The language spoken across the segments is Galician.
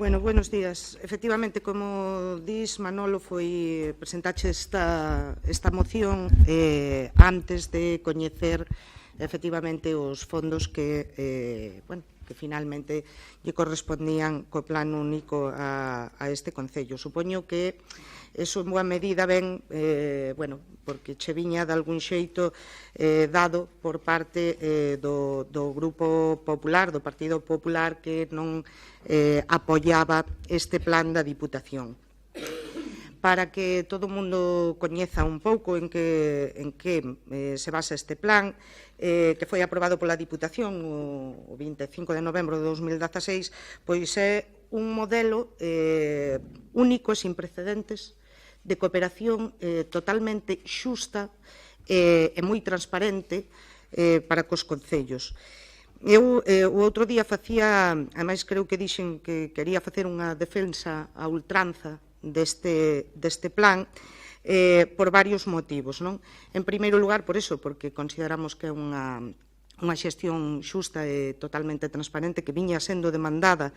Bueno, buenos días. Efectivamente, como dis, Manolo, presentache esta moción antes de coñecer efectivamente os fondos que finalmente lle correspondían co plan único a este Concello. Supoño que eso en boa medida ven, porque che viña de algún xeito dado por parte do Grupo Popular, do Partido Popular, que non apoiaba este plan da Diputación. Para que todo o mundo coñeza un pouco en que se basa este plan, que foi aprobado pola Diputación o 25 de novembro de 2016, pois é un modelo único e sin precedentes de cooperación totalmente xusta e moi transparente para cos concellos. Eu o outro día facía, ademais creo que dixen que quería facer unha defensa a ultranza deste plan por varios motivos, non? En primeiro lugar, por eso, porque consideramos que é unha xestión xusta e totalmente transparente que viña sendo demandada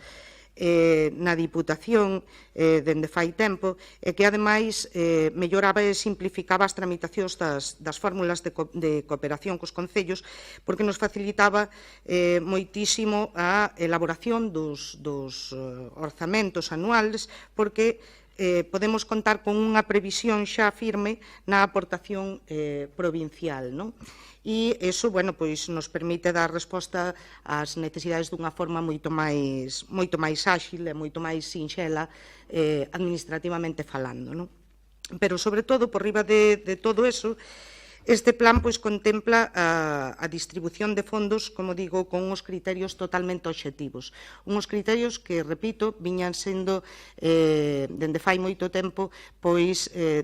na Diputación dende fai tempo e que, ademais, melloraba e simplificaba as tramitacións das fórmulas de cooperación cos concellos, porque nos facilitaba moitísimo a elaboración dos orzamentos anuales, porque podemos contar con unha previsión xa firme na aportación provincial, non? E iso, pois nos permite dar resposta ás necesidades dunha forma moito máis áxil e moito máis sinxela administrativamente falando, non? Pero, sobre todo, por riba de todo eso, este plan contempla a distribución de fondos, como digo, con uns criterios totalmente obxectivos. Uns criterios que, repito, viñan sendo, dende fai moito tempo,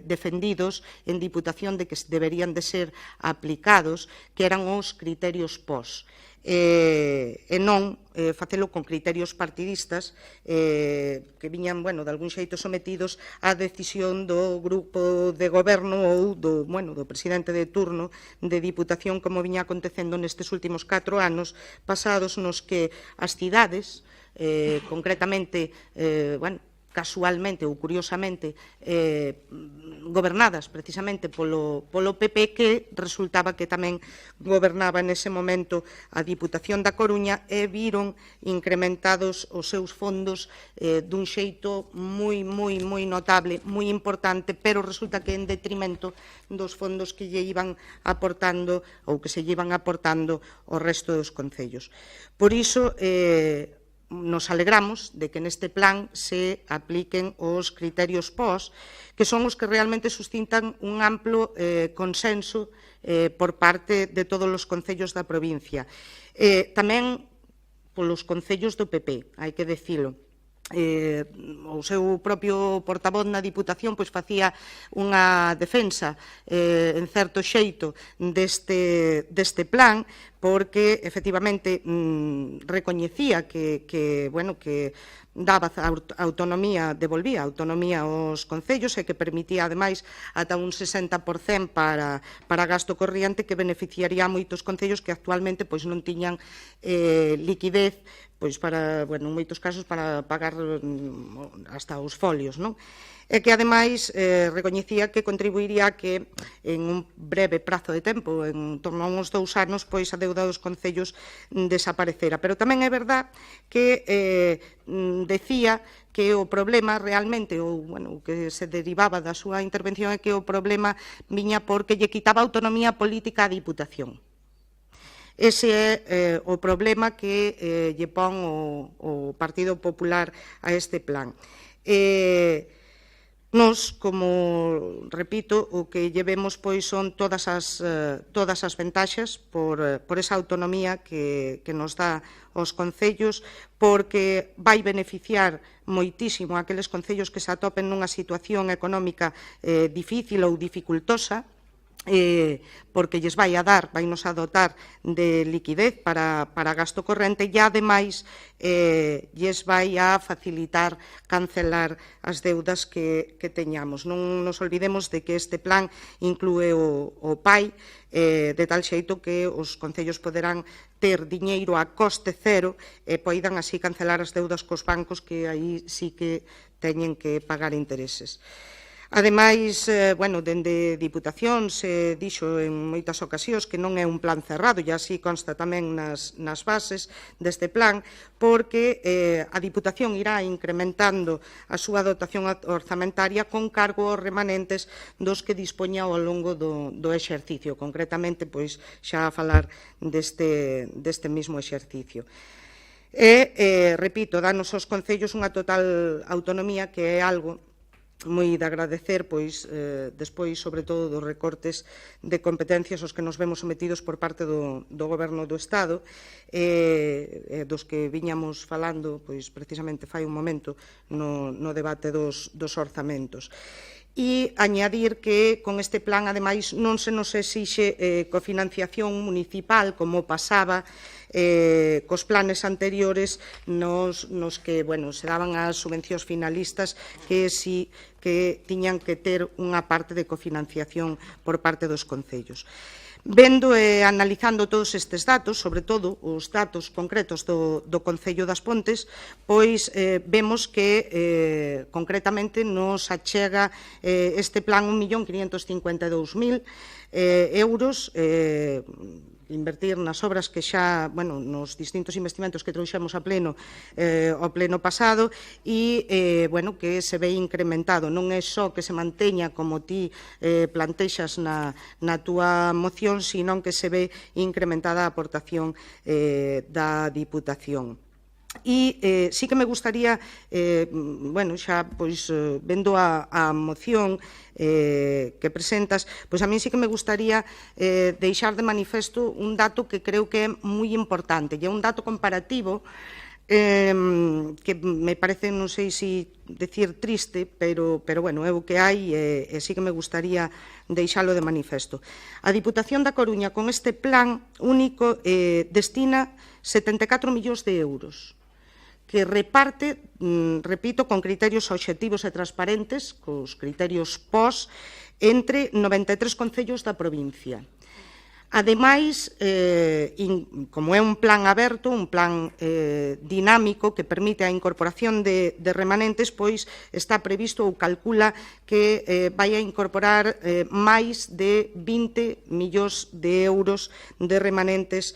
defendidos en Diputación de que deberían de ser aplicados, que eran os criterios POS. E non facelo con criterios partidistas que viñan, de algún xeito sometidos á decisión do grupo de goberno ou do presidente de turno de Diputación, como viña acontecendo nestes últimos 4 anos pasados, nos que as cidades, concretamente, casualmente ou curiosamente gobernadas precisamente polo PP, que resultaba que tamén gobernaba nese momento a Diputación da Coruña, e viron incrementados os seus fondos dun xeito moi notable, moi importante, pero resulta que en detrimento dos fondos que lle iban aportando ou que se lle iban aportando ao resto dos concellos. Por iso, nos alegramos de que neste plan se apliquen os criterios POS, que son os que realmente suscitan un amplo consenso por parte de todos os concellos da provincia. Tamén polos concellos do PP, hai que dicilo. O seu propio portavoz na Diputación facía unha defensa en certo xeito deste plan, porque efectivamente recoñecía que daba autonomía, devolvía autonomía aos concellos e que permitía, ademais, ata un 60% para gasto corriente, que beneficiaría a moitos concellos que actualmente non tiñan liquidez para, en moitos casos, para pagar hasta os folios, non? E que, ademais, recoñecía que contribuiría a que, en un breve prazo de tempo, en torno a uns 2 anos, a deuda dos concellos desaparecera. Pero tamén é verdad que decía que o problema realmente, ou que se derivaba da súa intervención, é que o problema viña porque lle quitaba autonomía política á Diputación. Ese é o problema que lle pon o Partido Popular a este plan. Nos, como repito, o que lle vemos son todas as ventaxas por esa autonomía que nos dá aos concellos, porque vai beneficiar moitísimo aqueles concellos que se atopen nunha situación económica difícil ou dificultosa, porque lles vai a dar, vai nos a dotar de liquidez para gasto corrente e, ademais, lles vai a facilitar cancelar as deudas que teñamos. Non nos olvidemos de que este plan inclúe o PAI, de tal xeito que os concellos poderán ter diñeiro a coste cero e poidan así cancelar as deudas cos bancos, que aí sí que teñen que pagar intereses. Ademais, dende Diputación se dixo en moitas ocasións que non é un plan cerrado, e así consta tamén nas bases deste plan, porque a Diputación irá incrementando a súa dotación orzamentaria con cargo aos remanentes dos que dispoña ao longo do exercicio, concretamente, pois, xa a falar deste mesmo exercicio. E, repito, danos aos concellos unha total autonomía, que é algo moi de agradecer, pois, despois, sobre todo, dos recortes de competencias aos que nos vemos sometidos por parte do Goberno do Estado, dos que viñamos falando, pois, precisamente fai un momento, no debate dos orzamentos. E añadir que con este plan, ademais, non se nos exixe cofinanciación municipal, como pasaba cos planes anteriores nos que, se daban as subvencións finalistas, que si que tiñan que ter unha parte de cofinanciación por parte dos concellos. Vendo e analizando todos estes datos, sobre todo os datos concretos do Concello das Pontes, pois vemos que concretamente nos achega este plan 1.552.000 euros, invertir nas obras que xa, nos distintos investimentos que trouxemos ao pleno pasado, e, que se ve incrementado. Non é só que se manteña como ti plantexas na túa moción, sino que se ve incrementada a aportación da Diputación. E sí que me gustaría, xa vendo a moción que presentas, pois a mí sí que me gustaría deixar de manifesto un dato que creo que é moi importante, e é un dato comparativo que me parece, non sei se decir triste, pero é o que hai, e sí que me gustaría deixalo de manifesto. A Diputación da Coruña, con este plan único, destina 74 millóns de euros, que reparte, repito, con criterios obxectivos e transparentes, cos criterios POS, entre 93 concellos da provincia. Ademais, como é un plan aberto, un plan dinámico que permite a incorporación de remanentes, pois está previsto ou calcula que vai a incorporar máis de 20 millóns de euros de remanentes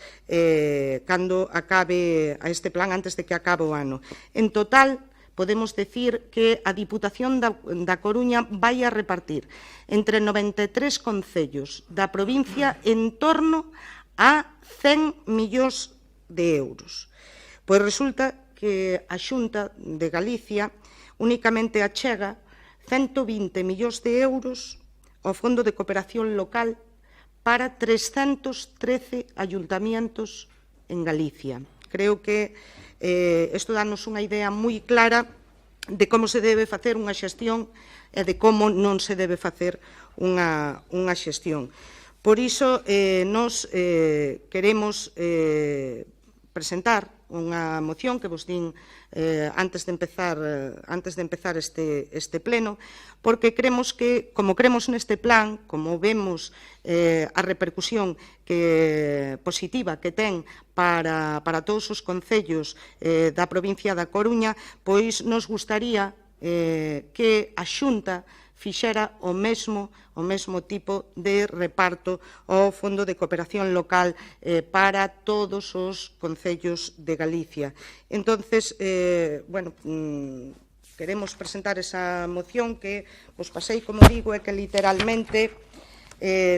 cando acabe a este plan, antes de que acabe o ano. En total, podemos decir que a Diputación da Coruña vai a repartir entre 93 concellos da provincia en torno a 100 millóns de euros. Pois resulta que a Xunta de Galicia únicamente achega 120 millóns de euros ao Fondo de Cooperación Local para 313 ayuntamientos en Galicia. Creo que isto danos unha idea moi clara de como se debe facer unha xestión e de como non se debe facer unha xestión. Por iso, nos queremos presentar unha moción que vos din antes de empezar este pleno, porque cremos que, como cremos neste plan, como vemos a repercusión positiva que ten para todos os concellos da provincia da Coruña, pois nos gustaría que a Xunta fixera o mesmo tipo de reparto ao Fondo de Cooperación Local para todos os concellos de Galicia. Entonces, queremos presentar esa moción que vos pasei, como digo, é que literalmente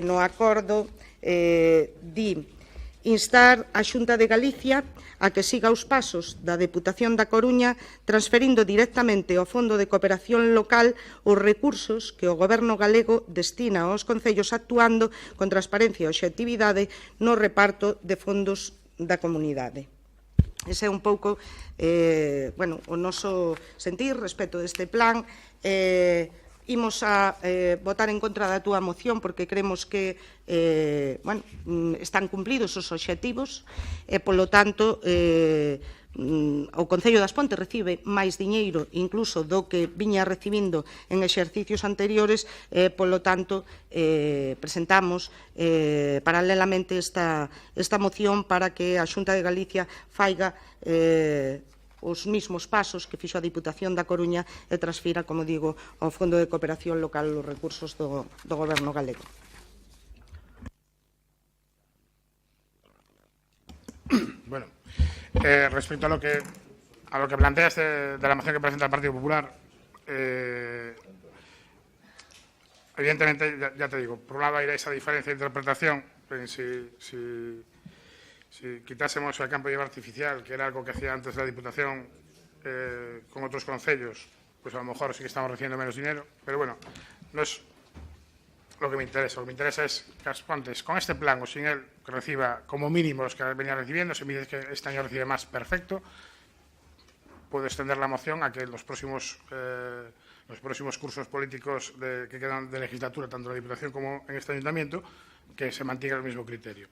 no acordo di instar a Xunta de Galicia a que siga os pasos da Deputación da Coruña transferindo directamente ao Fondo de Cooperación Local os recursos que o Goberno galego destina aos concellos, actuando con transparencia e obxectividade no reparto de fondos da comunidade. Ese é un pouco o noso sentir respecto deste plan. imos a votar en contra da túa moción porque creemos que están cumplidos os obxectivos e, polo tanto, o Concello das Pontes recibe máis diñeiro incluso do que viña recibindo en exercicios anteriores, polo tanto, presentamos paralelamente esta moción para que a Xunta de Galicia faiga os mismos pasos que fixo a Diputación da Coruña e transfira, como digo, ao Fondo de Cooperación Local os recursos do Goberno galego. Bueno, respecto a lo que planteas de la moción que presenta el Partido Popular, evidentemente, ya te digo, por un lado hay esa diferencia de interpretación. Si quitásemos el campo de hierba artificial, que era algo que hacía antes la Diputación con otros concellos, pues a lo mejor sí que estamos recibiendo menos dinero, pero bueno, no es lo que me interesa. Lo que me interesa es que As Pontes, con este plan o sin él, que reciba como mínimo los que venía recibiendo. Si me dices que este año recibe más, perfecto. Puedo extender la moción a que los próximos cursos políticos que quedan de legislatura, tanto en la Diputación como en este Ayuntamiento, que se mantenga el mismo criterio.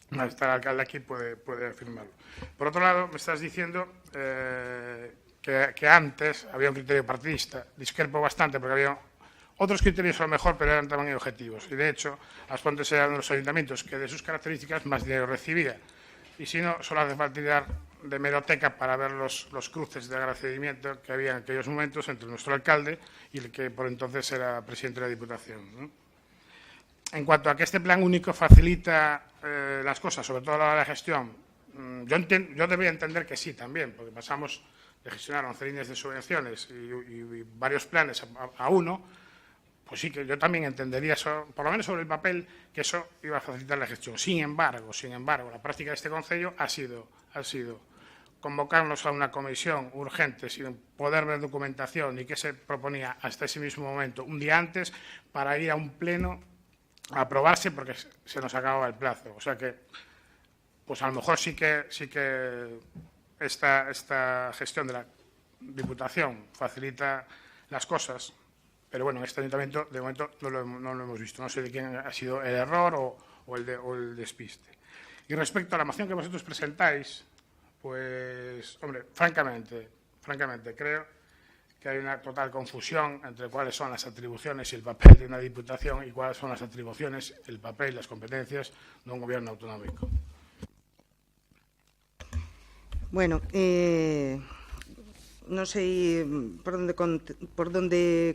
Está el alcalde aquí, puede afirmarlo. Por otro lado, me estás diciendo que antes había un criterio partidista. Discrepo bastante porque había otros criterios a lo mejor, pero eran también objetivos. Y de hecho, As Pontes era uno de los ayuntamientos que de sus características más dinero recibía. Y si no, solo hace falta tirar de hemeroteca para ver los cruces de agradecimiento que había en aquellos momentos entre nuestro alcalde y el que por entonces era presidente de la Diputación, ¿no? En cuanto a que este plan único facilita las cosas, sobre todo a la hora de la gestión, yo debería entender que sí también, porque pasamos de gestionar 11 líneas de subvenciones y varios planes a uno, pues sí que yo también entendería eso, por lo menos sobre el papel, que eso iba a facilitar la gestión. Sin embargo, la práctica de este Concello ha sido convocarnos a una comisión urgente sin poder ver documentación y que se proponía hasta ese mismo momento, un día antes, para ir a un pleno a aprobarse porque se nos acababa el plazo. O sea que, pues a lo mejor sí que esta gestión de la Diputación facilita las cosas, pero bueno, en este Ayuntamiento de momento no lo hemos visto. No sé de quién ha sido el error o el despiste. Y respecto a la moción que vosotros presentáis, pues, hombre, francamente, creo que hay una total confusión entre cuáles son las atribuciones y el papel de una Diputación y cuáles son las atribuciones, el papel y las competencias de un gobierno autonómico. Bueno, non sei por onde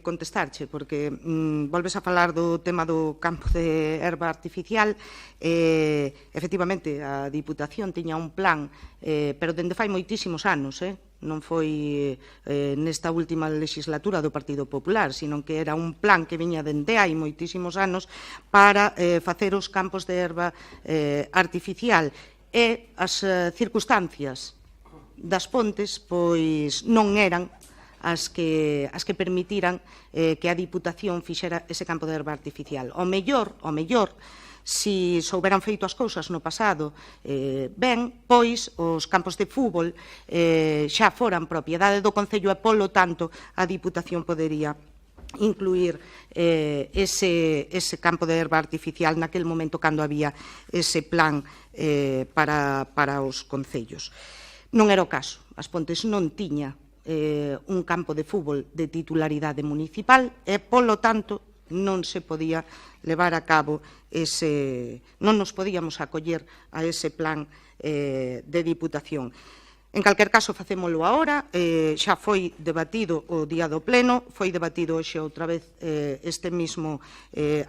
contestarche, porque volves a falar do tema do campo de herba artificial. Efectivamente, a Diputación tiña un plan, pero dende fai moitísimos anos, non foi nesta última legislatura do Partido Popular, sino que era un plan que viña dende hai moitísimos anos para facer os campos de herba artificial, e as circunstancias das Pontes pois non eran as que permitiran que a Diputación fixera ese campo de herba artificial. O mellor, si souberan feito as cousas no pasado ben, pois os campos de fútbol xa foran propiedade do Concello e, polo tanto, a Diputación podería incluir ese campo de herba artificial naquel momento cando había ese plan para os concellos. Non era o caso. As Pontes non tiña un campo de fútbol de titularidade municipal e, polo tanto, non se podía levar a cabo non nos podíamos acoller a ese plan de Diputación. En calquer caso, facémolo agora, xa foi debatido o día do pleno, foi debatido hoxe outra vez este mismo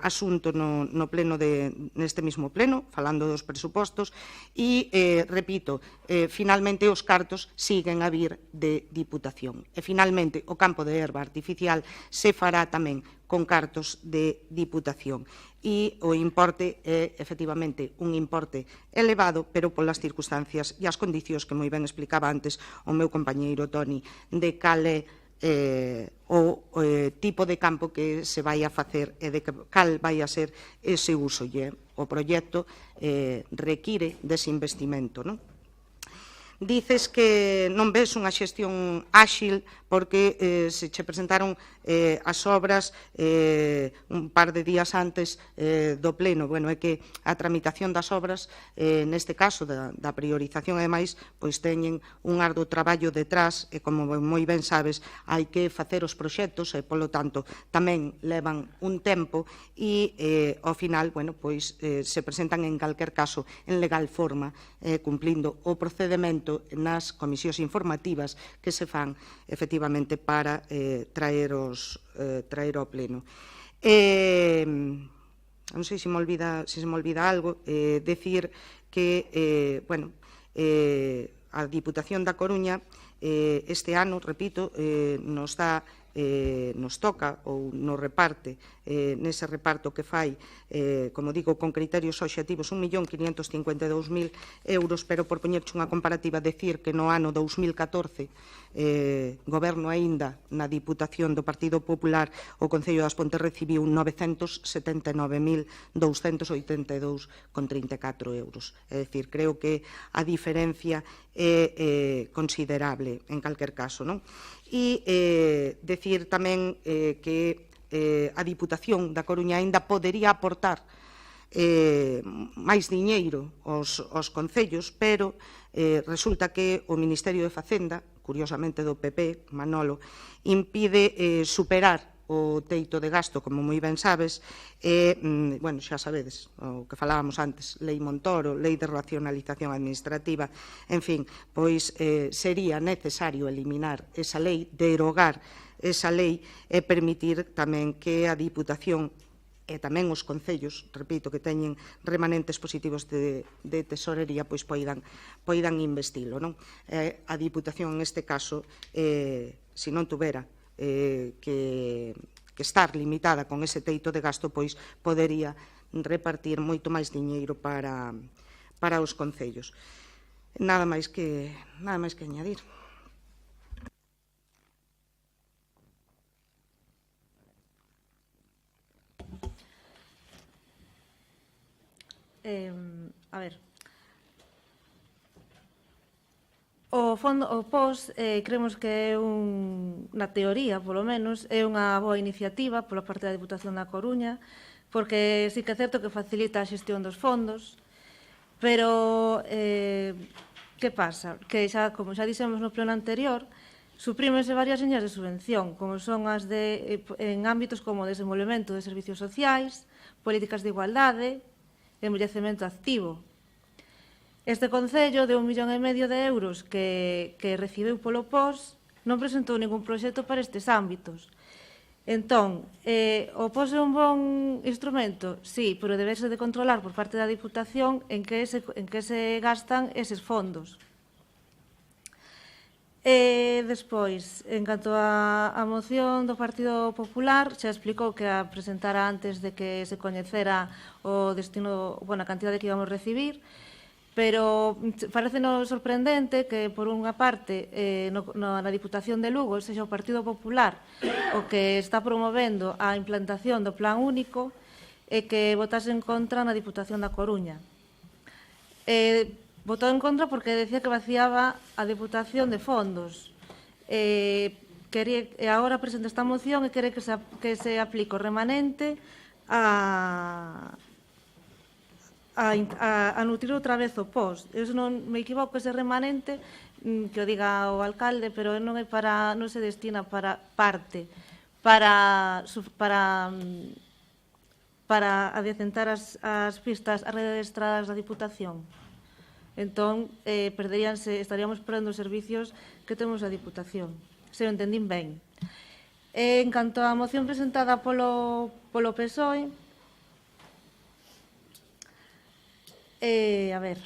asunto neste mismo pleno, falando dos presupostos, e, repito, finalmente os cartos siguen a vir de Diputación. E, finalmente, o campo de herba artificial se fará tamén con cartos de Diputación. E o importe é, efectivamente, un importe elevado, pero polas circunstancias e as condicións que moi ben explicaba antes o meu compañeiro Toni, de cal é o tipo de campo que se vai a facer e de cal vai a ser ese uso. O proxecto require dese investimento, non? dices que non ves unha xestión áxil porque se che presentaron as obras un par de días antes do pleno. Bueno, é que a tramitación das obras, neste caso da priorización, ademais, pois teñen un arduo traballo detrás e, como moi ben sabes, hai que facer os proxectos e, polo tanto, tamén levan un tempo e, ao final, bueno, pois se presentan en calquer caso en legal forma, cumplindo o procedimento nas comisións informativas que se fan, efectivamente, para traer ao pleno. Non sei se me olvida algo, decir que, bueno, a Diputación da Coruña este ano, repito, nos toca ou nos reparte nese reparto que fai, como digo, con criterios obxectivos, 1.552.000 euros, pero por poñerche unha comparativa, decir que no ano 2014 goberno aínda na Diputación do Partido Popular, o Concello das Pontes recibiu 979.282,34 euros. É dicir, creo que a diferencia é considerable en calquer caso, non? E decir tamén que a Diputación da Coruña aínda podería aportar máis diñeiro aos concellos, pero resulta que o Ministerio de Facenda, curiosamente do PP, Manolo, impide superar o teito de gasto, como moi ben sabes, bueno, xa sabedes, o que falábamos antes, Lei Montoro, Lei de Racionalización Administrativa, en fin, pois sería necesario eliminar esa lei, derogar esa lei e permitir tamén que a Diputación e tamén os concellos, repito, que teñen remanentes positivos de tesorería, pois poidan investilo, non? A Diputación, neste caso, se non tuvera que estar limitada con ese teito de gasto, pois podería repartir moito máis diñeiro para os concellos. Nada máis que añadir. A ver, o POS creemos que é na teoría, polo menos, é unha boa iniciativa pola parte da Diputación da Coruña, porque sí que é certo que facilita a xestión dos fondos, pero que pasa? Que xa, como xa dixemos no pleno anterior, suprímense varias liñas de subvención, como son as en ámbitos como desenvolvemento de servicios sociais, políticas de igualdade, envellecemento activo. Este Concello de 1,5 millón de euros que recibiu polo POS non presentou ningún proxecto para estes ámbitos. Entón, o POS é un bon instrumento? Sí, pero debese de controlar por parte da Diputación en que se gastan eses fondos. Despois, en canto á moción do Partido Popular, xa explicou que a presentara antes de que se coñecera o destino, a cantidade que íbamos recibir, pero parecenos sorprendente que, por unha parte, na Diputación de Lugo, sexa o Partido Popular o que está promovendo a implantación do Plan Único e que votase en contra na Diputación da Coruña. Votou en contra porque decía que vaciaba a Diputación de fondos. Agora presenta esta moción e quere que se aplique o remanente a nutrir outra vez o POS. Eu non me equivoco, ese remanente, que o diga o alcalde, pero non se destina para parte, para adecentar as pistas, a rede de estradas da Diputación. Entón, estaríamos perdendo os servicios que temos a Diputación, se o entendín ben. En canto á moción presentada polo PSOE, a ver,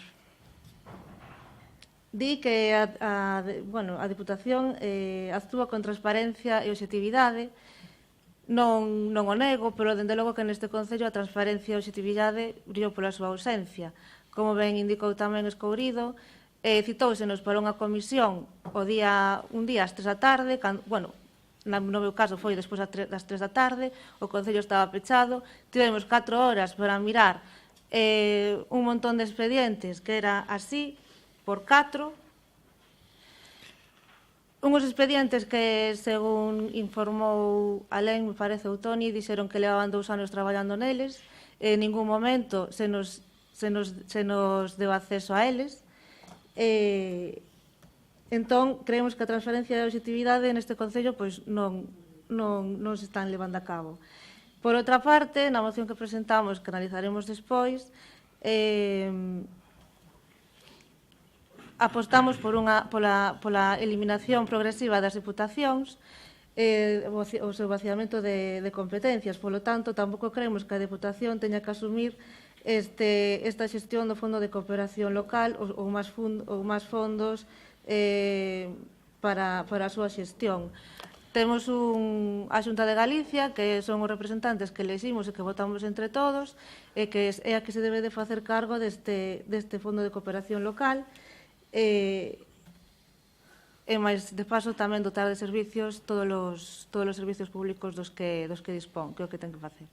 di que a Diputación actúa con transparencia e objetividade. Non o nego, pero dende logo que neste Concello a transparencia e a objetividade brillou pola súa ausencia. Como ben indicou tamén Escourido, citóusenos para unha comisión un día ás 3 da tarde, no meu caso foi despois das 3 da tarde, o Concello estaba pechado, tivemos 4 horas para mirar un montón de expedientes que era así, por 4, unhos expedientes que, según informou Alén, me parece, ou Toni, dixeron que levaban 2 anos traballando neles, en ningún momento se nos deu acceso a eles. Entón, creemos que a transferencia de objetividade neste Concello pois, non se están levando a cabo. Por outra parte, na moción que presentamos, que analizaremos despois, apostamos pola eliminación progresiva das diputacións, o seu vaciamento de competencias. Polo tanto, tampouco creemos que a Deputación teña que asumir esta xestión do Fondo de Cooperación Local ou máis fondos para a súa xestión. Temos a Xunta de Galicia, que son os representantes que eleximos e que votamos entre todos, e que é a que se debe de facer cargo deste Fondo de Cooperación Local, e máis, de paso, tamén dotar de servicios todos os servicios públicos dos que dispón, que é o que ten que facer.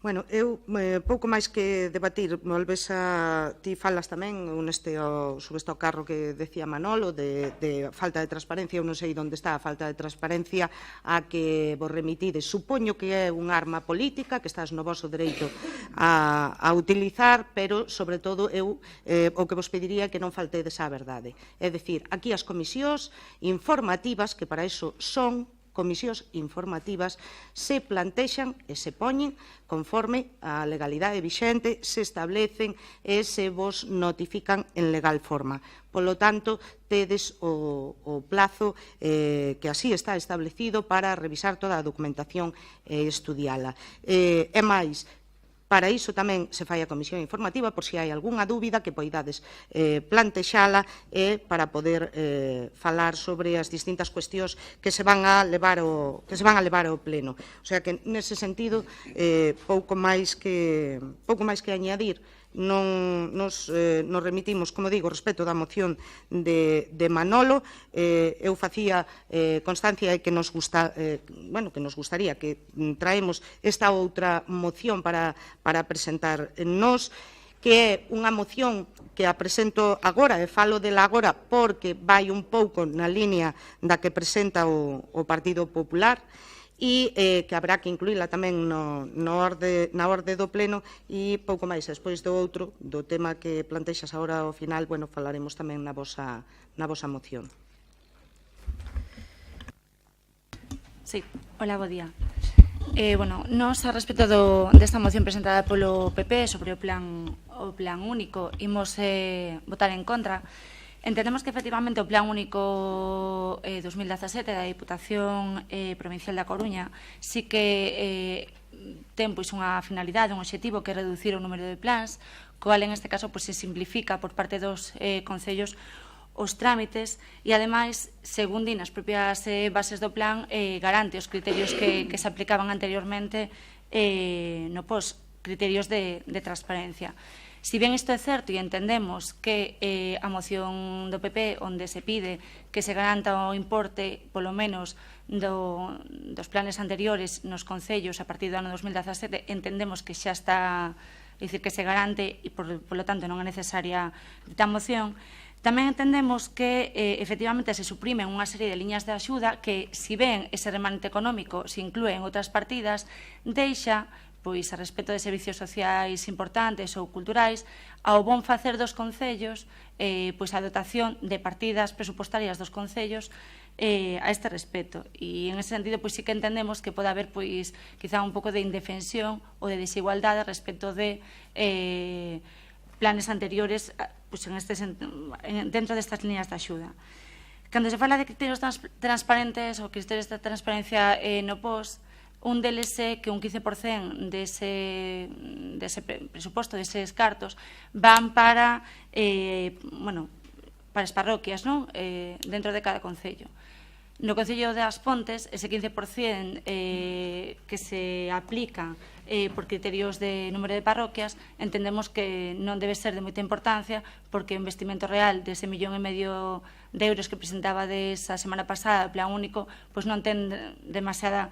Bueno, eu pouco máis que debatir, volves ti falas tamén sobre este carro que decía Manolo de falta de transparencia. Eu non sei onde está a falta de transparencia a que vos remitides. Supoño que é un arma política que estás no voso dereito a utilizar, pero, sobre todo, eu o que vos pediría é que non faltedes á verdade. É dicir, aquí as comisións informativas, que para iso son comisións informativas, se plantexan e se poñen conforme a legalidade vixente, se establecen e se vos notifican en legal forma. Polo tanto, tedes o plazo que así está establecido para revisar toda a documentación e estudiala. E máis, para iso tamén se fai a comisión informativa, por se hai algunha dúbida que poidades plantexala e para poder falar sobre as distintas cuestións que se van a levar ao pleno. O sea que, nese sentido, pouco máis que añadir. Nos remitimos, como digo, respecto da moción de Manolo. Eu facía constancia de que nos gustaría que traemos esta outra moción para presentar nós, que é unha moción que a presento agora, e falo dela agora porque vai un pouco na línea da que presenta o Partido Popular, e que habrá que incluíla tamén na orde do pleno. E pouco máis, despois do outro, do tema que plantexas agora ao final, falaremos tamén na vosa moción. Sí, hola, bo día. Nos, a respecto desta moción presentada polo PP sobre o plan único, imos votar en contra. Entendemos que, efectivamente, o Plan Único 2017 da Diputación Provincial da Coruña sí que ten unha finalidade, un obxectivo, que é reducir o número de plans, cual en este caso se simplifica por parte dos concellos os trámites e, ademais, según din as propias bases do plan, garante os criterios que se aplicaban anteriormente no POS, criterios de transparencia. Si ben isto é certo e entendemos que a moción do PP onde se pide que se garanta o importe, polo menos, dos planes anteriores nos concellos a partir do ano 2017, entendemos que xa está, é dicir, que se garante e, polo tanto, non é necesaria dita moción. Tamén entendemos que, efectivamente, se suprimen unha serie de liñas de axuda que, si ben ese remanente económico se inclúe en outras partidas, deixa, pois, a respecto de servicios sociais importantes ou culturais, ao bon facer dos concellos, pois, a dotación de partidas presupostarias dos concellos a este respecto. E, en ese sentido, pois, sí que entendemos que pode haber, pois, quizá un pouco de indefensión ou de desigualdade respecto de planes anteriores, pois, dentro destas líneas de axuda. Cando se fala de criterios transparentes ou criterios de transparencia no POS, un deles é que un 15% dese presuposto, deses cartos, van para as parroquias, dentro de cada concello. No Concello das Pontes, ese 15% que se aplica por criterios de número de parroquias, entendemos que non debe ser de moita importancia, porque o investimento real dese 1,5 millón de euros que presentaba desa semana pasada, o Plan Único, pois non ten demasiada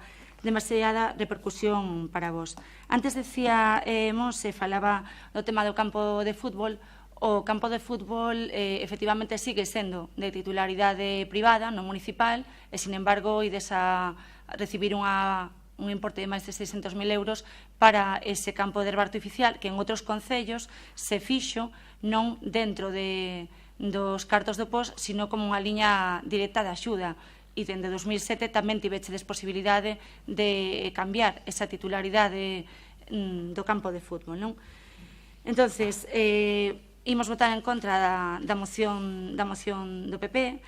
repercusión para vos. Antes decía Monse, falaba do tema do campo de fútbol. O campo de fútbol efectivamente sigue sendo de titularidade privada, non municipal, e, sin embargo, ides a recibir un importe de máis de 600.000 euros para ese campo de herba artificial que en outros concellos se fixo non dentro dos cartos do POS, sino como unha liña directa de axuda. E dende 2007 tamén tivechedes posibilidade de cambiar esa titularidade do campo de fútbol, non? Entonces, imos votar en contra da moción do PP.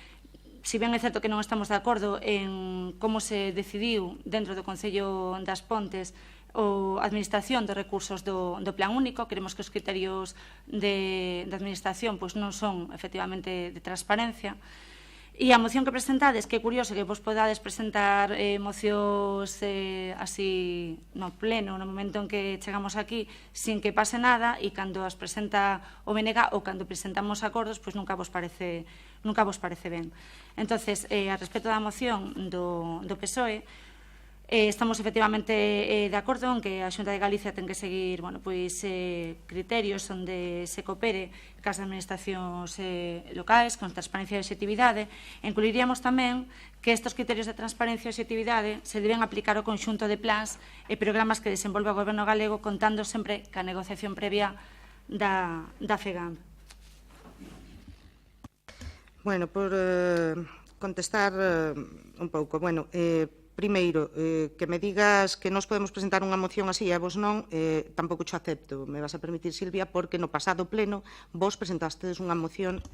Si ben é certo que non estamos de acordo en como se decidiu dentro do Concello das Pontes a administración de recursos do Plan Único, queremos que os criterios de administración non son efectivamente de transparencia. E a moción que presentades, que é curioso que vos podades presentar mocións así no pleno, no momento en que chegamos aquí, sin que pase nada, e cando as presenta o BNG ou cando presentamos acordos, pois nunca vos parece ben. Entonces, a respecto da moción do PSOE, estamos efectivamente de acordo en que a Xunta de Galicia ten que seguir criterios onde se coopere cas administracións locais, con transparencia e objetividade. Incluiríamos tamén que estes criterios de transparencia e objetividade se deben aplicar ao conxunto de plans e programas que desenvolve o Goberno galego, contando sempre ca negociación previa da FEGAMP. Bueno, por contestar un pouco, primeiro, que me digas que nos podemos presentar unha moción así e vos non, tampouco cho acepto, me vas a permitir, Silvia, porque no pasado pleno vos presentastes unha moción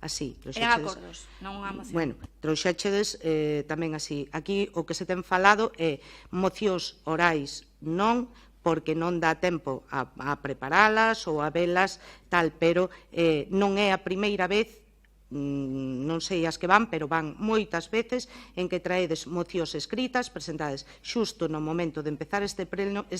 así. Eran acordos, non unha moción. Bueno, trouxéchedes tamén así. Aquí o que se ten falado é mocións orais non, porque non dá tempo a preparalas ou a velas tal, pero non é a primeira vez, non sei as que van, pero van moitas veces en que traedes mocións escritas, presentades xusto no momento de empezar este pleno e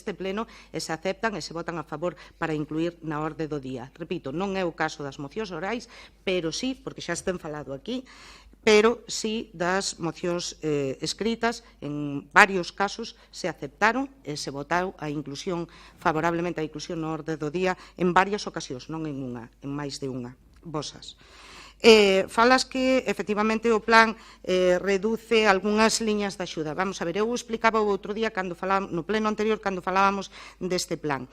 se aceptan e se votan a favor para incluir na orde do día. Repito, non é o caso das mocións orais, pero sí, porque xa estén falado aquí, pero sí das mocións escritas, en varios casos se aceptaron e se votou a inclusión, favorablemente a inclusión na orde do día en varias ocasións, non en unha, en máis de unha, vosas. Falas que, efectivamente, o plan reduce algunhas liñas de axuda. Vamos a ver, eu explicaba o outro día, no pleno anterior, cando falábamos deste plan.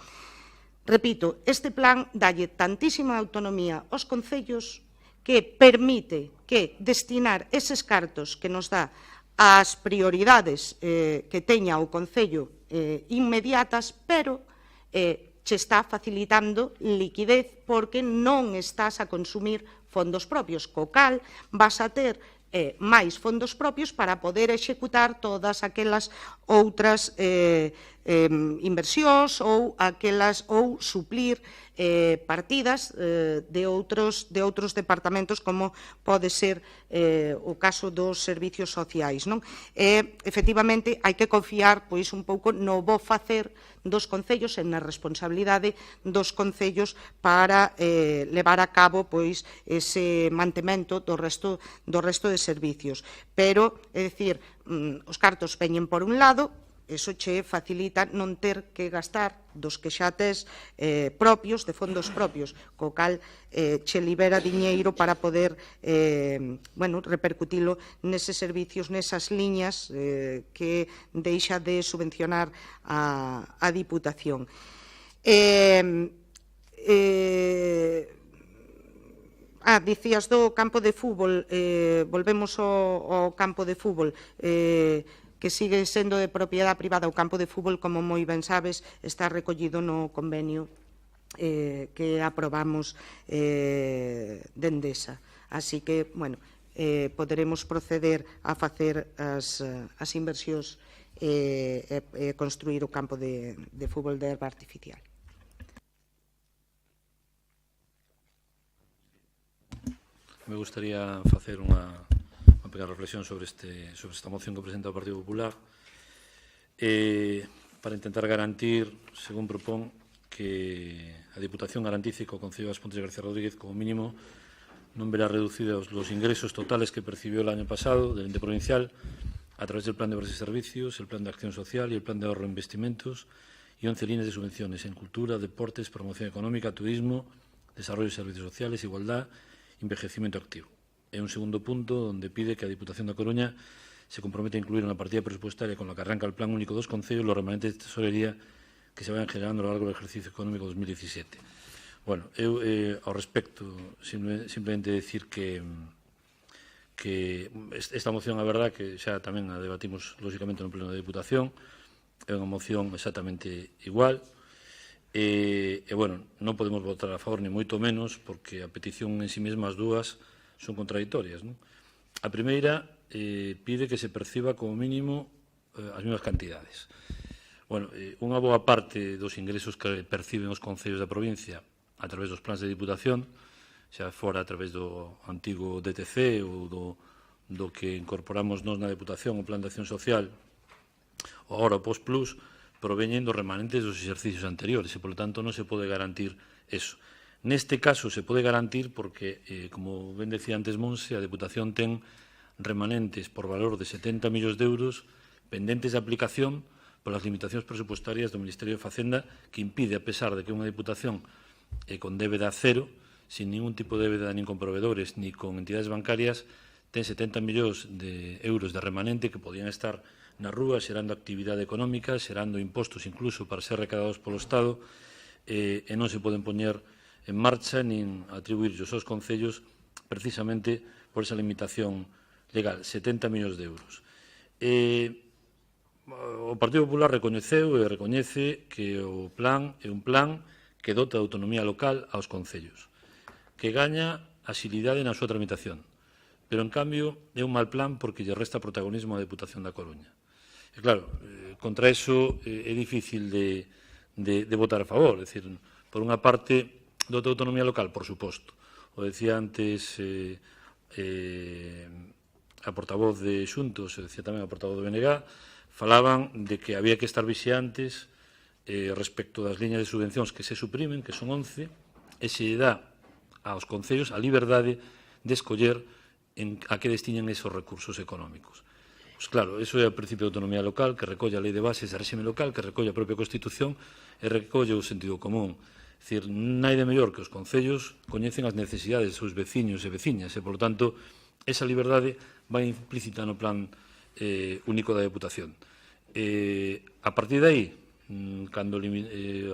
Repito, este plan dalle tantísima autonomía aos concellos que permite que destinar eses cartos que nos dá ás prioridades que teña o concello inmediatas, pero che está facilitando liquidez porque non estás a consumir fondos propios, co cal vas a ter máis fondos propios para poder executar todas aquelas outras inversións ou suplir partidas de outros departamentos, como pode ser o caso dos servicios sociais. Efectivamente, hai que confiar un pouco no bo facer dos concellos e na responsabilidade dos concellos para levar a cabo ese mantemento do resto de servicios. Pero, é dicir, os cartos veñen por un lado, eso che facilita non ter que gastar dos que xa tes propios, de fondos propios, co cal che libera diñeiro para poder repercutilo neses servicios, nesas liñas que deixa de subvencionar a Diputación. Dicías do campo de fútbol, volvemos ao campo de fútbol, que sigue sendo de propiedade privada. O campo de fútbol, como moi ben sabes, está recollido no convenio que aprobamos de Endesa. Así que, poderemos proceder a facer as inversións e construir o campo de fútbol de herba artificial. Me gustaría facer unha pequena reflexión sobre esta moción que presenta o Partido Popular para intentar garantir, según propón, que a Diputación garantice que o Concello das Pontes de García Rodríguez, como mínimo, non verá reducidos os ingresos totales que percibió el año pasado del ente provincial a través del Plan de Obras y Servicios, el Plan de Acción Social y el Plan de Ahorro e Investimentos y 11 líneas de subvenciones en cultura, deportes, promoción económica, turismo, desarrollo de servicios sociales, igualdad, envejecimiento activo. É un segundo punto onde pide que a Diputación da Coruña se compromete a incluir na partida presupuestaria con la que arranca el Plan Único dos concellos los remanentes de tesorería que se vayan generando a lo largo do exercicio económico 2017. Bueno, eu, ao respecto, simplemente decir que esta moción, a verdad, que xa tamén a debatimos, lógicamente, no pleno da Diputación, é unha moción exactamente igual, bueno, non podemos votar a favor, ni moito menos, porque a petición en sí mesma, as dúas, son contradictorias, non? A primeira pide que se perciba como mínimo as mesmas cantidades. Bueno, unha boa parte dos ingresos que perciben os concellos da provincia a través dos plans de Diputación, xa fora a través do antigo DTC ou do que incorporamos nós na Diputación, o Plan de Acción Social, ou agora o Post Plus, proveñen dos remanentes dos exercicios anteriores e, polo tanto, non se pode garantir eso. Neste caso se pode garantir porque, como ben decía antes Monse, a Deputación ten remanentes por valor de 70 millóns de euros pendentes de aplicación polas limitacións presupuestarias do Ministerio de Facenda, que impide, a pesar de que unha Deputación con débeda cero, sin ningún tipo de débeda nin con proveedores ni con entidades bancarias, ten 70 millóns de euros de remanente que podían estar na rúa xerando actividade económica, xerando impostos incluso para ser recadados polo Estado, e non se poden poñer en marcha nin atribuirlos aos concellos precisamente por esa limitación legal, 70 millóns de euros. O Partido Popular recoñeceu e recoñece que o plan é un plan que dota de autonomía local aos concellos, que gaña axilidade na súa tramitación, pero, en cambio, é un mal plan porque lle resta protagonismo á Deputación da Coruña. E, claro, contra eso é difícil de votar a favor. É dicir, por unha parte, dota de autonomía local, por suposto. O decía antes a portavoz de Xuntos, e decía tamén a portavoz do BNG, falaban de que había que estar vixiantes respecto das liñas de subvencións que se suprimen, que son 11, e se dá aos concellos a liberdade de escoller a que destiñan esos recursos económicos. Pois claro, iso é o principio de autonomía local, que recolle a Lei de Bases de Réxime Local, que recolle a propia Constitución e recolle o sentido común. É dicir, naide mellor que os concellos coñecen as necesidades dos seus veciños e veciñas e, por tanto, esa liberdade vai implícita no plan único da Deputación. A partir de aí, cando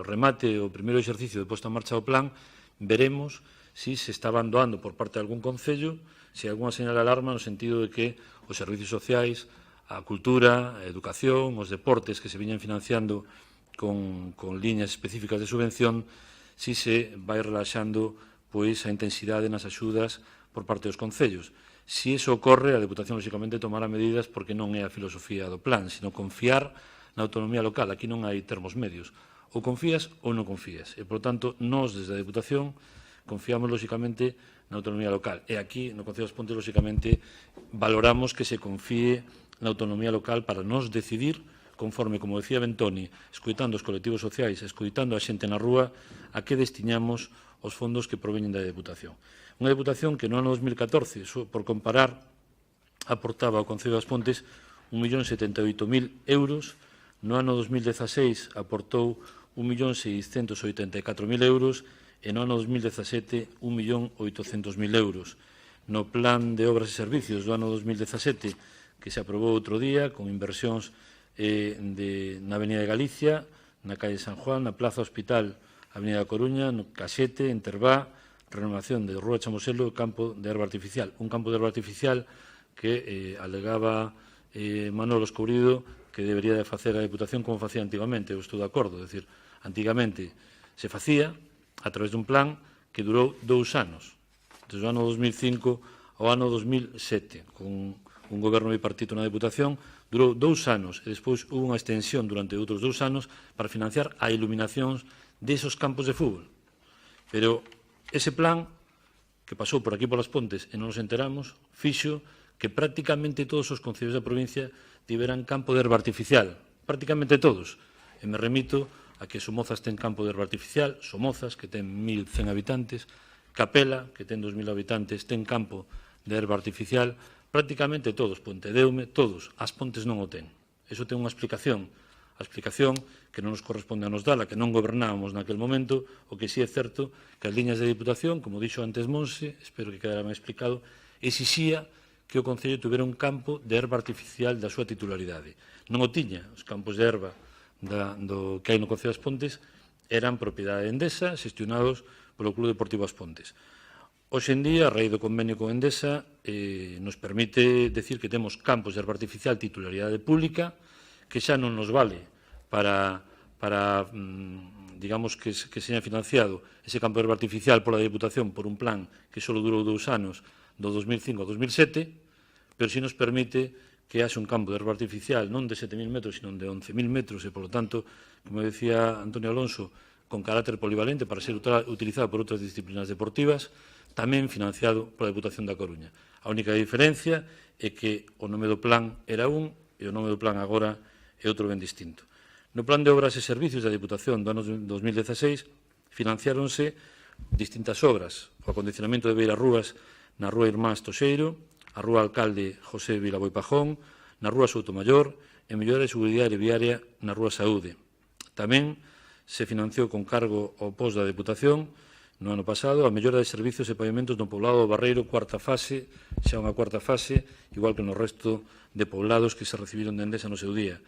remate o primeiro exercicio de posta en marcha do plan, veremos se está abandonando por parte de algún concello, se hai algunha señal de alarma no sentido de que os servicios sociais, a cultura, a educación, os deportes que se viñan financiando con liñas específicas de subvención, si se vai relaxando pois a intensidade nas axudas por parte dos concellos. Si iso ocorre, a Deputación, lógicamente, tomará medidas porque non é a filosofía do plan, sino confiar na autonomía local. Aquí non hai termos medios. Ou confías ou non confías. E, por tanto, nós, desde a Deputación, confiamos, lógicamente, na autonomía local. E aquí, no Concello das Pontes, lógicamente, valoramos que se confíe na autonomía local para nos decidir, conforme, como decía Bentoni, escoitando os colectivos sociais, escoitando a xente na rúa, a que destiñamos os fondos que proveñen da Deputación. Unha Deputación que no ano 2014, por comparar, aportaba ao Concello das Pontes 1.078.000 euros, no ano 2016 aportou 1.684.000 euros e no ano 2017 1.800.000 euros. No Plan de Obras e Servicios do ano 2017, que se aprobou outro día, con inversións na Avenida de Galicia, na calle San Juan, na Plaza Hospital, Avenida da Coruña, no Caxete, en Terbá, renovación de Rúa Chamoselo, campo de herba artificial. Un campo de herba artificial que alegaba Manolo Escourido que debería de facer a Deputación como facía antigamente. Eu estou de acordo. É dicir, antigamente se facía a través dun plan que durou 2 anos, desde o ano 2005 ao ano 2007, con un goberno bipartito na Deputación, durou 2 anos e despois hubo unha extensión durante outros 2 anos para financiar a iluminación desos campos de fútbol. Pero ese plan, que pasou por aquí polas Pontes e non nos enteramos, fixo que prácticamente todos os concellos da provincia tiveran campo de herba artificial, prácticamente todos. E me remito a que Somozas ten campo de herba artificial, Somozas, que ten 1.100 habitantes, Capela, que ten 2.000 habitantes, ten campo de herba artificial, prácticamente todos, Pontedeume, todos, as Pontes non o ten. Iso ten unha explicación a explicación, que non nos corresponde a nos dala, que non gobernábamos naquel momento, o que sí é certo que as liñas de Diputación, como dixo antes Monse, espero que quedara máis explicado, exixía que o Concello tuvera un campo de erva artificial da súa titularidade. Non o tiña, os campos de erva do que hai no Concello das Pontes eran propiedade de Endesa, xestionados polo Club Deportivo As Pontes. Hoxe en día, a raíz do convenio con Endesa, nos permite decir que temos campos de erva artificial titularidade pública, que xa non nos vale para digamos, que seña financiado ese campo de erva artificial pola Diputación por un plan que só durou 2 anos, do 2005 ao 2007, pero si nos permite que haxe un campo de erva artificial non de 7.000 metros, sino de 11.000 metros, e, polo tanto, como decía Antonio Alonso, con carácter polivalente para ser utilizado por outras disciplinas deportivas, tamén financiado pola Diputación da Coruña. A única diferencia é que o nome do plan era un e o nome do plan agora é outro ben distinto. No plan de obras e servicios da Diputación do ano 2016 financiáronse distintas obras, o acondicionamento de beirarrúas na Rúa Irmás Toxeiro, a Rúa Alcalde José Vilaboi Pajón, na Rúa Soutomayor e mellora de seguridade viaria na Rúa Saúde. Tamén se financiou con cargo ao POS da Diputación no ano pasado a mellora de servicios e pavimentos no poblado do Barreiro, cuarta fase, xa unha cuarta fase, igual que no resto de poblados que se recibiron de Endesa no seu día.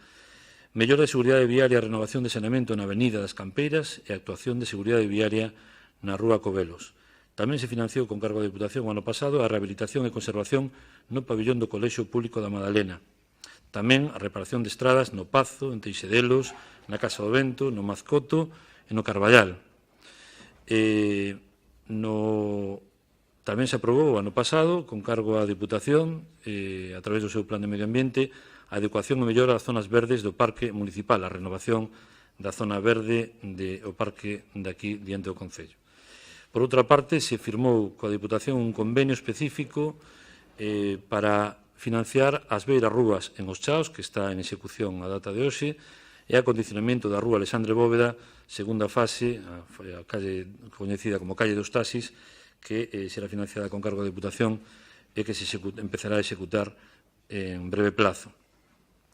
Mellora de seguridade viaria, renovación de saneamento na Avenida das Campeiras e actuación de seguridade viaria na Rúa Covelos. Tamén se financiou con cargo da Diputación o ano pasado a rehabilitación e conservación no pabillón do Colexio Público da Madalena. Tamén a reparación de estradas no Pazo, en Teixedelos, na Casa do Vento, no Mazcoto e no Carballal. Tamén se aprobou o ano pasado, con cargo á Diputación, a través do seu plan de medio ambiente, a adecuación e mellora das zonas verdes do Parque Municipal, a renovación da zona verde do parque de aquí diante do Concello. Por outra parte, se firmou coa Diputación un convenio específico para financiar as beirarrúas en Os Chaos, que está en execución a data de hoxe, e a acondicionamento da Rúa Alexandre Bóveda, segunda fase, a calle coñecida como Calle dos Taxis, que será financiada con cargo da Diputación e que se empezará a executar en breve plazo.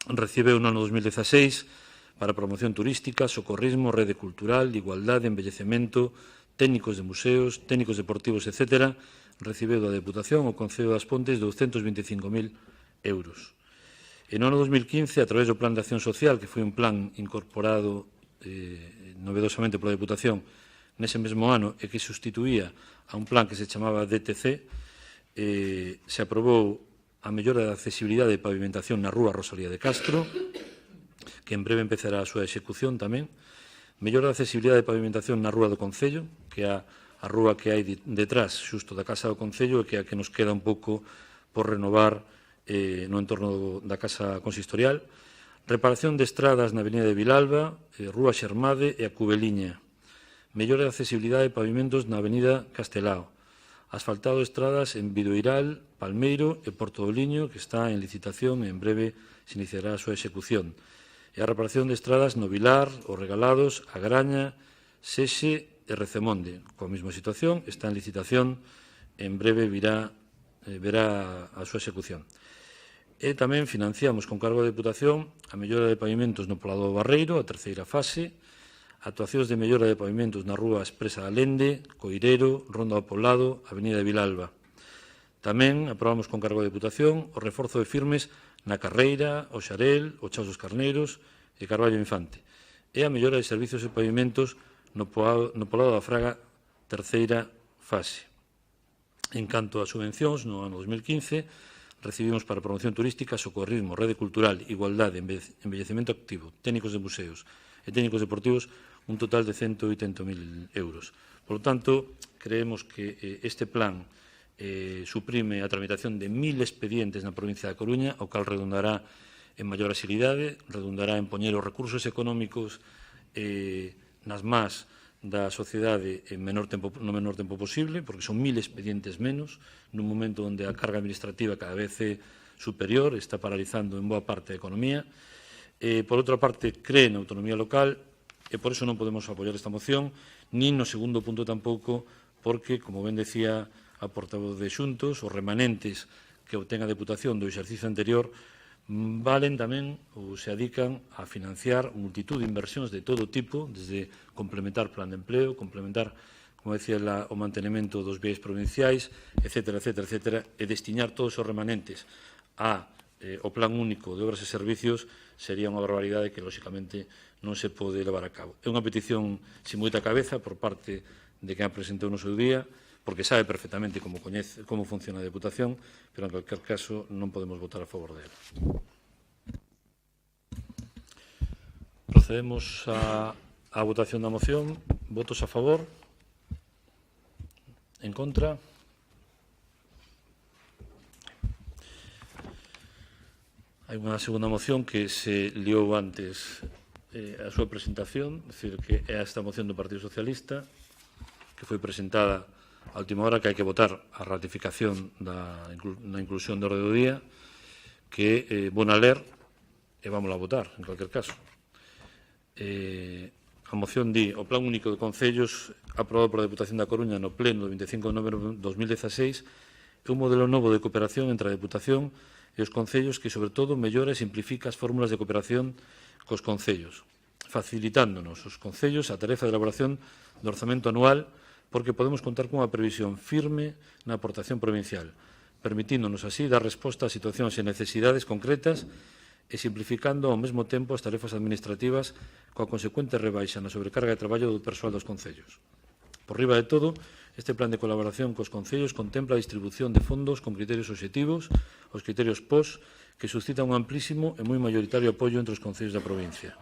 Recibeu no ano 2016 para promoción turística, socorrismo, rede cultural, igualdade, embellecemento, técnicos de museos, técnicos deportivos, etc., recibeu da Deputación o Concello das Pontes 225.000 euros. E no ano 2015, a través do Plan de Acción Social, que foi un plan incorporado novedosamente pola Deputación nese mesmo ano e que sustituía a un plan que se chamaba DTC, se aprobou a mellora da accesibilidade e pavimentación na Rúa Rosalía de Castro, que en breve empezará a súa execución tamén, mellora da accesibilidade e pavimentación na Rúa do Concello, que é a rúa que hai detrás xusto da Casa do Concello e que é a que nos queda un pouco por renovar no entorno da Casa Consistorial, reparación de estradas na Avenida de Vilalba, Rúa Xermade e a Cubeliña, mellora da accesibilidade e pavimentos na Avenida Castelao, asfaltado de estradas en Bidoiral, Palmeiro e Porto do Liño, que está en licitación e en breve se iniciará a súa execución, e a reparación de estradas no Vilar, Os Regalados, A Graña, Sexe e Recemonde. Coa mesma situación, está en licitación e en breve verá a súa execución. E tamén financiamos con cargo da Deputación a mellora de pavimentos no Poblado do Barreiro, a terceira fase, actuacións de mellora de pavimentos na Rúa Expresa de Alende, Coirero, Ronda do Poblado, Avenida de Vilalba. Tamén aprobamos con cargo da Deputación o reforzo de firmes na Carreira, o Xarel, o Chaos dos Carneiros e Carballo Infante, e a mellora de servicios e pavimentos no Poblado da Fraga, terceira fase. En canto a subvencións, no ano 2015, recibimos para promoción turística, socorrismo, rede cultural, igualdade, embellecemento activo, técnicos de museos e técnicos deportivos un total de 180.000 euros. Por lo tanto, creemos que este plan suprime a tramitación de 1.000 expedientes na provincia da Coruña, o cal redundará en maior axilidade, redundará en poñer os recursos económicos nas más da sociedade no menor tempo posible, porque son 1.000 expedientes menos, nun momento onde a carga administrativa cada vez é superior, está paralizando en boa parte a economía. Por outra parte, cree na autonomía local e por eso non podemos apoiar esta moción, nin no segundo punto tampouco, porque, como ben decía a portavoz de Xuntos, os remanentes que obtén a Deputación do exercicio anterior valen tamén ou se adican a financiar multitud de inversións de todo tipo, desde complementar plan de empleo, complementar, como decía, o mantenimento dos bieis provinciais, etcétera, etcétera, etcétera, e destinar todos os remanentes ao plan único de obras e servicios sería unha barbaridade que, lóxicamente, non se pode levar a cabo. É unha petición sin moita cabeza por parte de quen a presentou no seu día, porque sabe perfectamente como funciona a Deputación, pero en calquer caso non podemos votar a favor dela. Procedemos á votación da moción. Votos a favor? En contra? Hai unha segunda moción que se liou antes a súa presentación, é dicir, que é esta moción do Partido Socialista, que foi presentada a última hora, que hai que votar a ratificación na inclusión de orde do día, que vou a ler e vamos a votar, en cualquier caso. A moción di: o Plan Único de Concellos aprobado pola Deputación da Coruña no pleno do 25 de novembro de 2016 é un modelo novo de cooperación entre a Deputación e os concellos que, sobre todo, mellora e simplifica as fórmulas de cooperación cos concellos, facilitándonos os concellos a tarefa de elaboración do orzamento anual, porque podemos contar cunha previsión firme na aportación provincial, permitíndonos así dar resposta a situacións e necesidades concretas e simplificando ao mesmo tempo as tarefas administrativas coa consecuente rebaixa na sobrecarga de traballo do persoal dos concellos. Por riba de todo, este plan de colaboración cos concellos contempla a distribución de fondos con criterios obxectivos, os criterios POS, que suscitan un amplísimo e moi mayoritario apoio entre os concellos da provincia.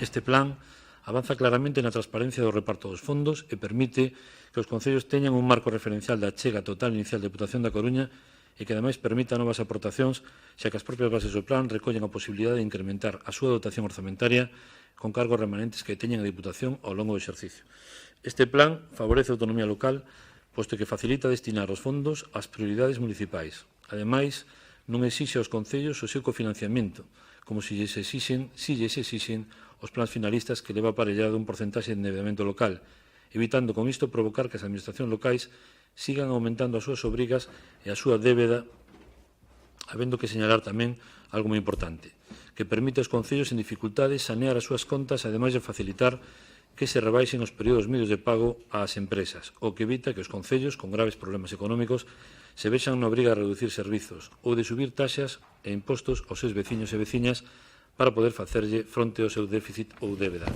Este plan avanza claramente na transparencia do reparto dos fondos e permite que os concellos teñan un marco referencial da achega total inicial da Deputación da Coruña e que, ademais, permita novas aportacións, xa que as propias bases do plan recollen a posibilidade de incrementar a súa dotación orzamentaria con cargos remanentes que teñen a Deputación ao longo do exercicio. Este plan favorece a autonomía local, posto que facilita destinar os fondos ás prioridades municipais. Ademais, non exixe aos concellos o seu cofinanciamento, como se lles exixen os plans finalistas que leva aparellado un porcentaxe de endeudamento local, evitando con isto provocar que as administracións locais sigan aumentando as súas obrigas e a súa débeda, habendo que señalar tamén algo moi importante, que permite aos concellos en dificultades sanear as súas contas, ademais de facilitar que se rebaixen os períodos medios de pago ás empresas, o que evita que os concellos con graves problemas económicos se vexan na obriga de reducir servizos ou de subir taxas e impostos aos seus veciños e veciñas para poder facerlle fronte ao seu déficit ou débeda.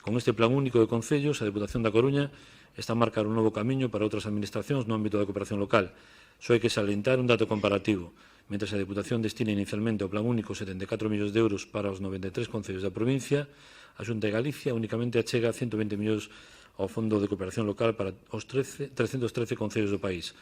Con este plan único de concellos, a Deputación da Coruña está a marcar un novo camiño para outras administracións no ámbito da cooperación local. Só hai que salientar un dato comparativo. Mentre a Deputación destina inicialmente ao plan único 74 millóns de euros para os 93 concellos da provincia, a Xunta de Galicia únicamente achega 120 millóns ao Fondo de Cooperación Local para os 313 concellos do país.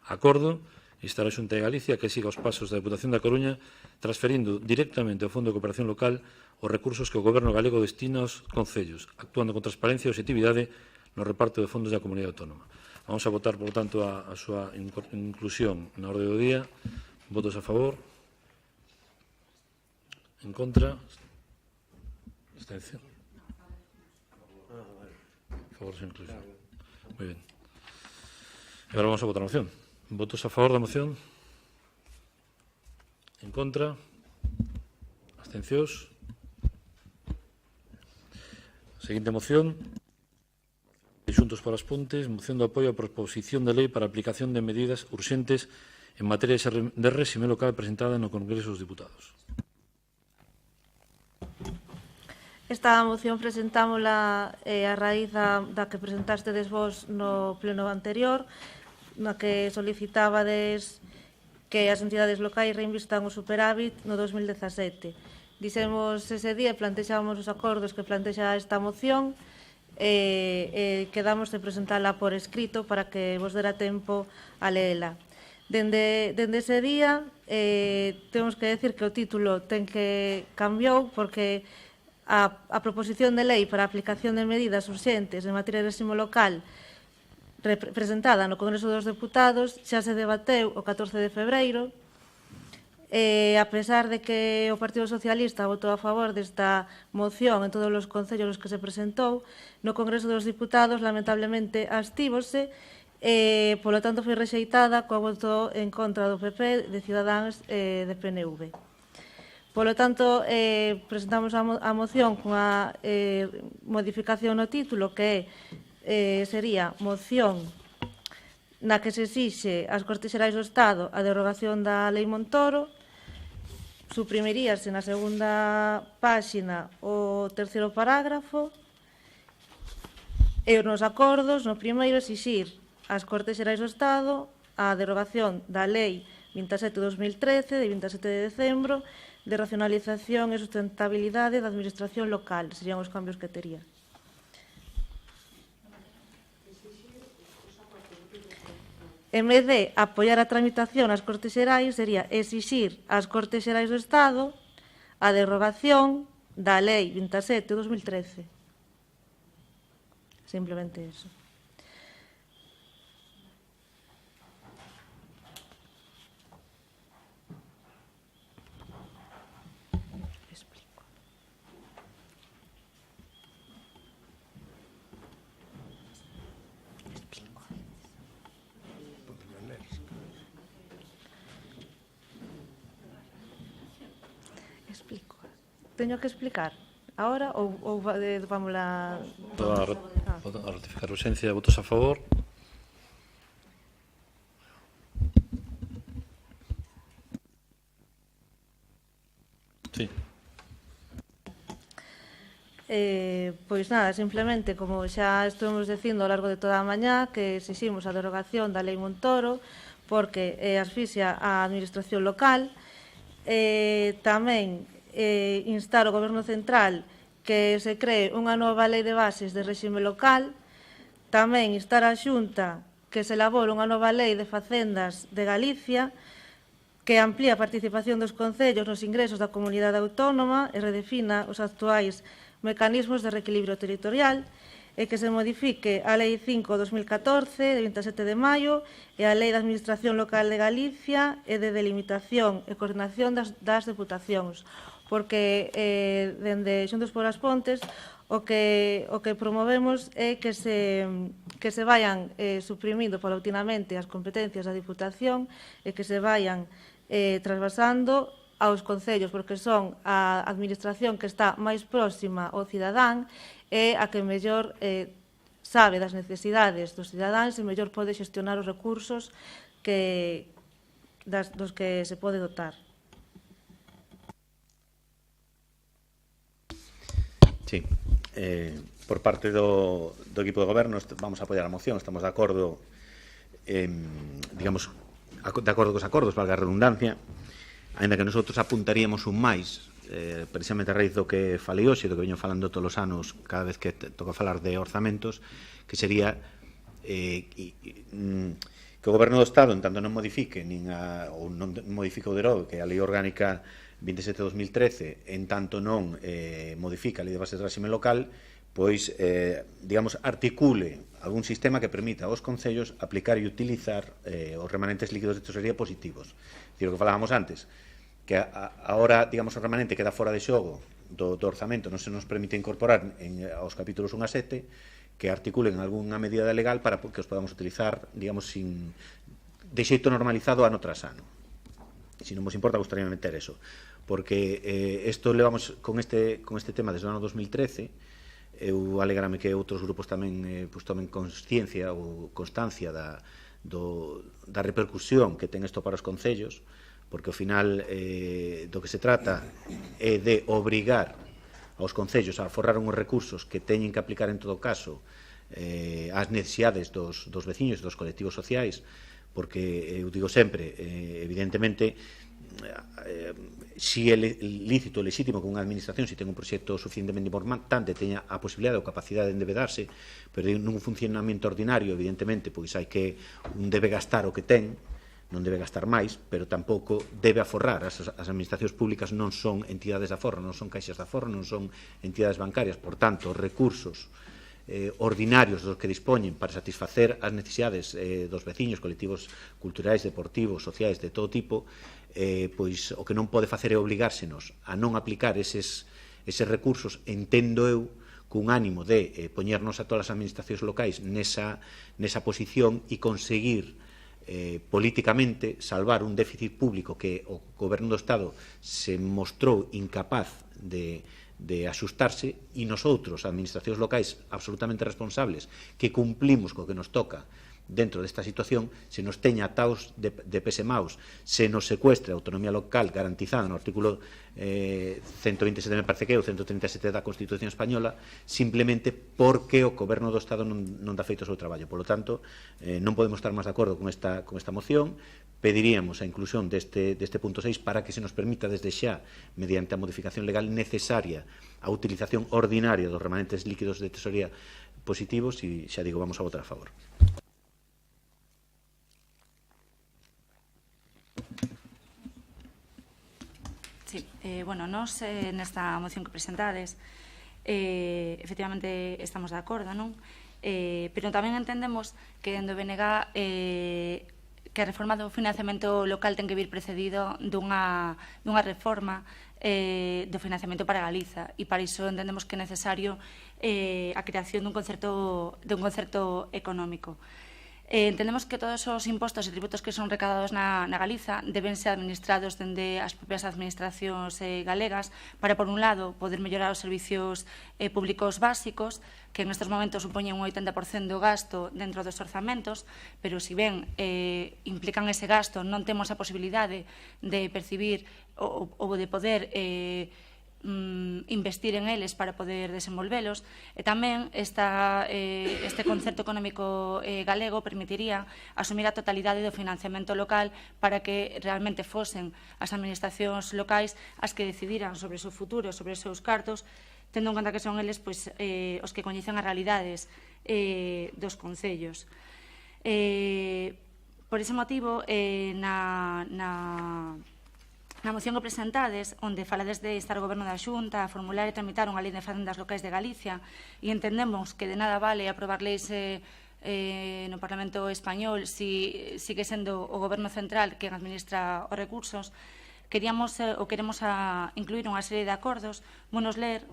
Acordo instar a Xunta de Galicia que siga os pasos da Deputación da Coruña transferindo directamente ao Fondo de Cooperación Local os recursos que o Goberno galego destina aos concellos, actuando con transparencia e objetividade no reparto de fondos da Comunidade Autónoma. Vamos a votar, por tanto, a súa inclusión na orde do día. Votos a favor? En contra? Abstención? A favor da inclusión. Moi ben. E agora vamos a votar a moción. Votos a favor da moción? En contra? Abstencións? Seguinte moción. Xuntos para as Pontes, moción de apoio á proposición de lei para a aplicación de medidas urxentes en materia de réxime local presentada no Congreso dos Diputados. Esta moción presentámola a raíz da que presentastes vos no pleno anterior, na que solicitábades que as entidades locais reinvistan o superávit no 2017. Dixemos ese día, plantexábamos os acordos que plantexa esta moción e quedamos de presentala por escrito para que vos dera tempo a leela. Dende ese día temos que decir que o título cambiou porque a proposición de lei para a aplicación de medidas urxentes en materia de réxime local presentada no Congreso dos Deputados xa se debateu o 14 de febreiro. A pesar de que o Partido Socialista votou a favor desta moción en todos os concellos que se presentou, no Congreso dos Diputados lamentablemente abstívose Polo tanto, foi rexeitada coa voto en contra do PP, de Ciudadáns e de PNV. Polo tanto, presentamos a moción cunha modificación no título que sería moción na que se exixe ás Cortes Xerais do Estado a derogación da Lei Montoro. Suprimiríase na segunda páxina o terceiro parágrafo e nos acordos, no primeiro, exixir ás Cortes Xerais do Estado a derogación da Lei 27/2013 de 27 de decembro de racionalización e sustentabilidade da administración local. Serían os cambios que tería. En vez de apoiar a tramitación ás Cortes Xerais, sería exixir ás Cortes Xerais do Estado a derogación da Lei 27/2013. Simplemente eso. Teño que explicar ahora ou vamos a ratificar a urxencia. Votos a favor? Sí. Pois nada, simplemente, como xa estuvemos dicindo ao largo de toda a mañá, que exiximos a derogación da Lei Montoro porque asfixia a administración local. Tamén instar ao Goberno Central que se cree unha nova lei de bases de réxime local. Tamén instar á Xunta que se elabore unha nova lei de facendas de Galicia que amplía a participación dos concellos nos ingresos da comunidade autónoma e redefina os actuais mecanismos de reequilibrio territorial, e que se modifique a Lei 5/2014 de 27 de maio e a Lei de Administración Local de Galicia e de delimitación e coordinación das deputacións, porque dende Xuntos polas Pontes o que promovemos é que se vayan suprimindo paulatinamente as competencias da Diputación e que se vayan trasvasando aos concellos, porque son a administración que está máis próxima ao cidadán e a que mellor sabe das necesidades dos cidadáns e mellor pode xestionar os recursos dos que se pode dotar. Sí, por parte do equipo de goberno vamos a apoiar a moción, estamos de acordo, digamos, de acordo cos acordos, valga a redundancia, ainda que nosotros apuntaríamos un máis, precisamente a raíz do que falei hoxe, do que veño falando todos os anos cada vez que toca falar de orzamentos, que sería que o Goberno do Estado, en tanto non modifique ou non modifique o derogue, que é a Lei Orgánica 27/2013, en tanto non modifica a Lei de Bases de Réxime Local, pois, digamos, articule algún sistema que permita aos concellos aplicar e utilizar os remanentes líquidos de tesorería positivos. É dicir, o que falábamos antes, que agora, digamos, o remanente queda fora de xogo do orzamento, non se nos permite incorporar aos capítulos 1 a 7, que articulen algunha medida legal para que os podamos utilizar, digamos, de xeito normalizado ano tras ano. Se non vos importa, gustaría meter eso, porque isto levamos con este tema desde o ano 2013. Eu alegrame que outros grupos tamén tomen consciencia ou constancia da repercusión que ten isto para os concellos, porque ao final do que se trata é de obrigar aos concellos a aforrar uns recursos que teñen que aplicar en todo caso ás necesidades dos veciños e dos colectivos sociais, porque eu digo sempre, evidentemente, si é lícito, legítimo que unha administración, se ten un proxecto suficientemente importante, teña a posibilidade ou capacidade de endebedarse, pero nun funcionamento ordinario, evidentemente, pois hai que un debe gastar o que ten, non debe gastar máis, pero tampouco debe aforrar. As administracións públicas non son entidades de aforro, non son caixas de aforro, non son entidades bancarias, por tanto, os recursos ordinarios dos que dispoñen para satisfacer as necesidades dos veciños, colectivos culturais, deportivos, sociais, de todo tipo, pois o que non pode facer é obligársenos a non aplicar eses recursos, entendo eu, cun ánimo de poñernos a todas as administracións locais nesa posición e conseguir políticamente salvar un déficit público que o Goberno do Estado se mostrou incapaz de axustarse, e nosotros, administracións locais absolutamente responsables, que cumplimos co que nos toca dentro desta situación, se nos teña ataos de pés e maus, se nos secuestre a autonomía local garantizada no artículo 127, me parece que é o 137 da Constitución Española, simplemente porque o Goberno do Estado non dá feito o seu traballo. Por lo tanto, non podemos estar máis de acordo con esta moción. Pediríamos a inclusión deste punto 6 para que se nos permita desde xa, mediante a modificación legal necesaria, a utilización ordinaria dos remanentes líquidos de tesorería positivos, e xa digo, vamos a votar a favor. Sí, nós nesta moción que presentades efectivamente estamos de acordo, non? Pero tamén entendemos que dentro do BNG que a reforma do financiamento local ten que vir precedido dunha reforma do financiamento para Galiza, e para iso entendemos que é necesario a creación dun concerto económico. Entendemos que todos os impostos e tributos que son recadados na Galiza deben ser administrados dende as propias administracións galegas para, por un lado, poder mellorar os servicios públicos básicos, que en estes momentos supoñen un 80% do gasto dentro dos orzamentos, pero si ben implican ese gasto, non temos a posibilidade de percibir ou de poder investir en eles para poder desenvolvelos, e tamén este concerto económico galego permitiría asumir a totalidade do financiamento local para que realmente fosen as administracións locais as que decidiran sobre o seu futuro, sobre os seus cartos, tendo en conta que son eles os que coñecen as realidades dos concellos. Por ese motivo, na moción que presentades, onde falades de instar o Goberno da Xunta a formular e tramitar unha lei de fazendas locais de Galicia, e entendemos que de nada vale aprobar leis no Parlamento Español si sigue sendo o Goberno Central quen administra os recursos, queremos incluir unha serie de acordos, monos ler,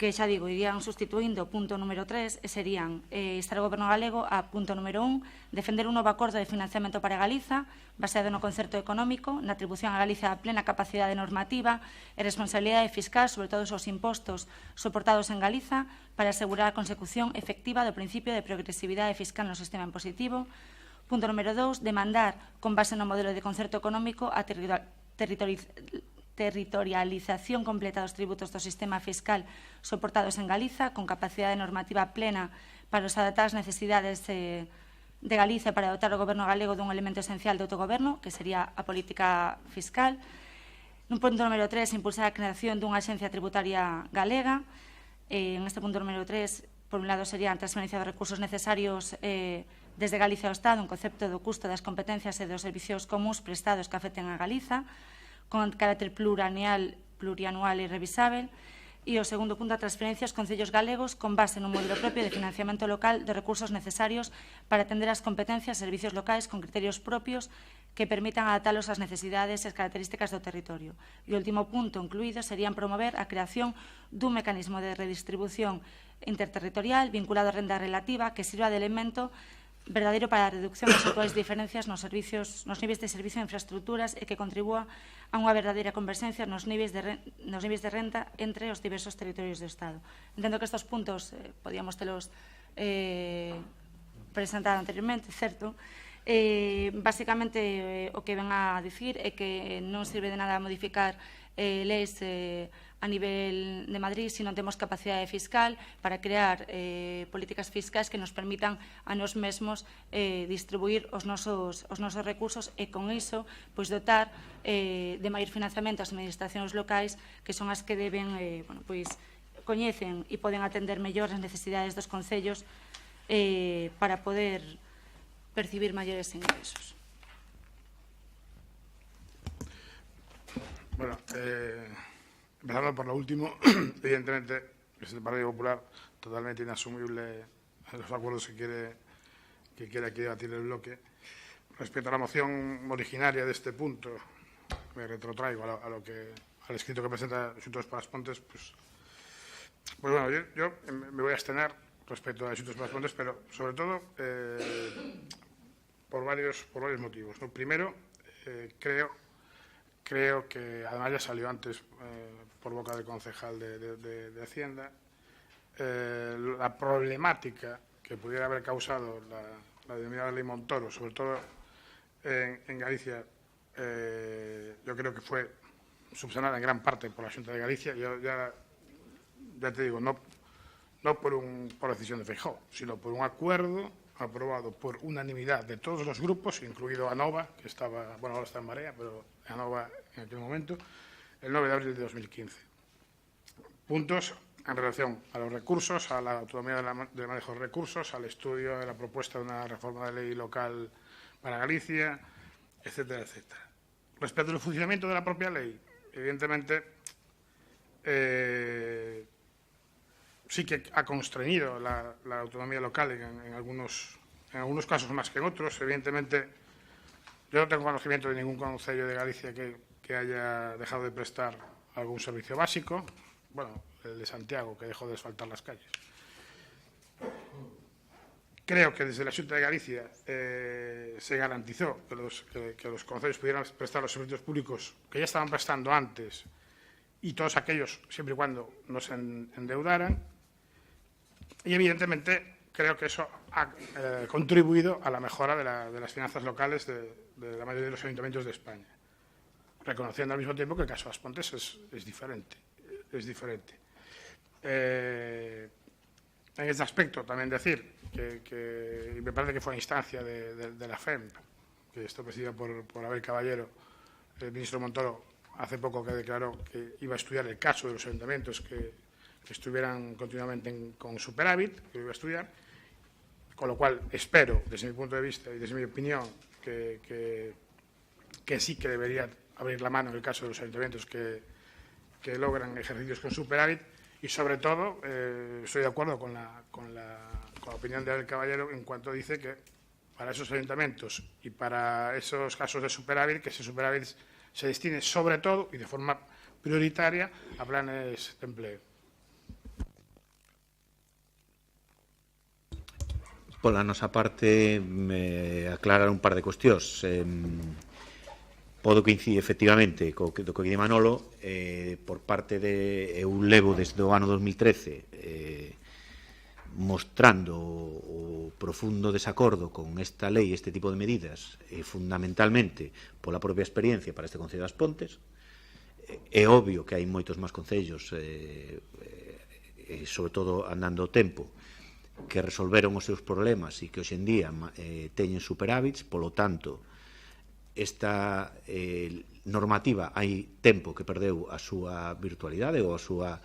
que xa digo, irían sustituindo o punto número 3 e serían instar o Goberno galego a punto número 1, defender un novo acordo de financiamento para Galiza baseado no concerto económico, na atribución a Galiza da plena capacidade normativa e responsabilidade fiscal sobre todos os impostos soportados en Galiza para asegurar a consecución efectiva do principio de progresividade fiscal no sistema impositivo. Punto número 2, demandar, con base no modelo de concerto económico, a territorialización completa dos tributos do sistema fiscal soportados en Galiza, con capacidade normativa plena para os adaptar as necesidades de Galiza para dotar o Goberno galego dun elemento esencial de autogoberno, que sería a política fiscal. No punto número 3, impulsar a creación dunha axencia tributaria galega. En este punto número 3, por un lado, sería a transferencia dos recursos necesarios desde Galicia ao Estado, un concepto do custo das competencias e dos servicios comuns prestados que afecten a Galiza, con carácter plurianual e revisável. E o segundo punto, a transferencia aos concellos galegos con base nun modelo propio de financiamento local de recursos necesarios para atender as competencias e servicios locais con criterios propios que permitan adaptalos ás necesidades e as características do territorio. E o último punto incluído serían promover a creación dun mecanismo de redistribución interterritorial vinculado á renda relativa que sirva de elemento verdadeiro para a reducción das actuais diferencias nos niveis de servicio e infraestructuras e que contribúa a unha verdadeira converxencia nos niveis de renta entre os diversos territorios do Estado. Entendo que estes puntos podíamos telos presentado anteriormente, certo? Basicamente, o que ven a dicir é que non sirve de nada modificar leis a nivel de Madrid se non temos capacidade fiscal para crear políticas fiscais que nos permitan a nós mesmos distribuir os nosos recursos e con iso dotar de maior financiamento ás administracións locais que son as que deben, coñecen e poden atender mellor as necesidades dos concellos para poder percibir maiores ingresos. Bueno, empezando por lo último, evidentemente, desde el Partido Popular, totalmente inasumible los acuerdos que quiere aquí debatir el bloque. Respecto a la moción originaria de este punto, me retrotraigo al escrito que presenta Xuntos para as Pontes, pues Pues bueno, yo me voy a abstener respecto a asuntos más fondos, pero sobre todo por varios motivos. ¿No? Primero, creo que, además ya salió antes por boca del concejal de Hacienda, la problemática que pudiera haber causado la denominada Ley Montoro, sobre todo en Galicia, yo creo que fue subsanada en gran parte por la Xunta de Galicia. Yo ya te digo, no por decisión de Feijóo, sino por un acuerdo aprobado por unanimidad de todos los grupos, incluido ANOVA, que estaba, bueno, ahora está en Marea, pero ANOVA en aquel momento, el 9 de abril de 2015. Puntos en relación a los recursos, a la autonomía del manejo de recursos, al estudio de la propuesta de una reforma de ley local para Galicia, etcétera, etcétera. Respecto al funcionamiento de la propia ley, evidentemente, sí que ha constreñido la autonomía local en algunos casos más que en otros. Evidentemente, yo no tengo conocimiento de ningún concello de Galicia que haya dejado de prestar algún servicio básico. Bueno, el de Santiago, que dejó de asfaltar las calles. Creo que desde la Xunta de Galicia se garantizó que los concellos pudieran prestar los servicios públicos que ya estaban prestando antes, y todos aquellos, siempre y cuando no se endeudaran. Y, evidentemente, creo que eso ha contribuido a la mejora de las finanzas locales de la mayoría de los ayuntamientos de España, reconociendo al mismo tiempo que el caso de As Pontes es diferente. En este aspecto, también decir que me parece que fue a instancia de la FEMP, que está presidida por Abel Caballero, el ministro Montoro, hace poco que declaró que iba a estudiar el caso de los ayuntamientos que estuvieran continuamente con superávit, que lo iba a estudiar, con lo cual espero, desde mi punto de vista y desde mi opinión, que sí que debería abrir la mano en el caso de los ayuntamientos que logran ejercicios con superávit, y sobre todo estoy de acuerdo con la opinión de Abel Caballero en cuanto dice que para esos ayuntamientos y para esos casos de superávit, que ese superávit se destine sobre todo y de forma prioritaria a planes de empleo. Pola nosa parte, me aclarar un par de cuestións. Podo coincidir efectivamente co que di Manolo, por parte de eu levo desde o ano 2013 mostrando o profundo desacordo con esta lei, este tipo de medidas, fundamentalmente pola propia experiencia para este Concello das Pontes. É obvio que hai moitos máis concellos, sobre todo andando o tempo, que resolveron os seus problemas e que hoxe en día teñen superávits. Polo tanto, esta normativa hai tempo que perdeu a súa virtualidade ou a súa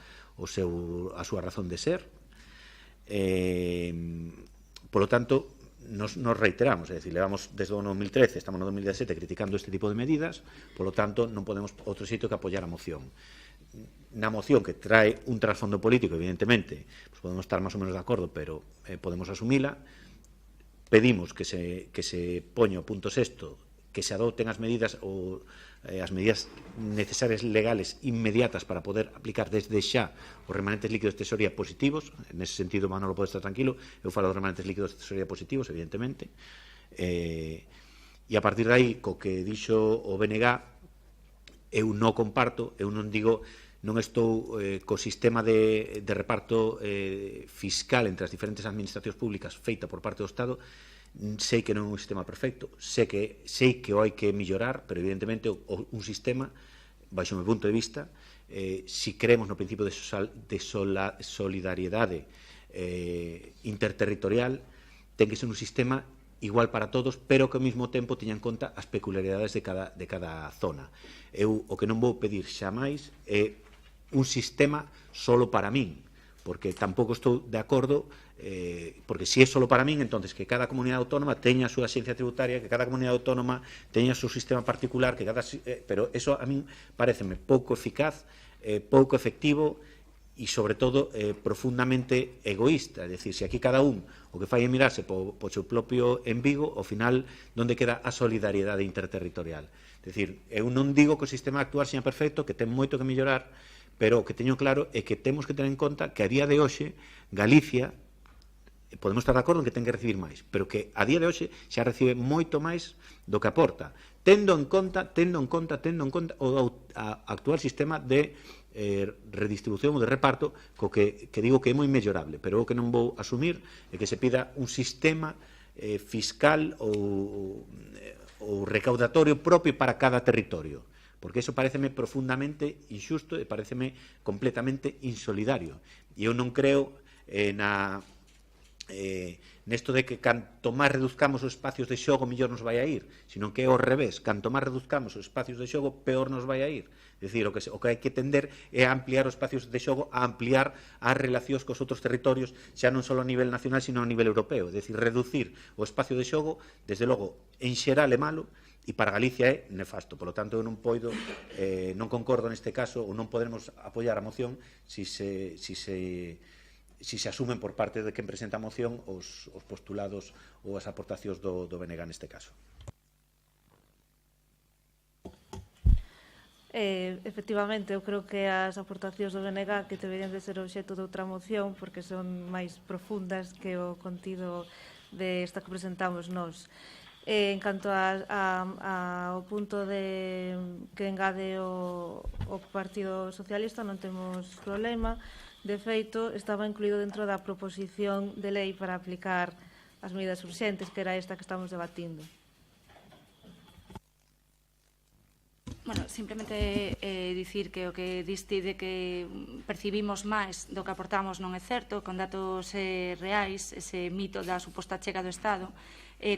razón de ser. Polo tanto, nos reiteramos, é dicir, levamos desde o ano 2013, estamos no 2017 criticando este tipo de medidas, polo tanto, non podemos outro sitio que apoiar a moción. Na moción, que trae un trasfondo político, evidentemente, pues podemos estar máis ou menos de acordo, pero podemos asumila. Pedimos que se poña o punto sexto, que se adopten as medidas necesarias legales inmediatas para poder aplicar desde xa os remanentes líquidos de tesorería positivos. Nese sentido, Manolo pode estar tranquilo, eu falo dos remanentes líquidos de tesorería positivos, evidentemente. E a partir de aí, co que dixo o BNG, eu non comparto, eu non digo, non estou co sistema de reparto fiscal entre as diferentes administracións públicas feita por parte do Estado. Sei que non é un sistema perfecto, sei que o hai que mellorar, pero evidentemente un sistema, baixo o meu punto de vista, si creemos no principio de solidariedade interterritorial, ten que ser un sistema igual para todos, pero que ao mesmo tempo teña en conta as peculiaridades de cada zona. Eu o que non vou pedir xamais é un sistema solo para min, porque tampouco estou de acordo, porque se é solo para min, entonces que cada comunidade autónoma teña a súa axencia tributaria, que cada comunidade autónoma teña o seu sistema particular, pero eso a min pareceme pouco eficaz, pouco efectivo e, sobre todo, profundamente egoísta. É dicir, se aquí cada un o que fai é mirarse po seu propio embigo, ao final, onde queda a solidariedade interterritorial? É dicir, eu non digo que o sistema actual seña perfecto, que ten moito que mellorar, pero o que teño claro é que temos que tener en conta que a día de hoxe Galicia, podemos estar de acordo en que ten que recibir máis, pero que a día de hoxe xa recibe moito máis do que aporta, tendo en conta o actual sistema de redistribución ou de reparto, co que digo que é moi mellorable, pero o que non vou asumir é que se pida un sistema fiscal ou recaudatorio propio para cada territorio, porque iso pareceme profundamente injusto e pareceme completamente insolidario. E eu non creo nesto de que canto máis reduzcamos os espacios de xogo mellor nos vai a ir, sino que é ao revés, canto máis reduzcamos os espacios de xogo peor nos vai a ir. É dicir, o que hai que tender é a ampliar os espacios de xogo, a ampliar as relacións cos outros territorios, xa non só a nivel nacional, sino a nivel europeo. É dicir, reducir o espacio de xogo, desde logo, en xeral é malo, e para Galicia é nefasto. Por lo tanto, eu non poido, non concordo neste caso, ou non podemos apoiar a moción si se asumen por parte de quen presenta a moción os postulados ou as aportacións do BNG neste caso. Efectivamente, eu creo que as aportacións do BNG que deberían de ser obxecto de outra moción porque son máis profundas que o contido desta que presentamos nós. En canto ao punto de que engade o Partido Socialista, non temos problema. De feito, estaba incluído dentro da proposición de lei para aplicar as medidas urxentes, que era esta que estamos debatindo. Bueno, simplemente dicir que o que diste de que percibimos máis do que aportamos non é certo, con datos reais, ese mito da suposta chega do Estado.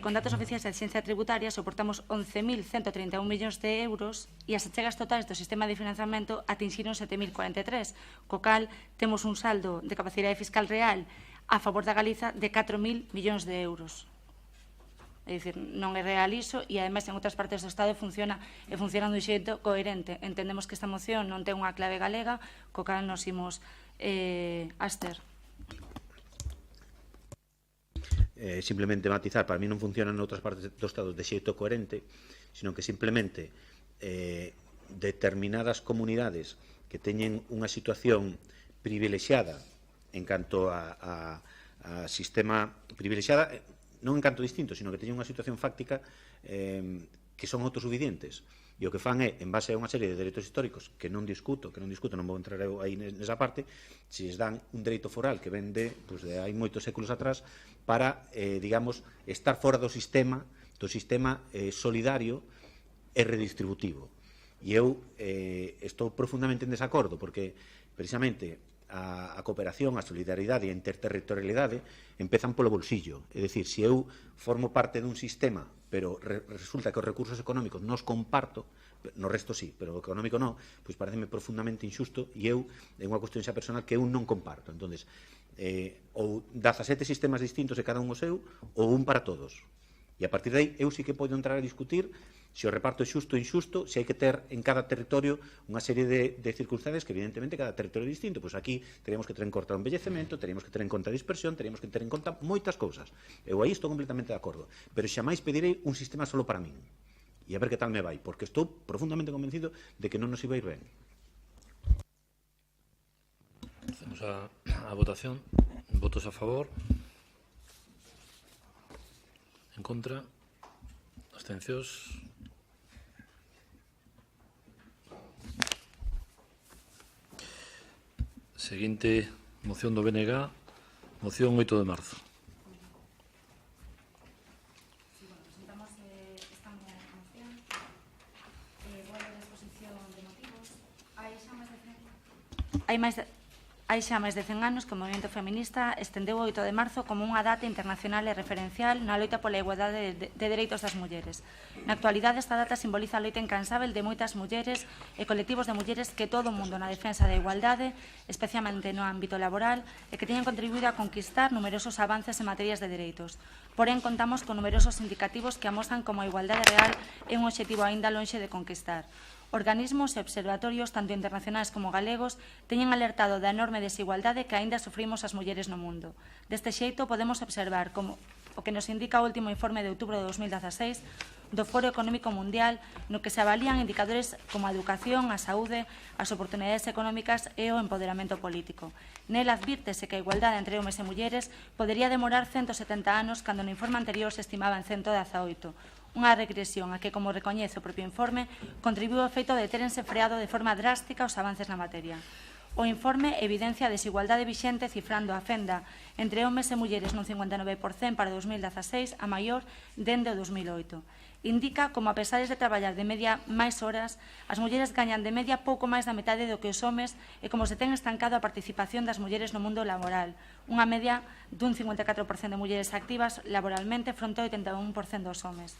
Con datos oficiais da Axencia Tributaria soportamos 11.131 millóns de euros e as achegas totais do sistema de financiamento atinxiron 7.043, co cal temos un saldo de capacidade fiscal real a favor da Galiza de 4.000 millóns de euros. É dicir, non é real iso e, ademais, en outras partes do Estado funciona dun xeito coherente. Entendemos que esta moción non ten unha clave galega, co cal nos imos abster. Simplemente matizar, para mí non funciona en outras partes do Estado de xeito coherente, sino que simplemente determinadas comunidades que teñen unha situación privilexiada en canto a sistema privilexiada, non en canto distinto, sino que teñen unha situación fáctica que son autosuficientes. E o que fan é, en base a unha serie de dereitos históricos que non discuto, non vou entrar aí nesa parte, se les dan un dereito foral que ven de hai moitos séculos atrás para, digamos, estar fora do sistema solidario e redistributivo. E eu estou profundamente en desacordo, porque, precisamente, a cooperación, a solidaridade e a interterritorialidade empezan polo bolsillo. É dicir, se eu formo parte dun sistema, pero resulta que os recursos económicos non os comparto, no resto sí, pero o económico non, pois pareceme profundamente injusto e eu, é unha cuestión xa personal que eu non comparto. Entonces, ou 17 sistemas distintos e cada un o seu, ou un para todos. E a partir de aí, eu sí que podo entrar a discutir se o reparto é xusto ou injusto, se hai que ter en cada territorio unha serie de circunstancias que, evidentemente, cada territorio é distinto. Pois aquí teríamos que ter en conta o envellecemento, teríamos que ter en conta a dispersión, teríamos que ter en conta moitas cousas. Eu aí estou completamente de acordo. Pero xamais pedirei un sistema solo para min. E a ver que tal me vai, porque estou profundamente convencido de que non nos iba a ir ben. Hacemos a votación. Votos a favor. En contra. Abstencións. Seguinte moción do BNG, moción 8 de marzo. Presentamos esta moción. Boa exposición de motivos. Hai xa máis de 100 anos que o movimento feminista estendeu o 8 de marzo como unha data internacional e referencial na loita pola igualdade de dereitos das mulleres. Na actualidade, esta data simboliza a loita incansável de moitas mulleres e colectivos de mulleres que todo o mundo na defensa da igualdade, especialmente no ámbito laboral, e que teñen contribuído a conquistar numerosos avances en materias de dereitos. Porén, contamos con numerosos indicativos que amostran como a igualdade real é un obxectivo aínda lonxe de conquistar. Organismos e observatorios, tanto internacionais como galegos, teñen alertado da enorme desigualdade que aínda sufrimos as mulleres no mundo. Deste xeito, podemos observar como o que nos indica o último informe de outubro de 2016 do Foro Económico Mundial, no que se avalían indicadores como a educación, a saúde, as oportunidades económicas e o empoderamento político. Nel advírtese que a igualdade entre homes e mulleres podería demorar 170 anos cando no informe anterior se estimaba en 118, unha regresión a que, como recoñece o propio informe, contribuiu o feito de terense freado de forma drástica os avances na materia. O informe evidencia a desigualdade vixente cifrando a fenda entre homes e mulleres nun 59% para 2016, a maior dende o 2008. Indica como, a pesar de traballar de media máis horas, as mulleres gañan de media pouco máis da metade do que os homes e como se ten estancado a participación das mulleres no mundo laboral, unha media dun 54% de mulleres activas laboralmente fronte ao 81% dos homes.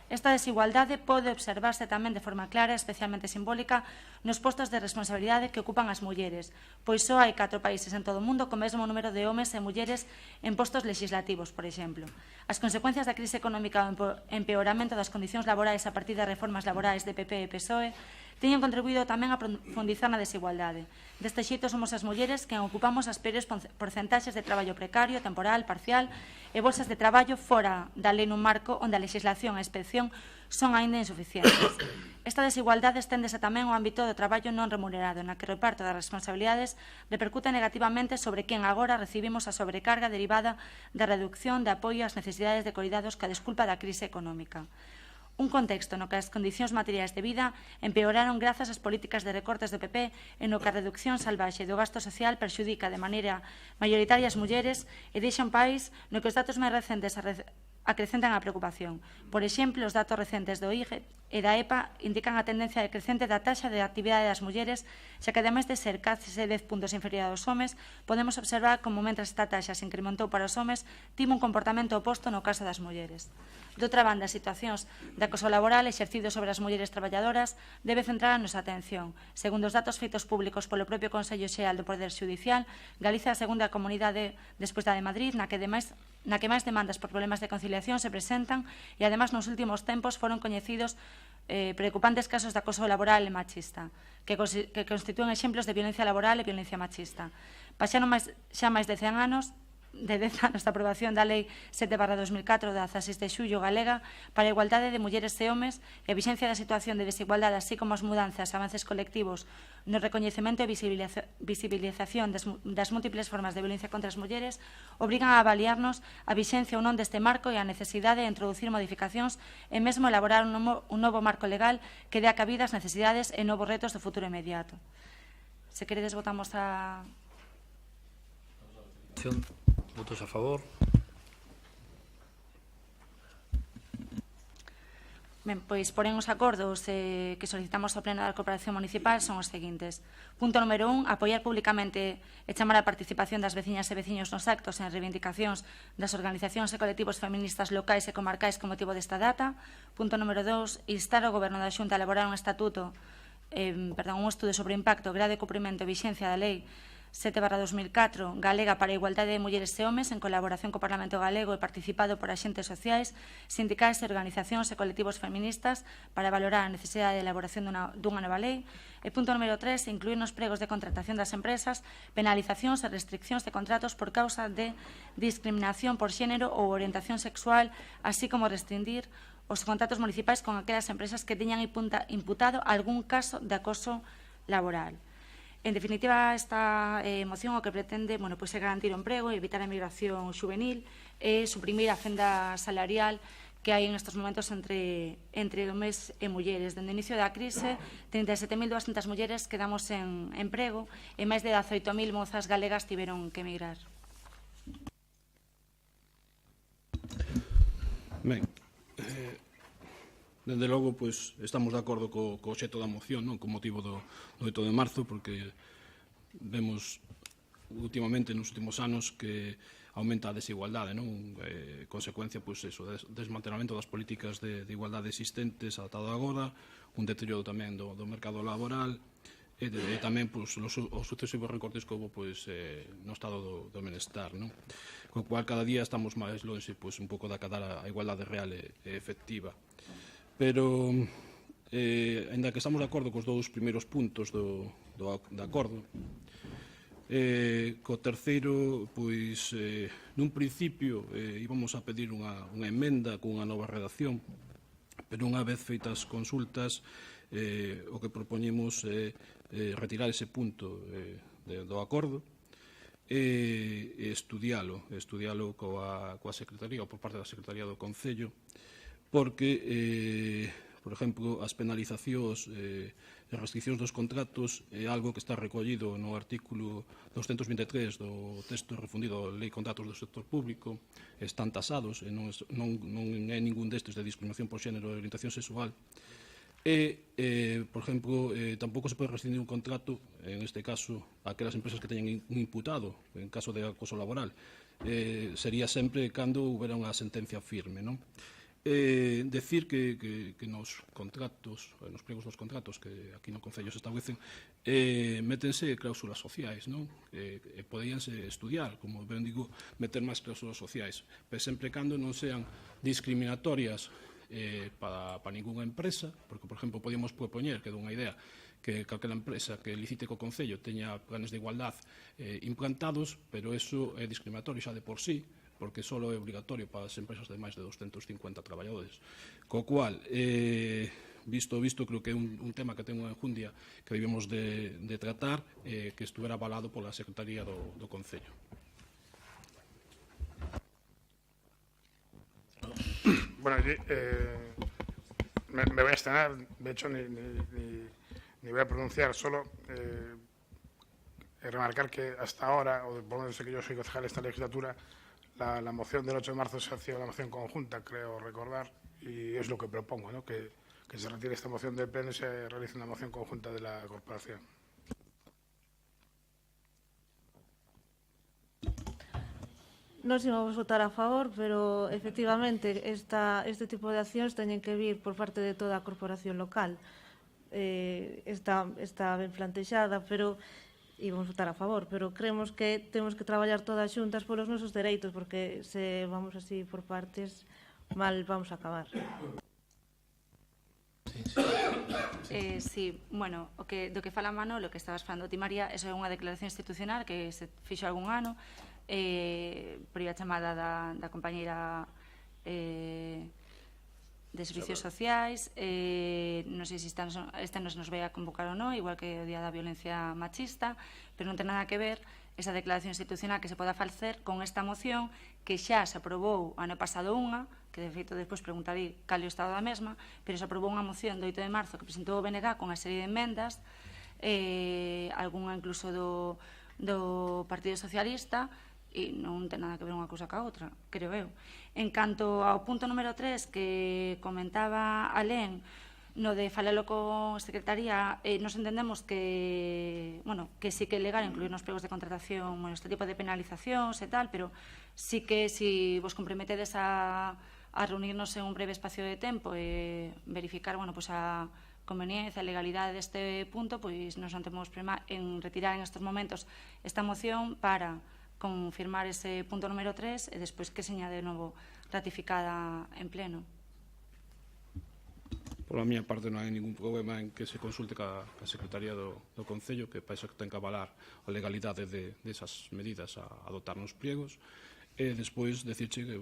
Esta desigualdade pode observarse tamén de forma clara, especialmente simbólica, nos postos de responsabilidade que ocupan as mulleres, pois só hai 4 países en todo o mundo co mesmo número de homes e mulleres en postos legislativos, por exemplo. As consecuencias da crise económica e o empeoramento das condicións laborais a partir das reformas laborais de PP e PSOE teñen contribuído tamén a profundizar na desigualdade. Deste xeito somos as mulleres quen ocupamos as peores porcentaxes de traballo precario, temporal, parcial e bolsas de traballo fora da lei nun marco onde a legislación e a inspección son aínda insuficientes. Esta desigualdade esténdese tamén ao ámbito do traballo non remunerado, na que o reparto das responsabilidades repercute negativamente sobre quen agora recibimos a sobrecarga derivada da reducción de apoio ás necesidades de cuidados que a desculpa da crise económica. Un contexto no que as condicións materiais de vida empeoraron grazas ás políticas de recortes do PP e no que a reducción salvaxe do gasto social perxudica de maneira maioritaria as mulleres e deixa un país no que os datos máis recentes acrecentan a preocupación. Por exemplo, os datos recentes do IGE e da EPA indican a tendencia decrecente da taxa de actividade das mulleres, xa que, ademais de ser case 10 puntos inferior aos homes, podemos observar como, mentre esta taxa se incrementou para os homes, tivo un comportamento oposto no caso das mulleres. Doutra banda, as situacións de acoso laboral exercido sobre as mulleres traballadoras debe centrar a nosa atención. Segundo os datos feitos públicos polo propio Consello Xeral do Poder Xudicial, Galicia é a segunda comunidade despois da de Madrid na que máis demandas por problemas de conciliación se presentan e, ademais, nos últimos tempos foron coñecidos preocupantes casos de acoso laboral e machista, que constitúen exemplos de violencia laboral e violencia machista. Pasaron xa máis de 10 anos da aprobación da Lei 7/2004 da 16 de xullo galega para a igualdade de mulleres e homes e a vixencia da situación de desigualdade, así como as mudanzas e avances colectivos no recoñecemento e visibilización das múltiples formas de violencia contra as mulleres obrigan a avaliarnos a vixencia ou non deste marco e a necesidade de introducir modificacións e mesmo elaborar un novo marco legal que dé a cabida ás necesidades e novos retos do futuro inmediato. Se queredes, votamos a... Votos a favor. Ben, pois, porén, os acordos que solicitamos ao Pleno da Corporación Municipal son os seguintes. Punto número 1, apoiar públicamente e chamar a participación das veciñas e veciños nos actos en reivindicacións das organizacións e colectivos feministas locais e comarcais con motivo desta data. Punto número 2, instar ao Goberno da Xunta a elaborar un estudo sobre o impacto, grado de cumprimento e vixencia da Lei 7/2004 galega para a igualdade de mulleres e homes en colaboración co Parlamento galego e participado por axentes sociais, sindicais e organizacións e colectivos feministas para valorar a necesidade de elaboración dunha nova lei. E punto número 3, incluir nos pregos de contratación das empresas penalizacións e restriccións de contratos por causa de discriminación por xénero ou orientación sexual, así como restringir os contratos municipais con aquelas empresas que teñan imputado algún caso de acoso laboral. En definitiva, esta moción o que pretende é garantir o emprego, evitar a migración xuvenil e suprimir a fenda salarial que hai en estes momentos entre homes e mulleres. Dende o inicio da crise, 37.200 mulleres quedamos en emprego e máis de 18.000 mozas galegas tiveron que emigrar. Ben, dende logo, estamos de acordo co obxecto da moción, co motivo do 8 de marzo, porque vemos últimamente nos últimos anos que aumenta a desigualdade, consecuencia, desmantelamento das políticas de igualdade existentes adaptado agora, un deterioro tamén do mercado laboral e tamén os sucesivos recortes que houve no estado do benestar, co cual cada día estamos máis longe un pouco de acadar a igualdade real e efectiva. Pero, aínda que estamos de acordo cos dous primeiros puntos do acordo, Co terceiro, pois, nun principio íbamos a pedir unha emenda con unha nova redacción, pero unha vez feitas consultas, o que propoñemos é retirar ese punto do acordo e estudialo coa Secretaría ou por parte da Secretaría do Concello, porque, por exemplo, as penalizacións e restriccións dos contratos é algo que está recollido no artículo 223 do texto refundido da Lei de Contratos do Sector Público, están tasados e non é ningún destes de discriminación por xénero e orientación sexual. E, por exemplo, tampouco se pode rescindir un contrato, en este caso, aquelas empresas que teñen un imputado, en caso de acoso laboral. Sería sempre cando houbera unha sentencia firme, non? Decir que nos contratos, nos pregos dos contratos que aquí no Concello se establecen, métense cláusulas sociais, non? Poderíanse estudiar, como ben digo, meter máis cláusulas sociais, pero sempre cando non sean discriminatorias para ningunha empresa, porque, por exemplo, podíamos propoñer, que é unha idea, que calquera empresa que licite co Concello teña planes de igualdad implantados, pero eso é discriminatorio xa de por sí, porque só é obligatorio para as empresas de máis de 250 traballadores. Co cual, visto, creo que é un tema que ten unha enjundia que debemos de tratar, que estuvera avalado pola Secretaría do Concello. Bueno, me voy a estrenar, de hecho ni voy a pronunciar, solo remarcar que hasta ahora, o por lo menos sé que yo soy concejal de esta legislatura, la moción del 8 de marzo se hacía una moción conjunta, creo recordar, y es lo que propongo, ¿no? Que se retire esta moción del Pleno y se realice una moción conjunta de la corporación. Nos íbamos votar a favor, pero efectivamente este tipo de accións teñen que vir por parte de toda a corporación local. Está ben plantexada, pero íbamos votar a favor, pero creemos que temos que traballar todas xuntas polos nosos dereitos, porque se vamos así por partes, mal vamos a acabar. Sí, bueno, do que fala Manolo, que estabas falando ti, María, eso é unha declaración institucional que se fixo algún ano, por a chamada da compañeira de Servicios Sociais, non sei se este nos vai a convocar ou non, igual que o Día da Violencia Machista, pero non ten nada que ver esa declaración institucional que se poda facer con esta moción que xa se aprobou ano pasado unha, que de feito despois preguntarei cal é o estado da mesma, pero se aprobou unha moción do 8 de marzo que presentou o BNG con unha serie de enmendas, algunha incluso do Partido Socialista, e non ten nada que ver unha cousa ca outra, creo eu. En canto ao punto número 3 que comentaba Alén, no de falalo con Secretaría, nos entendemos que sí que é legal incluir nos pregos de contratación este tipo de penalizacións e tal, pero sí que si vos comprometedes a reunirnos en un breve espacio de tempo e verificar a conveniencia e legalidade deste punto, pois nos non temos problema en retirar en estes momentos esta moción para confirmar ese punto número 3 e despois que seña de novo ratificada en pleno. Por a miña parte non hai ningún problema en que se consulte ca Secretaría do Concello, que parece que ten que avalar a legalidade desas medidas a adoptar nos pliegos, e despois decirche que,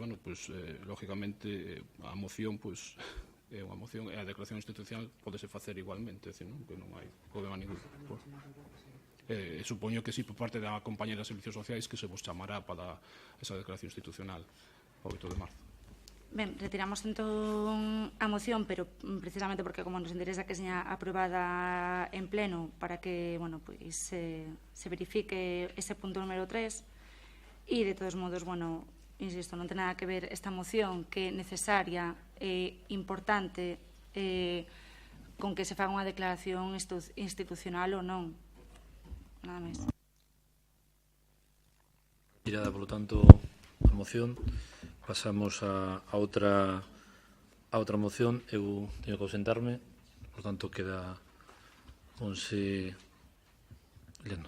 lógicamente, a moción, é unha moción, e a declaración institucional podese facer igualmente, que non hai problema ningún. Supoño que sí, por parte da compañera de Servicios Sociais, que se vos chamará para esa declaración institucional o 8 de marzo. Ben, retiramos entón a moción, pero precisamente porque como nos interesa que seña aprobada en pleno para que, se verifique ese punto número 3 e de todos modos, insisto, non ten nada que ver esta moción que é necesaria e importante con que se faga unha declaración institucional ou non. Nada máis. Tirada, polo tanto, a moción. Pasamos a outra moción. Eu teño que ausentarme, por tanto, queda onse lendo.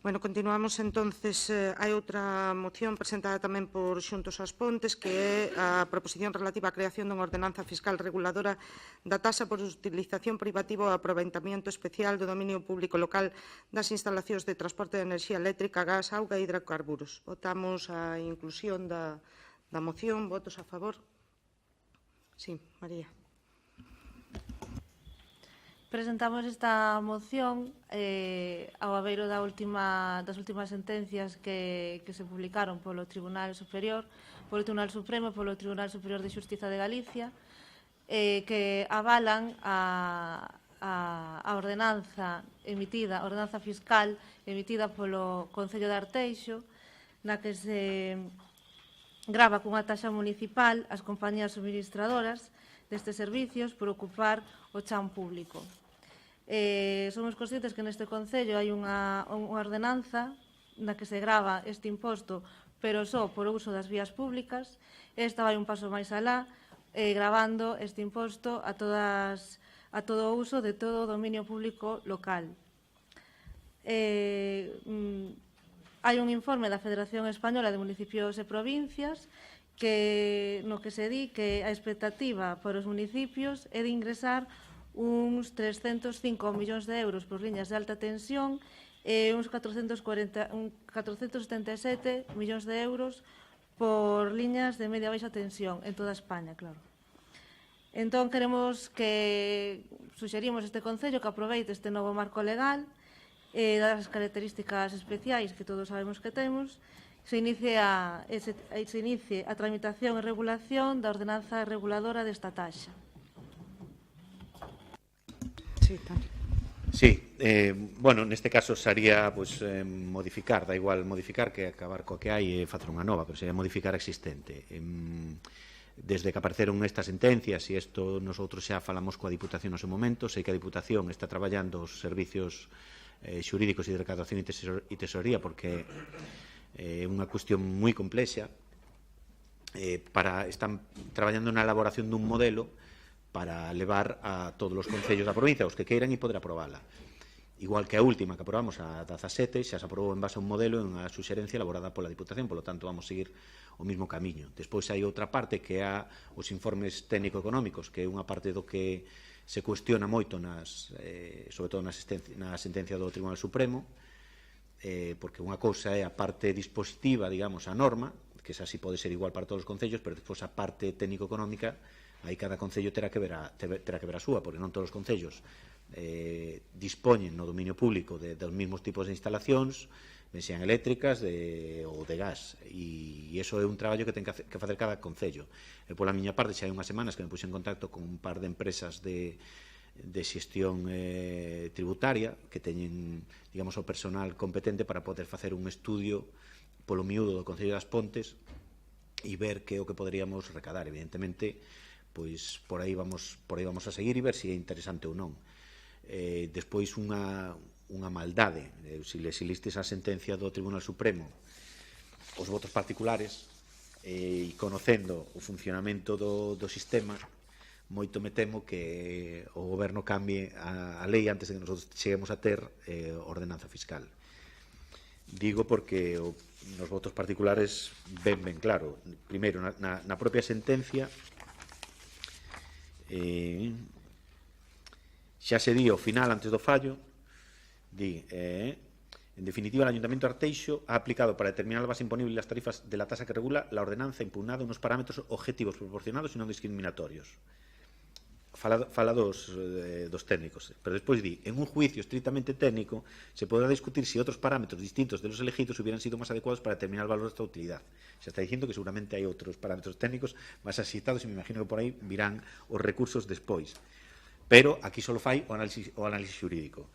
Bueno, continuamos entonces. Hai outra moción presentada tamén por Xuntos As Pontes, que é a proposición relativa á creación dunha ordenanza fiscal reguladora da taxa por utilización privativa ou aproveitamento especial do dominio público local das instalacións de transporte de enerxía eléctrica, gas, auga e hidrocarburos. Votamos a inclusión da moción. Votos a favor? Sí, María. Presentamos esta moción ao abeiro das últimas sentencias que se publicaron polo Tribunal Superior, polo Tribunal Supremo e polo Tribunal Superior de Xustiza de Galicia, que avalan a ordenanza fiscal emitida polo Concello de Arteixo, na que se grava cunha taxa municipal as compañías suministradoras destes servicios por ocupar o chan público. Somos conscientes que neste Concello hai unha ordenanza na que se grava este imposto, pero só por uso das vías públicas. Esta vai un paso máis alá, gravando este imposto a todo o uso de todo o dominio público local. Hai un informe da Federación Española de Municipios e Provincias no que se di que a expectativa para os municipios é de ingresar uns 305 millóns de euros por liñas de alta tensión e uns 477 millóns de euros por liñas de media baixa tensión en toda España, claro. Entón, suxerimos este Concello que aproveite este novo marco legal das características especiais que todos sabemos que temos, se inicie a tramitación e regulación da ordenanza reguladora desta taxa. Sí, bueno, neste caso sería modificar, da igual modificar que acabar coa que hai e facer unha nova, pero sería modificar a existente. Desde que apareceron estas sentencias, e isto nosotros xa falamos coa Diputación no seu momento, sei que a Diputación está traballando os servicios xurídicos e de recaudación e tesorería, porque é unha cuestión moi complexa. Están traballando na elaboración dun modelo para levar a todos os concellos da provincia, os que queiran, e poder aprobala. Igual que a última que aprobamos, a 17, xa se aprobou en base a un modelo e unha suxerencia elaborada pola Diputación, polo tanto vamos seguir o mesmo camiño. Despois hai outra parte que é os informes técnico-económicos, que é unha parte do que se cuestiona moito, sobre todo na sentencia do Tribunal Supremo, porque unha cousa é a parte dispositiva, digamos, a norma, que esa sí pode ser igual para todos os concellos, pero despois a parte técnico-económica, aí cada concello terá que ver a súa, porque non todos os concellos dispoñen no dominio público dos mesmos tipos de instalacións, ben sean eléctricas ou de gas, e iso é un traballo que ten que facer cada concello. Pola miña parte, xa hai unhas semanas que me puse en contacto con un par de empresas de xestión tributaria que teñen, digamos, o personal competente para poder facer un estudio polo miúdo do Concello das Pontes e ver que é o que poderíamos recadar. Evidentemente, pois por aí vamos a seguir e ver se é interesante ou non. Despois unha maldade, se listes a sentencia do Tribunal Supremo, os votos particulares, e conocendo o funcionamento do sistema, moito me temo que o goberno cambie a lei antes de que nosotros cheguemos a ter ordenanza fiscal. Digo porque nos votos particulares ben claro. Primeiro, na propia sentencia xa se di ao final, antes do fallo, di, en definitiva, el Ayuntamiento de Arteixo ha aplicado para determinar la base imponible y las tarifas de la tasa que regula la ordenanza impugnada unos parámetros objetivos, proporcionados y no discriminatorios. Fala dos técnicos, pero despois di, en un juicio estrictamente técnico se podrá discutir si otros parámetros distintos de los elegidos hubieran sido más adecuados para determinar el valor de esta utilidad. Se está diciendo que seguramente hay otros parámetros técnicos más asentados y me imagino que por aí virán os recursos despois. Pero aquí só fai o análisis xurídico.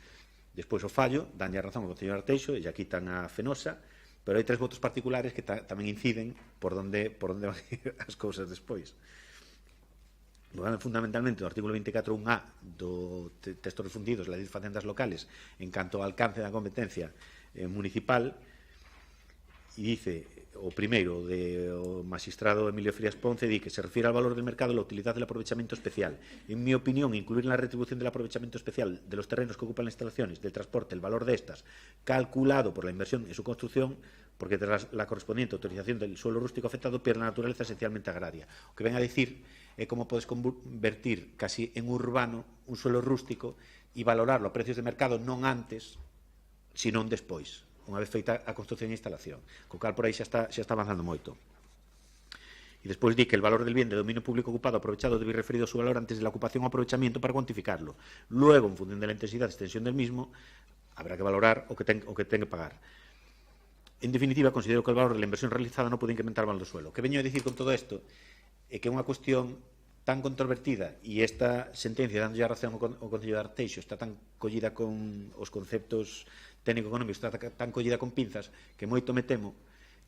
Despois o fallo, danlle a razón ao Concello de Arteixo e lle quitan a Fenosa, pero hai tres votos particulares que tamén inciden por onde van ir as cousas despois. Fundamentalmente o artículo 24.1a do texto refundidos da Lei de Facendas Locales en canto ao alcance da competencia municipal, e dice o primeiro, o magistrado Emilio Frías Ponce, di que se refiere al valor del mercado la utilidad del aprovechamiento especial. En mi opinión, incluir en la retribución del aprovechamiento especial de los terrenos que ocupan las instalaciones, del transporte, el valor de estas, calculado por la inversión en su construcción, porque tras la correspondiente autorización del suelo rústico afectado pierde la naturaleza esencialmente agraria. O que ven a decir é como podes convertir casi en urbano un suelo rústico e valorarlo a precios de mercado non antes, sino despois, unha vez feita a construcción e instalación. Co cal por aí xa está avanzando moito. E despois di que el valor del bien de dominio público ocupado aprovechado debe ir referido a su valor antes de la ocupación o aprovechamiento para cuantificarlo. Luego, en función de la intensidad e extensión del mismo, habrá que valorar o que ten que pagar. En definitiva, considero que el valor de la inversión realizada non pode incrementar o valor do suelo. O que veño a dicir con todo isto é que é unha cuestión tan controvertida e esta sentencia dando a razón ao Concello de Arteixo está tan collida con os conceptos técnico-económicos, está tan collida con pinzas que moito me temo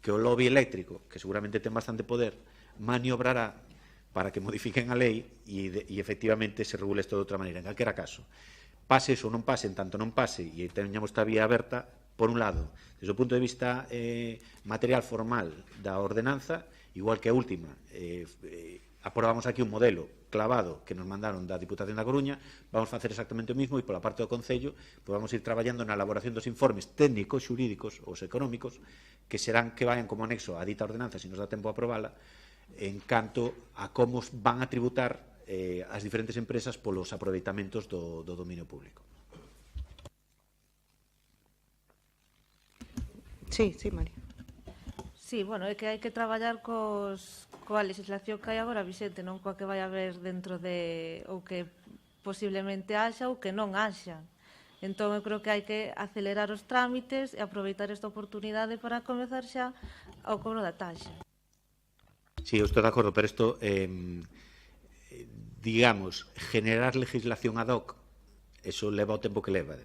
que o lobby eléctrico, que seguramente ten bastante poder, maniobrará para que modifiquen a lei e efectivamente se regule isto de outra maneira. En calquera caso, pase ou non pase, en tanto non pase e teñamos esta vía aberta, por un lado, desde o punto de vista material formal da ordenanza, igual que a última, aprobamos aquí un modelo clavado que nos mandaron da Diputación da Coruña, vamos a facer exactamente o mismo e pola parte do Concello pues vamos a ir traballando na elaboración dos informes técnicos, xurídicos ou económicos que vayan como anexo a dita ordenanza, se nos dá tempo a aprobala, en canto a como van a tributar as diferentes empresas polos aproveitamentos do dominio público. Sí, María. Sí, bueno, é que hai que traballar coa legislación que hai agora vixente, non coa que vai haber dentro de ou que posiblemente haxa ou que non haxa. Entón, eu creo que hai que acelerar os trámites e aproveitar esta oportunidade para comezar xa ao cobro da taxa. Sí, eu estou de acordo, pero isto, digamos, generar legislación ad hoc, eso leva o tempo que leva.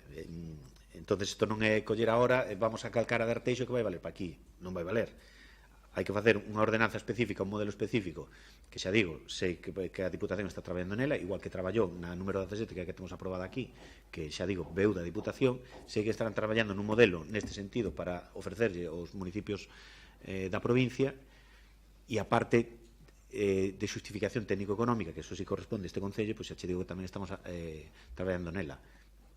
Entonces, isto non é coller agora, vamos a calcar a de Arteixo que vai valer para aquí. Non vai valer. Hai que facer unha ordenanza específica, un modelo específico, que xa digo, sei que a Diputación está traballando nela, igual que traballou na número 17 que temos aprobada aquí, que xa digo, veu da Diputación, sei que estarán traballando nun modelo neste sentido para ofrecerlle aos municipios da provincia e a parte de xustificación técnico-económica, que eso sí corresponde a este Concello, pois xa che digo que tamén estamos traballando nela.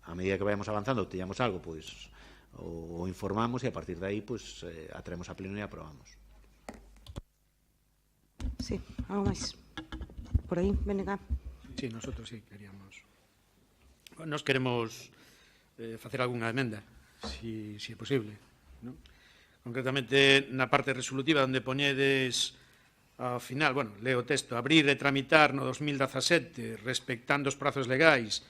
A medida que vayamos avanzando, teñamos algo, pois o informamos e a partir de aí pois atraemos a pleno e aprobamos. Sí, algo máis. Por aí, Benega. Sí, nosotros sí queríamos. Nos queremos facer algunha emenda, si é posible, ¿no? Concretamente, na parte resolutiva onde poñedes ao final, bueno, leo o texto, abrir e tramitar no 2017, respectando os prazos legais,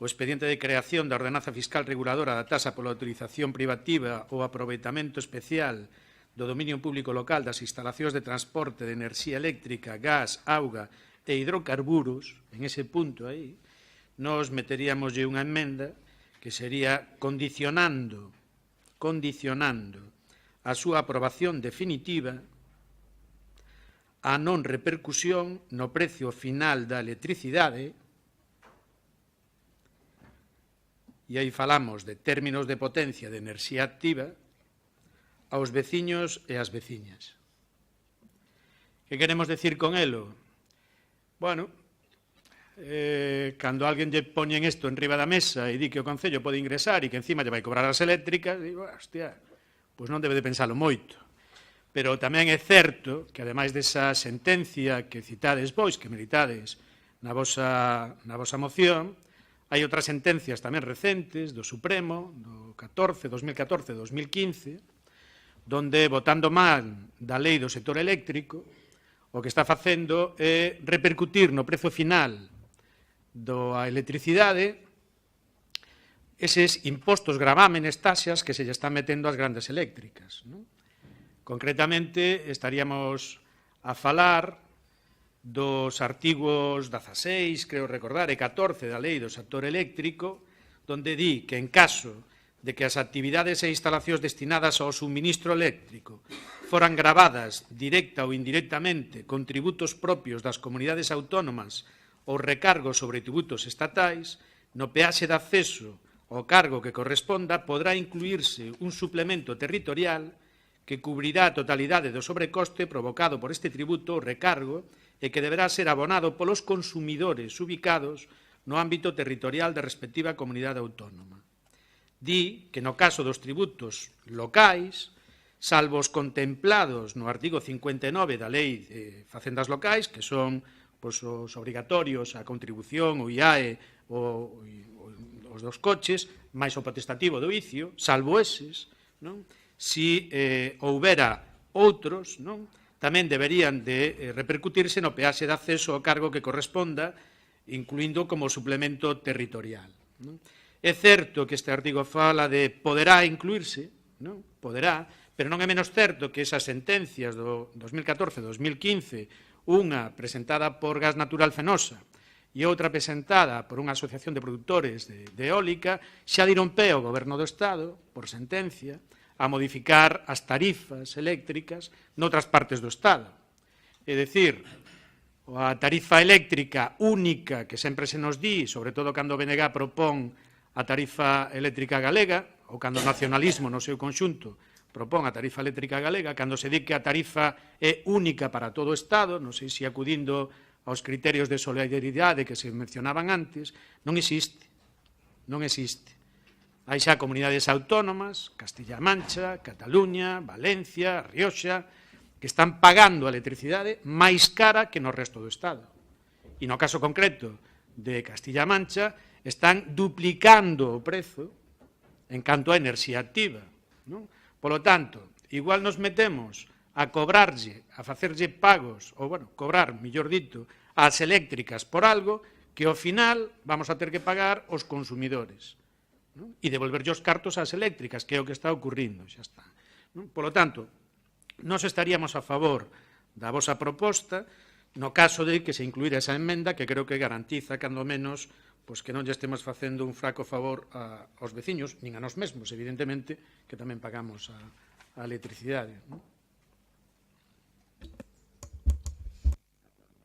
o expediente de creación da ordenanza fiscal reguladora da taxa pola utilización privativa ou aproveitamento especial do dominio público local das instalacións de transporte de enerxía eléctrica, gas, auga e hidrocarburos, en ese punto aí, nos meteríamoslle unha enmenda que sería condicionando a súa aprobación definitiva a non repercusión no precio final da electricidade. E aí falamos de términos de potencia de enerxía activa aos veciños e ás veciñas. Que queremos decir con elo? Bueno, cando alguén lle poñen isto en riba da mesa e di que o Concello pode ingresar e que encima lle vai cobrar as eléctricas, digo, hostia, pois non debe de pensalo moito. Pero tamén é certo que, ademais desa sentencia que citades vos, que meditades na vosa moción, hai outras sentencias tamén recentes do Supremo, do 2014-2015, donde, votando mal da lei do sector eléctrico, o que está facendo é repercutir no prezo final da electricidade eses impostos, gravámenes, taxas que se lle están metendo ás grandes eléctricas, non? Concretamente, estaríamos a falar dos artigos 16, creo recordar, e 14 da lei do sector eléctrico, donde di que en caso de que as actividades e instalacións destinadas ao suministro eléctrico foran gravadas directa ou indirectamente con tributos propios das comunidades autónomas ou recargos sobre tributos estatais, no peaxe de acceso ao cargo que corresponda podrá incluírse un suplemento territorial que cubrirá a totalidade do sobrecoste provocado por este tributo ou recargo e que deberá ser abonado polos consumidores ubicados no ámbito territorial da respectiva comunidade autónoma. Di que no caso dos tributos locais, salvo os contemplados no artigo 59 da Lei de Facendas Locais, que son os obrigatorios a contribución, o IAE, os dos coches, máis o potestativo do vicio, salvo eses, non? Si houbera outros, non? Tamén deberían de repercutirse no peaxe de acceso ao cargo que corresponda, incluindo como suplemento territorial. Non? É certo que este artigo fala de poderá incluirse, non? Poderá, pero non é menos certo que esas sentencias do 2014-2015, unha presentada por Gas Natural Fenosa e outra presentada por unha asociación de produtores de eólica, xa diron pé ao Goberno do Estado, por sentencia, a modificar as tarifas eléctricas noutras partes do Estado. É dicir, a tarifa eléctrica única que sempre se nos di, sobre todo cando o BNG propón a tarifa eléctrica galega, ou cando o nacionalismo no seu conxunto propón a tarifa eléctrica galega, cando se di que a tarifa é única para todo o Estado, non sei se acudindo aos criterios de solidaridade que se mencionaban antes, non existe. Non existe. Hai xa comunidades autónomas, Castilla-A Mancha, Cataluña, Valencia, Rioxa, que están pagando a electricidade máis cara que no resto do Estado. E no caso concreto de Castilla-A Mancha, están duplicando o prezo en canto a enerxía activa, non? Polo tanto, igual nos metemos a cobrarlle, a facerlle pagos, ou, bueno, cobrar, mellor dito, ás eléctricas por algo que, ao final, vamos a ter que pagar os consumidores, non? E devolverlle os cartos ás eléctricas, que é o que está ocurrindo, xa está. Non? Polo tanto, nós estaríamos a favor da vosa proposta no caso de que se incluíra esa emenda que creo que garantiza, cando menos, pois que non lle estemos facendo un fraco favor aos veciños, nin a nós mesmos, evidentemente, que tamén pagamos a electricidade. Non?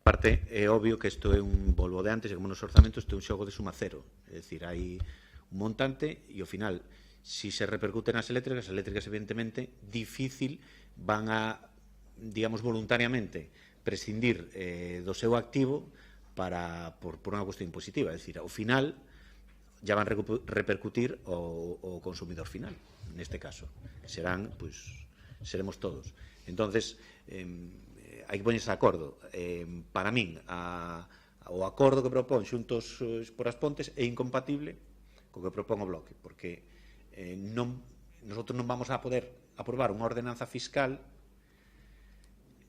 Parte, é obvio que isto é un volvo de antes, e como nos orzamentos, isto é un xogo de suma cero. É dicir, hai un montante e, ao final, si se repercute nas eléctricas, evidentemente, difícil van a, digamos, voluntariamente prescindir do seu activo por unha cuestión impositiva. É dicir, ao final, ya van a repercutir o consumidor final, neste caso. Serán, pois, seremos todos. Entonces, hai que poñerse de acordo. Para min, o acordo que propón Xuntos por as Pontes é incompatible co que propón o Bloque, porque nosotros non vamos a poder aprobar unha ordenanza fiscal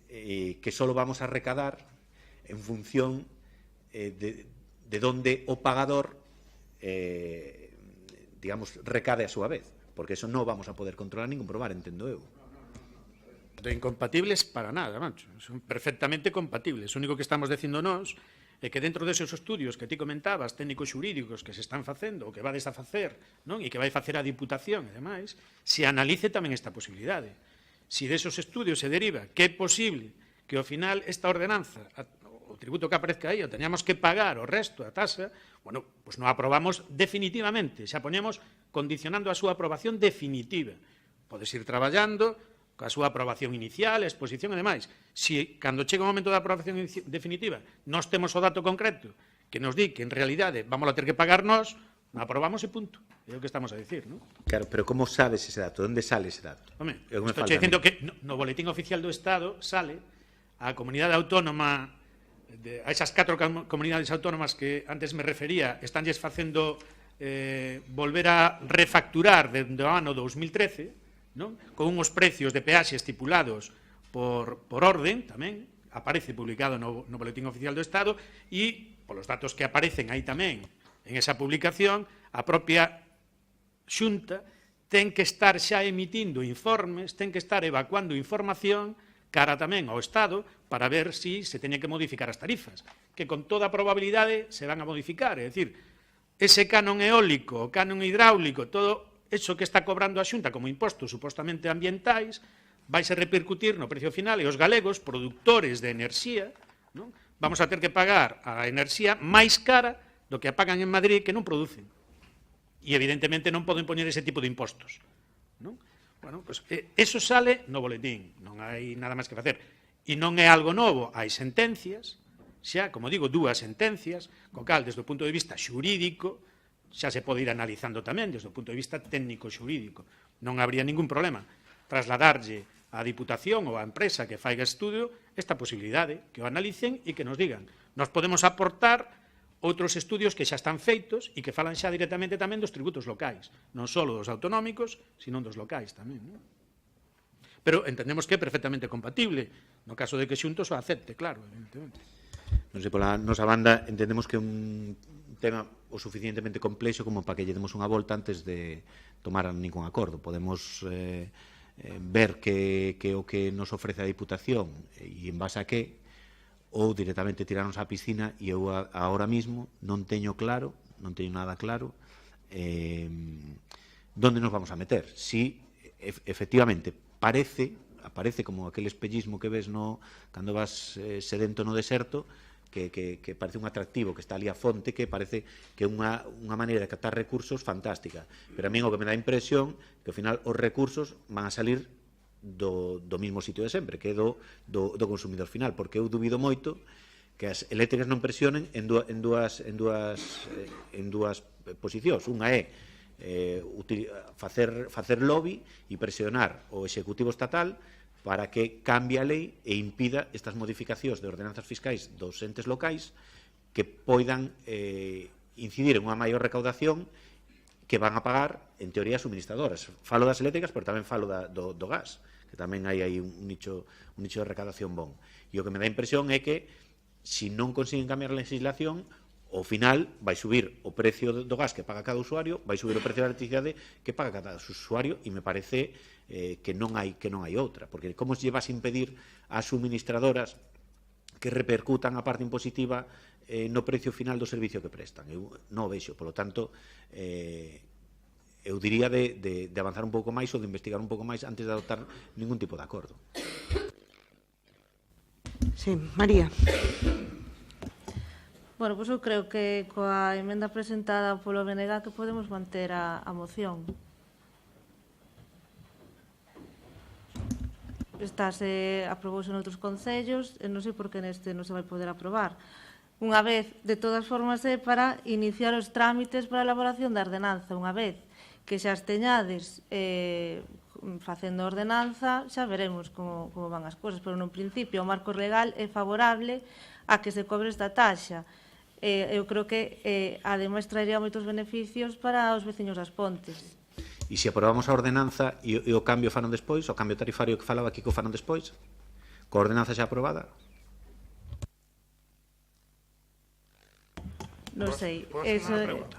que só vamos a recadar en función de donde o pagador, digamos, recade a súa vez, porque eso non vamos a poder controlar nin comprobar, entendo eu. De incompatibles para nada, mancho. Son perfectamente compatibles. O único que estamos dicindo nós é que dentro deses estudios que ti comentabas, técnicos xurídicos que se están facendo, ou que vades a facer, non? E que vai facer a Diputación, e demais, se analice tamén esta posibilidade. Si desos estudios se deriva que é posible que ao final esta ordenanza, o tributo que aparezca aí, o teníamos que pagar o resto, a tasa, bueno, pois non aprobamos definitivamente, xa poñemos condicionando a súa aprobación definitiva. Podes ir traballando coa súa aprobación inicial, exposición e demais. Si, cando chega o momento da aprobación definitiva, nós temos o dato concreto que nos di que, en realidade, vamos a ter que pagar nós, non aprobamos e punto. É o que estamos a dicir, non? Claro, pero como sabes ese dato? Onde sale ese dato? Home, estou dicindo que no Boletín Oficial do Estado sale a comunidade autónoma, a esas 4 comunidades autónomas que antes me refería, estánlles facendo volver a refacturar dende o ano 2013, non? Con unhos precios de peaxe estipulados por orden, tamén, aparece publicado no Boletín Oficial do Estado, e, polos datos que aparecen aí tamén, en esa publicación, a propia Xunta ten que estar xa emitindo informes, ten que estar evacuando información cara tamén ao Estado para ver si se teñen que modificar as tarifas, que con toda probabilidade se van a modificar. É dicir, ese canon eólico, o canon hidráulico, todo eso que está cobrando a Xunta como impostos supostamente ambientais, vai se repercutir no precio final e os galegos, produtores de enerxía, non? Vamos a ter que pagar a enerxía máis cara do que a pagan en Madrid que non producen. E, evidentemente, non poden poñer ese tipo de impostos, non? Bueno, pues eso sale no boletín, non hai nada máis que facer. E non é algo novo, hai sentencias, xa, como digo, 2 sentencias, co cal, desde o punto de vista xurídico, xa se pode ir analizando tamén, desde o punto de vista técnico-xurídico. Non habría ningún problema trasladarlle á Diputación ou á empresa que faiga estudio esta posibilidade, que o analicen e que nos digan. Nos podemos aportar outros estudios que xa están feitos e que falan xa directamente tamén dos tributos locais, non só dos autonómicos, sino dos locais tamén, non? Pero entendemos que é perfectamente compatible, no caso de que Xuntos o acepte, claro, evidentemente. Non sei, pola nosa banda entendemos que é un tema o suficientemente complexo como para que lle demos unha volta antes de tomar ningún acordo. Podemos ver que o que nos ofrece a Diputación e en base a que, ou directamente tirarnos á piscina, e eu agora mismo non teño nada claro onde nos vamos a meter. Si efectivamente aparece como aquel espellismo que ves cando vas sedento no deserto, que parece un atractivo, que está ali a fonte, que parece que é unha maneira de captar recursos fantástica. Pero a mí o que me dá impresión que ao final os recursos van a salir do mismo sitio de sempre, que é do consumidor final, porque eu dubido moito que as eléctricas non presionen en dúas posicións. Unha é facer lobby e presionar o Executivo Estatal para que cambie a lei e impida estas modificacións de ordenanzas fiscais dos entes locais que poidan incidir en unha maior recaudación que van a pagar, en teoría, as suministradoras. Falo das eléctricas, pero tamén falo do gas, que tamén hai aí un nicho de recaudación bon. E o que me dá impresión é que, se non consiguen cambiar a legislación, ao final vai subir o precio do gas que paga cada usuario, vai subir o precio da electricidade que paga cada usuario, e me parece que non hai outra, porque como se vas a impedir ás suministradoras que repercutan a parte impositiva no precio final do servicio que prestan? Eu non o vexo, polo tanto, eu diría de avanzar un pouco máis ou de investigar un pouco máis antes de adoptar ningún tipo de acordo. Sí, María. Bueno, pois eu creo que coa emenda presentada polo BNG que podemos manter a moción. Aprobouse noutros concellos e non sei por que neste non se vai poder aprobar. Unha vez, de todas formas, é para iniciar os trámites para a elaboración da ordenanza. Unha vez que xa as teñades facendo a ordenanza, xa veremos como van as cousas, pero no principio o marco legal é favorable a que se cobre esta taxa. Eu creo que ademais traería moitos beneficios para os veciños das Pontes. E se aprobamos a ordenanza e o cambio fanon despois, o cambio tarifario que falaba aquí que fanon despois, coa ordenanza xa aprobada? Non sei. ¿Puedo hacer una pregunta?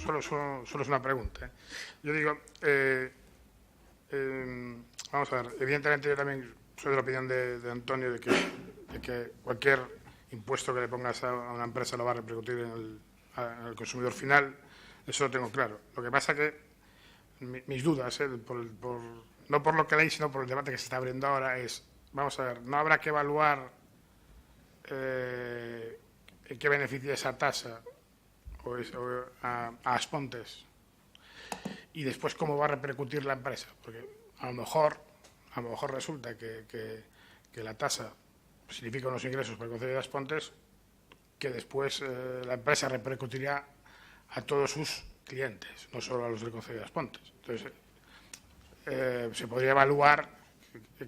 Solo es una pregunta. Yo digo, vamos a ver, evidentemente yo también soy de la opinión de Antonio de que cualquier impuesto que le pongas a una empresa lo va a repercutir en el consumidor final, eso lo tengo claro. Lo que pasa que mis dudas, no por lo que leí, sino por el debate que se está abriendo ahora, es, vamos a ver, no habrá que evaluar en qué beneficia esa tasa a las Pontes y después cómo va a repercutir la empresa, porque a lo mejor resulta que la tasa significa unos ingresos para el Concello de las Pontes que después la empresa repercutiría a todos sus clientes, no solo a los del Concello de las Pontes. Entonces, se podría evaluar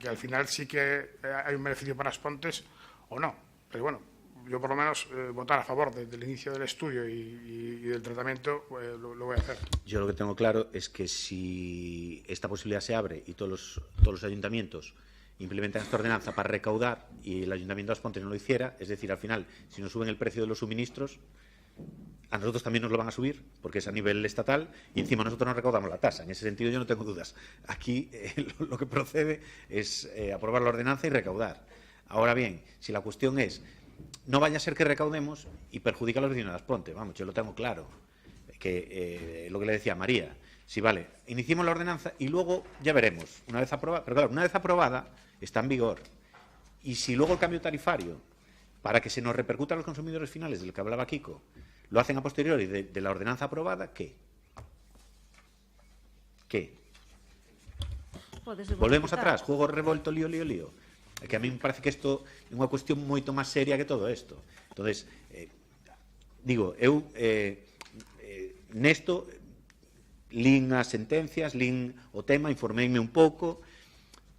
que al final sí que hay un beneficio para las Pontes o no. Pero bueno, yo por lo menos votar a favor del inicio del estudio y del tratamiento lo voy a hacer. Yo lo que tengo claro es que si esta posibilidad se abre y todos los ayuntamientos implementan esta ordenanza para recaudar y el Ayuntamiento de las Pontes no lo hiciera, es decir, al final, si nos suben el precio de los suministros, a nosotros también nos lo van a subir, porque es a nivel estatal, y encima nosotros no recaudamos la tasa. En ese sentido yo no tengo dudas. Aquí lo que procede es aprobar la ordenanza y recaudar. Ahora bien, si la cuestión es, no vaya a ser que recaudemos y perjudica a los vecinos de las Pontes, vamos, yo lo tengo claro, que lo que le decía María, si vale, iniciemos la ordenanza y luego ya veremos, una vez aprobada, pero claro, una vez aprobada está en vigor, y si luego el cambio tarifario, para que se nos repercuta a los consumidores finales del que hablaba Kiko, lo hacen a posteriori de la ordenanza aprobada, ¿qué? Volvemos atrás, juego revolto, lío. É que a mí me parece que isto é unha cuestión moito máis seria que todo isto. Entonces, digo, eu nesto lín as sentencias, lín o tema, informeime un pouco,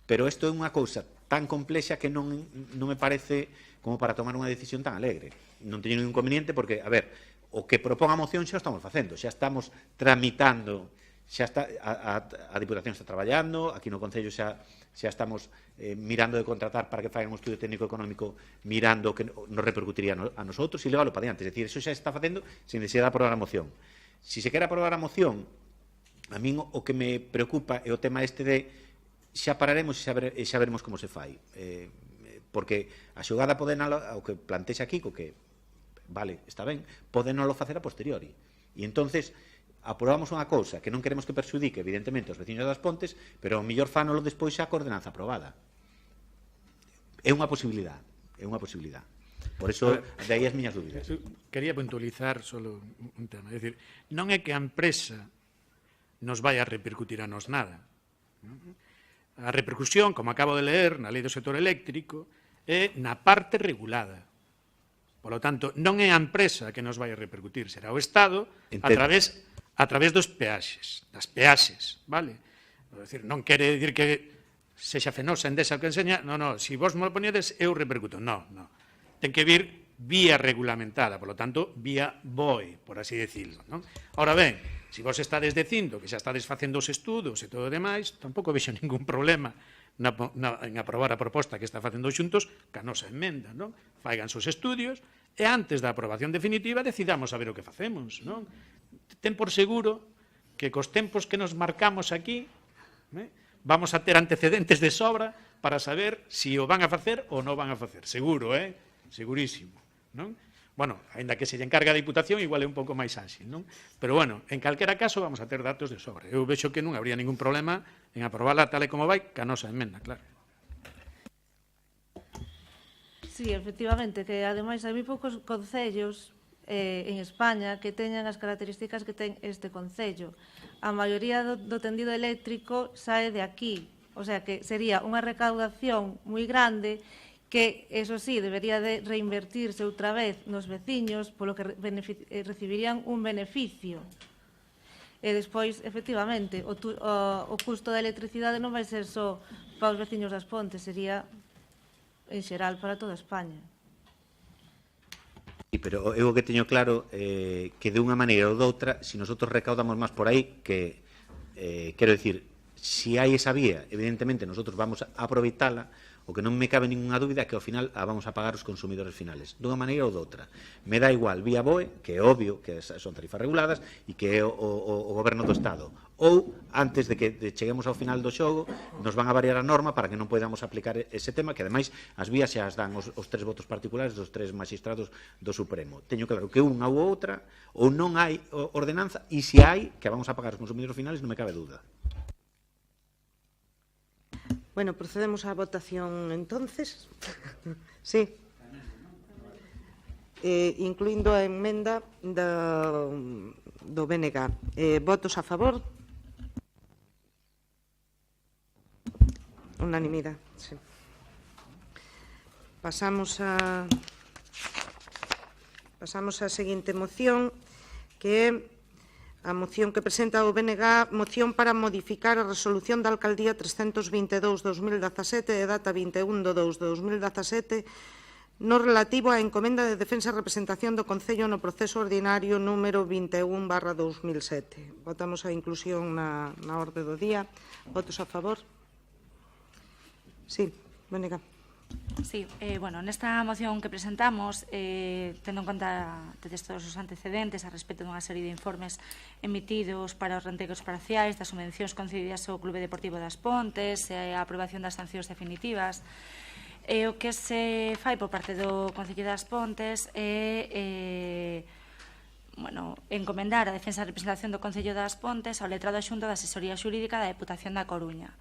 pero isto é unha cousa tan complexa que non me parece como para tomar unha decisión tan alegre. Non teño ningún inconveniente porque, a ver, o que propón a moción xa o estamos facendo, xa estamos tramitando, xa está, a Diputación está traballando, aquí no Concello xa estamos mirando de contratar para que faigan un estudio técnico económico mirando que nos repercutiría a nosotros e leválo para diante. É dicir, eso xa está facendo sin necesidade de aprobar a moción. Si se quere aprobar a moción, a min o que me preocupa é o tema este de xa pararemos e xa veremos como se fai. Porque a xogada o que plantexa aquí, o que, vale, está ben, podenolo facer a posteriori. E entonces aprobamos unha cousa que non queremos que perxudique, evidentemente, os veciños das Pontes, pero ao mellor fánolo despois xa a coordenanza aprobada. É unha posibilidade, Por iso, de aí as miñas dúbidas. Quería puntualizar solo un tema. É dicir, non é que a empresa nos vai a repercutir a nos nada. A repercusión, como acabo de leer na Lei do Sector Eléctrico, é na parte regulada. Por lo tanto, non é a empresa que nos vai a repercutir, será o Estado a través dos peaxes, das peaxes, vale? É dicir, non quere dicir que sexa Fenosa, Endesa o que enseña, non, se vos me lo poñedes, eu repercuto. Non. Ten que vir vía regulamentada, por lo tanto, vía BOE, por así decirlo, non? Ahora ben, se vos estades dicindo que xa estades facendo os estudos e todo o demais, tampouco vexo ningún problema en aprobar a proposta que está facendo xuntos ca nosa emenda, non? Faigan os estudios e antes da aprobación definitiva decidamos a ver o que facemos, non? Ten por seguro que cos tempos que nos marcamos aquí vamos a ter antecedentes de sobra para saber se o van a facer ou non van a facer. Seguro, segurísimo, non? Bueno, ainda que se lle encarga a Diputación, igual é un pouco máis áxil, non? Pero, bueno, en calquera caso vamos a ter datos de sobra. Eu vexo que non habría ningún problema en aprobarla tal e como vai, ca nosa emenda, claro. Sí, efectivamente, que ademais hai moi poucos concellos en España que teñan as características que ten este concello. A maioría do tendido eléctrico sae de aquí, o sea que sería unha recaudación moi grande que, eso sí, debería de reinvertirse outra vez nos veciños, polo que recibirían un beneficio. E despois, efectivamente, o custo da electricidade non vai ser só para os veciños das Pontes, sería en xeral para toda España. Sí, pero eu o que teño claro que de unha maneira ou doutra, se nosotros recaudamos máis por aí, que, quero dicir, se hai esa vía, evidentemente, nosotros vamos a aproveitala. O que non me cabe ninguna dúbida é que ao final a vamos a pagar os consumidores finales, dunha maneira ou doutra. Me dá igual vía BOE, que é obvio que son tarifas reguladas e que é o goberno do Estado. Ou, antes de que cheguemos ao final do xogo, nos van a variar a norma para que non podamos aplicar ese tema, que ademais as vías xa as dan os 3 votos particulares dos 3 magistrados do Supremo. Teño claro que unha ou outra, ou non hai ordenanza, e se hai, que a vamos a pagar os consumidores finales, non me cabe dúda. Bueno, procedemos á votación entonces. Sí. Incluindo a emenda do BNG. Votos a favor? Unanimidade, sí. Pasamos á seguinte moción, que é a moción que presenta o BNG, moción para modificar a resolución da Alcaldía 322/2017 de data 21/2/2017 no relativo á encomenda de defensa e representación do Concello no proceso ordinario número 21/2007. Votamos a inclusión na orde do día. Votos a favor? Sí, BNG. Sí, bueno, nesta moción que presentamos, tendo en conta todos os antecedentes a respecto dunha serie de informes emitidos para os renteiros parciais das subvencións concedidas ao Clube Deportivo das Pontes e a aprobación das sancións definitivas, o que se fai por parte do Concello das Pontes é encomendar a defensa e representación do Concello das Pontes ao letrado adxunto da Asesoría Xurídica da Deputación da Coruña.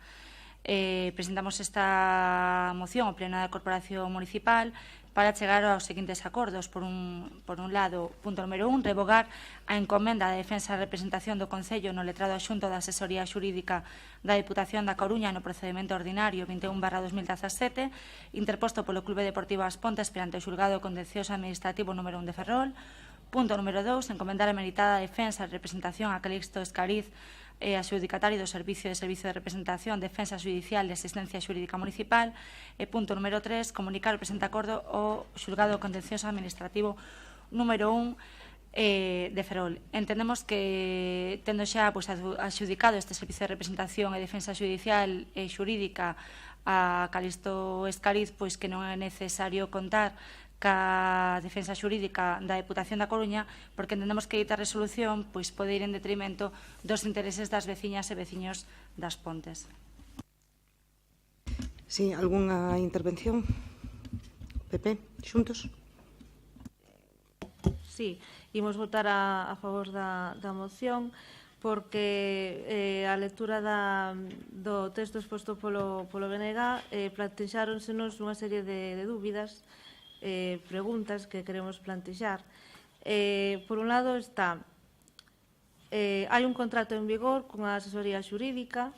Presentamos esta moción ao Pleno da Corporación Municipal para chegar aos seguintes acordos. Por un lado, punto número 1, revogar a encomenda de defensa e representación do Concello no letrado adxunto da asesoría xurídica da Diputación da Coruña no procedimento ordinario 21/2017, interposto polo Clube Deportivo As Pontes perante o Xulgado Contencioso Administrativo número 1 de Ferrol. Punto número 2, encomendar a meritada defensa e representación a Calixto Escariz, adxudicatario do Servicio de Representación, Defensa Judicial e Asistencia Xurídica Municipal. E punto número 3, comunicar o presente acordo ao Xulgado Contencioso Administrativo número 1 de Ferrol. Entendemos que, tendo xa adxudicado este Servicio de Representación e Defensa Judicial e Xurídica a Calixto Escariz, pois que non é necesario contar ca defensa xurídica da Deputación da Coruña, porque entendemos que esta resolución pois pode ir en detrimento dos intereses das veciñas e veciños das Pontes. Sí, algunha intervención? PP, xuntos? Sí, imos votar a favor da moción, porque a lectura do texto exposto polo BNG plantexáronsenos unha serie de dúbidas, preguntas que queremos plantexar. Por un lado está, hai un contrato en vigor cunha asesoría xurídica,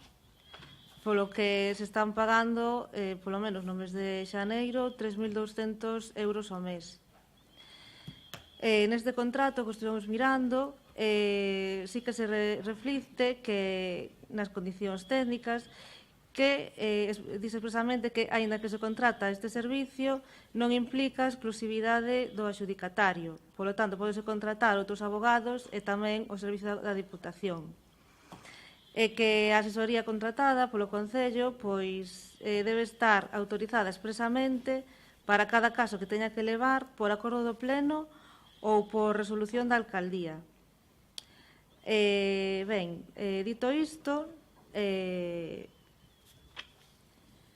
polo que se están pagando, polo menos no mes de xaneiro, 3.200 euros ao mes. Neste contrato que estivemos mirando, sí que se reflicte que nas condicións técnicas que dice expresamente que, aínda que se contrata este servicio, non implica exclusividade do adxudicatario. Por lo tanto, podese contratar outros abogados e tamén o servicio da Diputación. E que a asesoría contratada polo Concello pois debe estar autorizada expresamente para cada caso que teña que levar por acordo do Pleno ou por resolución da Alcaldía. Dito isto,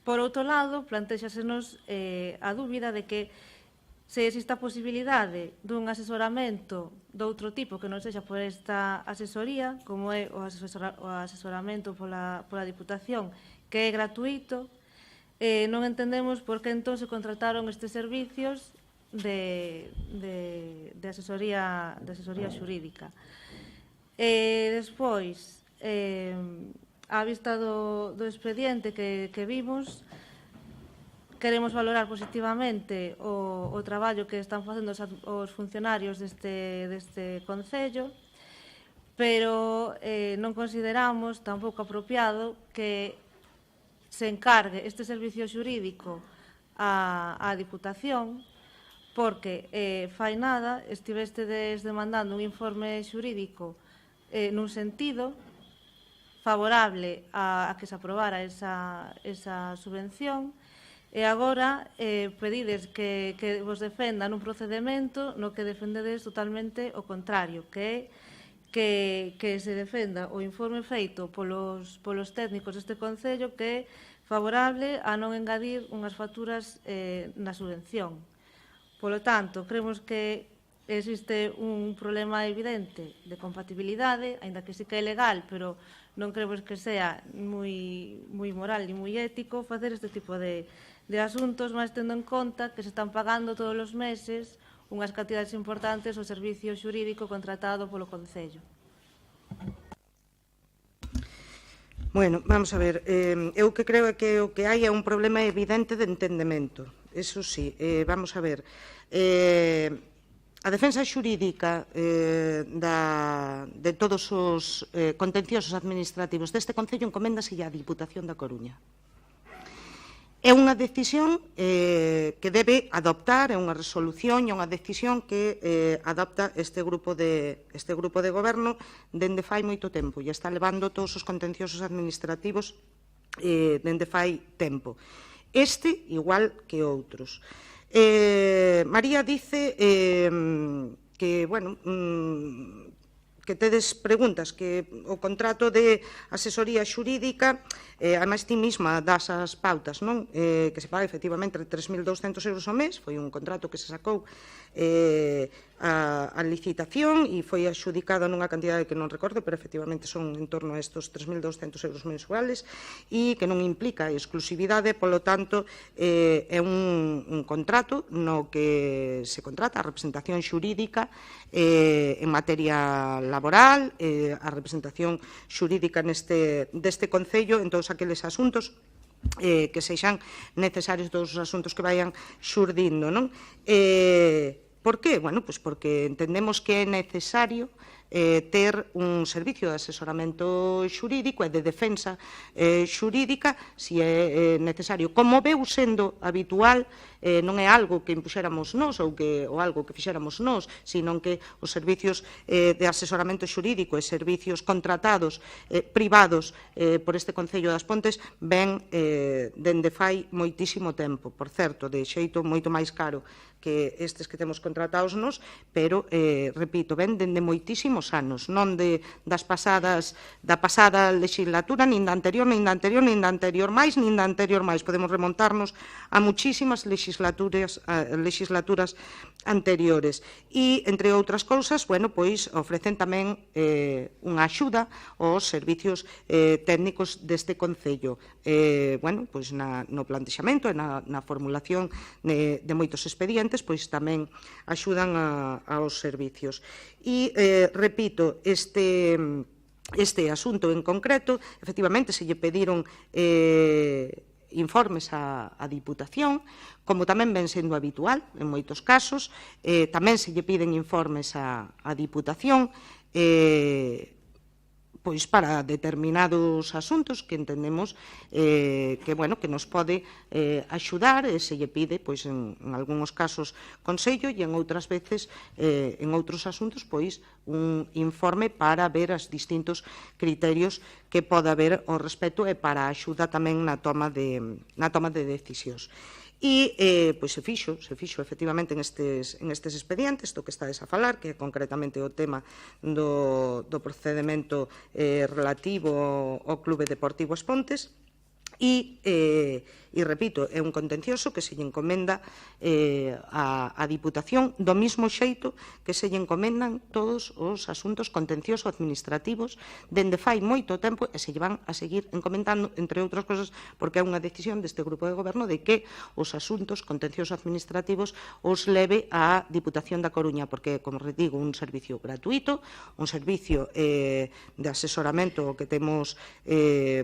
por outro lado, plantexasenos a dúbida de que se existe a posibilidade dun asesoramento de outro tipo que non sexa por esta asesoría, como é o asesoramento pola Diputación, que é gratuito, non entendemos por que entón se contrataron estes servicios de asesoría xurídica. Despois, á vista do expediente que vimos, queremos valorar positivamente o traballo que están facendo os funcionarios deste Concello, pero non consideramos tampouco apropiado que se encargue este servicio xurídico á Diputación, porque fai nada estivestedes demandando un informe xurídico nun sentido favorable a que se aprobara esa subvención, e agora pedides que vos defendan un procedimento no que defendedes totalmente o contrario, que é que se defenda o informe feito polos técnicos deste Concello, que é favorable a non engadir unhas facturas na subvención. Polo tanto, creemos que existe un problema evidente de compatibilidade, aínda que sí que é legal, pero non creemos que sea moi moral ni moi ético facer este tipo de asuntos, máis tendo en conta que se están pagando todos os meses unhas cantidades importantes ao servicio xurídico contratado polo Concello. Bueno, vamos a ver, eu que creo que o que hai é un problema evidente de entendemento, eso sí, vamos a ver, a defensa xurídica de todos os contenciosos administrativos deste Concello encoméndase á Diputación da Coruña. É unha decisión que debe adoptar, é unha resolución e unha decisión que adopta este grupo de goberno dende fai moito tempo e está levando todos os contenciosos administrativos dende fai tempo. Este igual que outros. María dice que, bueno, que tedes preguntas, que o contrato de asesoría xurídica, además ti mesma das as pautas, non? Que se paga efectivamente 3.200 euros ao mes, foi un contrato que se sacou a licitación e foi adxudicada nunha cantidade que non recordo, pero efectivamente son en torno a estes 3.200 euros mensuales e que non implica exclusividade, polo tanto, é un contrato no que se contrata a representación xurídica en materia laboral, a representación xurídica deste Concello en todos aqueles asuntos que sexan necesarios, todos os asuntos que vayan xurdindo, non? Por que? Bueno, pois porque entendemos que é necesario ter un servicio de asesoramento xurídico e de defensa xurídica, se é necesario. Como veu sendo habitual, non é algo que impuxéramos nós ou algo que fixéramos nós, sino que os servicios de asesoramento xurídico e servicios contratados privados por este Concello das Pontes ven dende fai moitísimo tempo, por certo, de xeito moito máis caro que estes que temos contratados nos, pero, repito, ven dende moitísimos anos, non da pasada legislatura, nin da anterior, nin da anterior, nin da anterior máis, nin da anterior máis. Podemos remontarnos a muchísimas legislaturas anteriores. E, entre outras cousas, bueno, pois ofrecen tamén unha axuda aos servicios técnicos deste Concello. Bueno, pois no plantexamento e na formulación de moitos expedientes, pois tamén axudan aos servicios. E, repito, este asunto en concreto, efectivamente, se lle pediron informes á Diputación, como tamén ven sendo habitual en moitos casos, tamén se lle piden informes á Diputación, pois para determinados asuntos que entendemos que, bueno, que nos pode axudar, e se lle pide, pois, en algúns casos, consello, e en outras veces, en outros asuntos, pois, un informe para ver os distintos criterios que pode haber ao respecto e para a axuda tamén na toma de decisións. E, pois, se fixo efectivamente en estes expedientes, do que estades a falar, que é concretamente o tema do procedimento relativo ao Clube Deportivo As Pontes, e, repito, é un contencioso que se lle encomenda á Diputación do mismo xeito que se lle encomendan todos os asuntos contenciosos administrativos dende fai moito tempo, e se lle van a seguir encomendando, entre outras cosas, porque é unha decisión deste grupo de goberno de que os asuntos contenciosos administrativos os leve á Diputación da Coruña, porque, como digo, un servicio gratuito, un servicio de asesoramento que temos,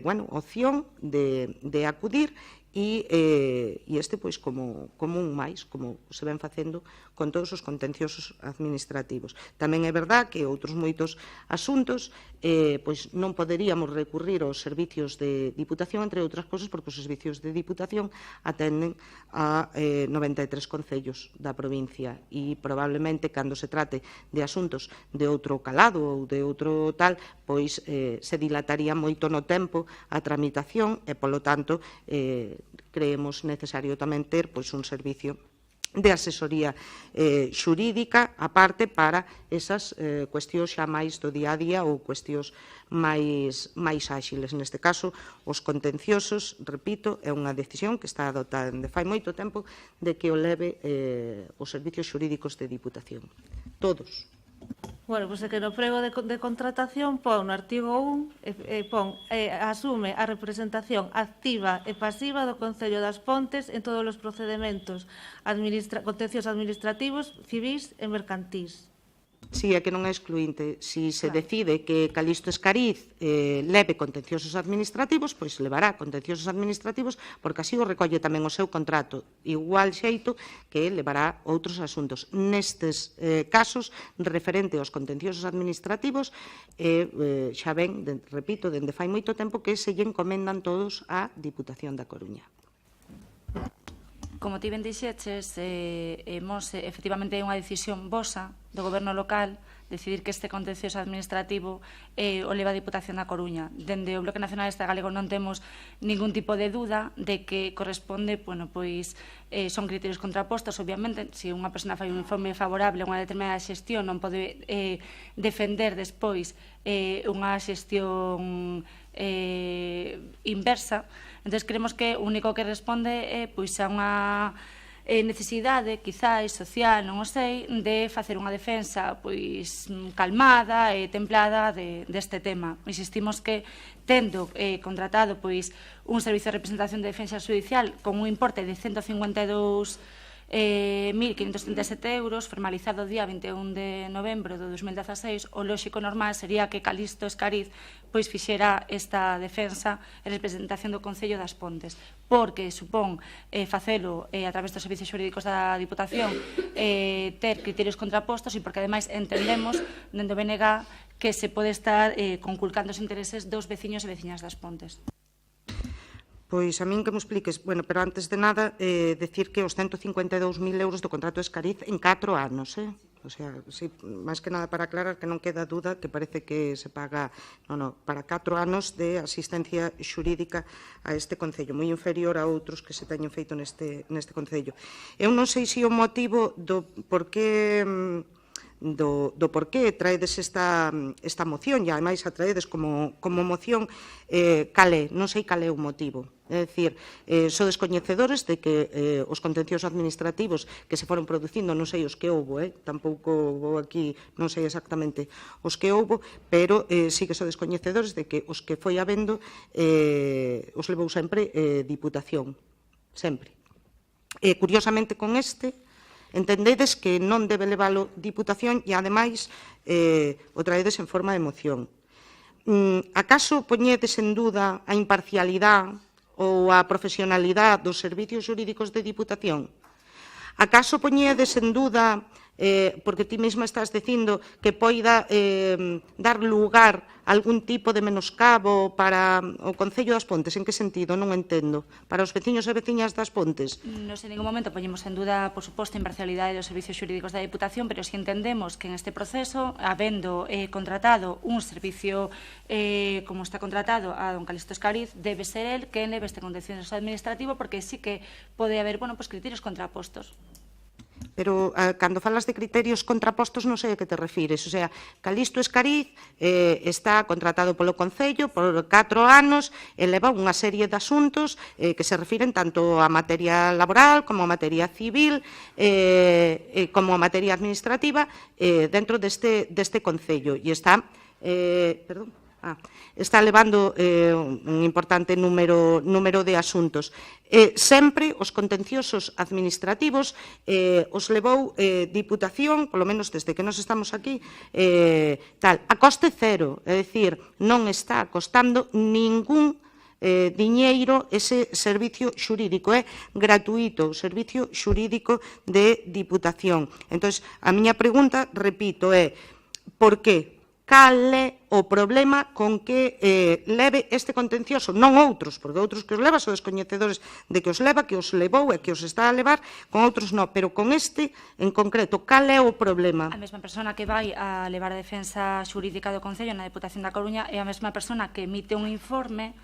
bueno, opción de acudir, e este, pois, como un máis, como se ven facendo con todos os contenciosos administrativos. Tamén é verdad que outros moitos asuntos, pois, non poderíamos recurrir aos servicios de Diputación, entre outras cousas, porque os servicios de Diputación atenden a 93 concellos da provincia, e probablemente, cando se trate de asuntos de outro calado ou de outro tal, pois se dilataría moito no tempo a tramitación, e, polo tanto, creemos necesario tamén ter, pois, un servicio de asesoría xurídica aparte para esas cuestións xa máis do día a día ou cuestións máis áxiles. Neste caso, os contenciosos, repito, é unha decisión que está adoptada de fai moito tempo de que o leve os servicios xurídicos de Diputación. Todos. Bueno, pois é que no prego de contratación pon no artigo 1 asume a representación activa e pasiva do Concello das Pontes en todos os procedimentos contenciosos administrativos, civís e mercantís. Si, é que non é excluinte. Si se decide que Calixto Escariz leve contenciosos administrativos, pois levará contenciosos administrativos, porque así o recolle tamén o seu contrato, igual xeito que levará outros asuntos. Nestes casos, referente aos contenciosos administrativos, xa ven, repito, dende fai moito tempo que se lle encomendan todos á Diputación da Coruña. Como ti ben dixeches, efectivamente é unha decisión vosa do goberno local decidir que este contencioso administrativo o leva a Diputación da Coruña. Dende o Bloque Nacionalista Galego non temos ningún tipo de duda de que corresponde, bueno, pois son criterios contrapostos, obviamente, se unha persona fai un informe favorable a unha determinada xestión non pode defender despois unha xestión inversa. Entón, creemos que o único que responde é pois a unha necesidade, quizáis, social, non o sei, de facer unha defensa pois calmada e templada deste tema. Insistimos que tendo contratado pois un servicio de representación de defensa judicial con un importe de 152.537 euros, formalizado o día 21 de novembro de 2016, o lóxico normal sería que Calixto Escariz pois fixera esta defensa e representación do Concello das Pontes, porque supón facelo a través dos servicios xurídicos da Diputación, ter criterios contrapostos e porque ademais entendemos dende o BNG que se pode estar conculcando os intereses dos veciños e veciñas das Pontes. Pois a min que me expliques, bueno, pero antes de nada, decir que os 152.000 euros do contrato de Escariz en 4 anos, O sea, sí, máis que nada para aclarar que non queda duda que parece que se paga, para 4 anos de asistencia xurídica a este Concello, moi inferior a outros que se teñen feito neste Concello. Eu non sei se o motivo do porqué traedes esta moción, e ademais a traedes como moción, calé, non sei cal é o motivo. É dicir, sodes coñecedores de que os contenciosos administrativos que se foron producindo, non sei os que houbo, tampouco vou aquí, non sei exactamente os que houbo, pero sí que sodes coñecedores de que os que foi habendo os levou sempre Diputación, sempre. Curiosamente con este, entendedes que non debe leválo Diputación e, ademais, o traedes en forma de moción. Acaso poñedes en duda a imparcialidade ou a profesionalidade dos servicios xurídicos de Diputación? Acaso poñedes en duda, porque ti mesma estás dicindo que poida dar lugar a algún tipo de menoscabo para o Concello das Pontes? En que sentido? Non entendo. Para os veciños e veciñas das Pontes? Non en ningún momento poñemos en duda, por suposto, a imparcialidade dos servicios xurídicos da Diputación, pero si entendemos que en este proceso, habendo contratado un servicio como está contratado a don Calixto Escariz, debe ser el que leve este contencioso administrativo, porque sí que pode haber criterios contrapostos. Pero cando falas de criterios contrapostos non sei a que te refires. O sea, Calixto Escariz está contratado polo Concello por 4 anos e leva unha serie de asuntos que se refiren tanto a materia laboral como a materia civil como a materia administrativa dentro deste Concello e está está levando un importante número de asuntos. Sempre os contenciosos administrativos os levou Diputación, polo menos desde que nos estamos aquí, a coste cero, é dicir, non está costando ningún diñeiro ese servicio xurídico, é gratuito o servicio xurídico de Diputación. Entón, a miña pregunta, repito, é por que? Cal é o problema con que leve este contencioso, non outros, porque outros que os leva son descoñecedores de que os leva, que os levou e que os está a levar, con outros non, pero con este en concreto, cal é o problema? A mesma persona que vai a levar a defensa xurídica do Concello na Deputación da Coruña é a mesma persona que emite un informe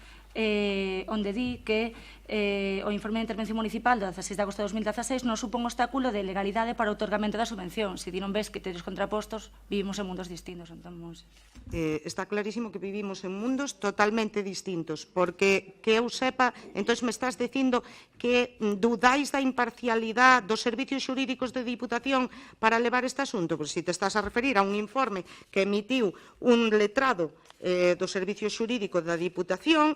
onde di que o informe de intervención municipal do 16 de agosto de 2016 non supón obstáculo de legalidade para o otorgamento da subvención. Se ti non ves criterios contrapostos, vivimos en mundos distintos. Está clarísimo que vivimos en mundos totalmente distintos, porque que eu sepa, entón me estás dicindo que dudáis da imparcialidade dos servicios xurídicos de Diputación para levar este asunto, pois se te estás a referir a un informe que emitiu un letrado do Servicio Xurídico da Diputación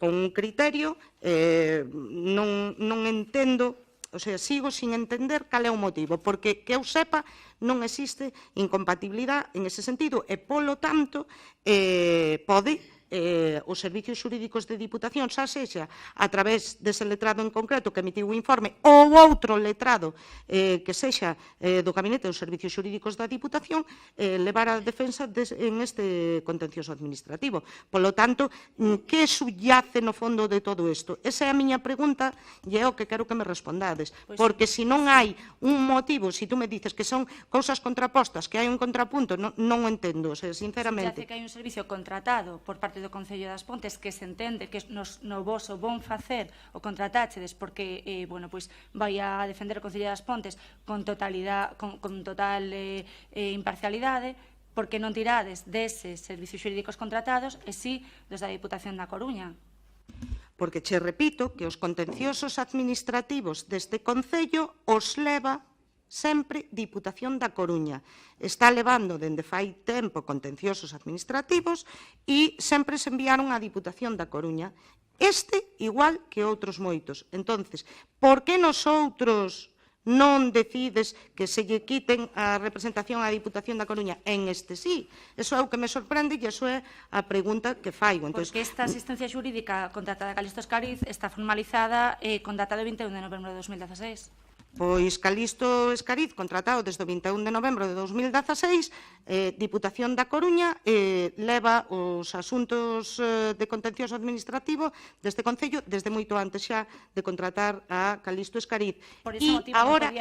con un criterio, non entendo, o sea, sigo sin entender cal é o motivo, porque que eu sepa non existe incompatibilidade en ese sentido e, polo tanto, pode os servicios xurídicos de Diputación, xa sexa a través dese letrado en concreto que emitiu o informe ou outro letrado que sexa do Gabinete dos Servicios Xurídicos da Diputación, levar a defensa en este contencioso administrativo. Polo tanto, que subyace no fondo de todo isto? Esa é a miña pregunta e é o que quero que me respondades, porque se non hai un motivo, se tú me dices que son cousas contrapostas, que hai un contrapunto, non o entendo, sinceramente. Subyace que hai un servicio contratado por parte do Concello das Pontes que se entende que no voso bon facer o contratáchedes porque vai a defender o Concello das Pontes con total imparcialidade, porque non tirades deses servicios xurídicos contratados e si dos da Diputación da Coruña. porque che repito que os contenciosos administrativos deste Concello os leva sempre Diputación da Coruña. Está levando dende fai tempo contenciosos administrativos e sempre se enviaron á Diputación da Coruña. Este igual que outros moitos. Entonces, por que nosotros non decides que se lle quiten a representación á Diputación da Coruña? En este sí. Eso é o que me sorprende e iso é a pregunta que faigo. Entonces, porque esta asistencia xurídica contratada a Calixto Escariz está formalizada con data de 21 de novembro de 2016. Pois Calixto Escariz, contratado desde o 21 de novembro de 2016, Diputación da Coruña leva os asuntos de contencioso administrativo deste Concello desde moito antes xa de contratar a Calixto Escariz. E agora,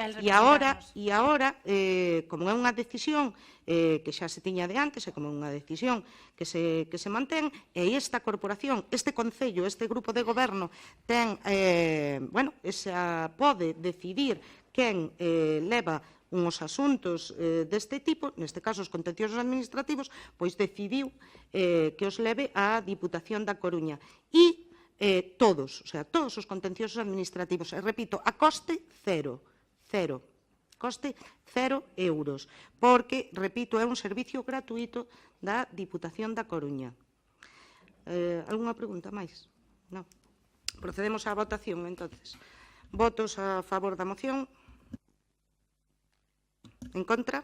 como é unha decisión que xa se tiña de antes, e como unha decisión que se mantén, e esta corporación, este Concello, este grupo de goberno ten, pode decidir quen leva uns asuntos deste tipo, neste caso os contenciosos administrativos, pois decidiu que os leve á Diputación da Coruña. E todos os contenciosos administrativos, e repito, a coste cero, coste 0 euros, porque, repito, é un servicio gratuito da Diputación da Coruña. Algunha pregunta máis? Non. Procedemos á votación, entonces. Votos a favor da moción. En contra.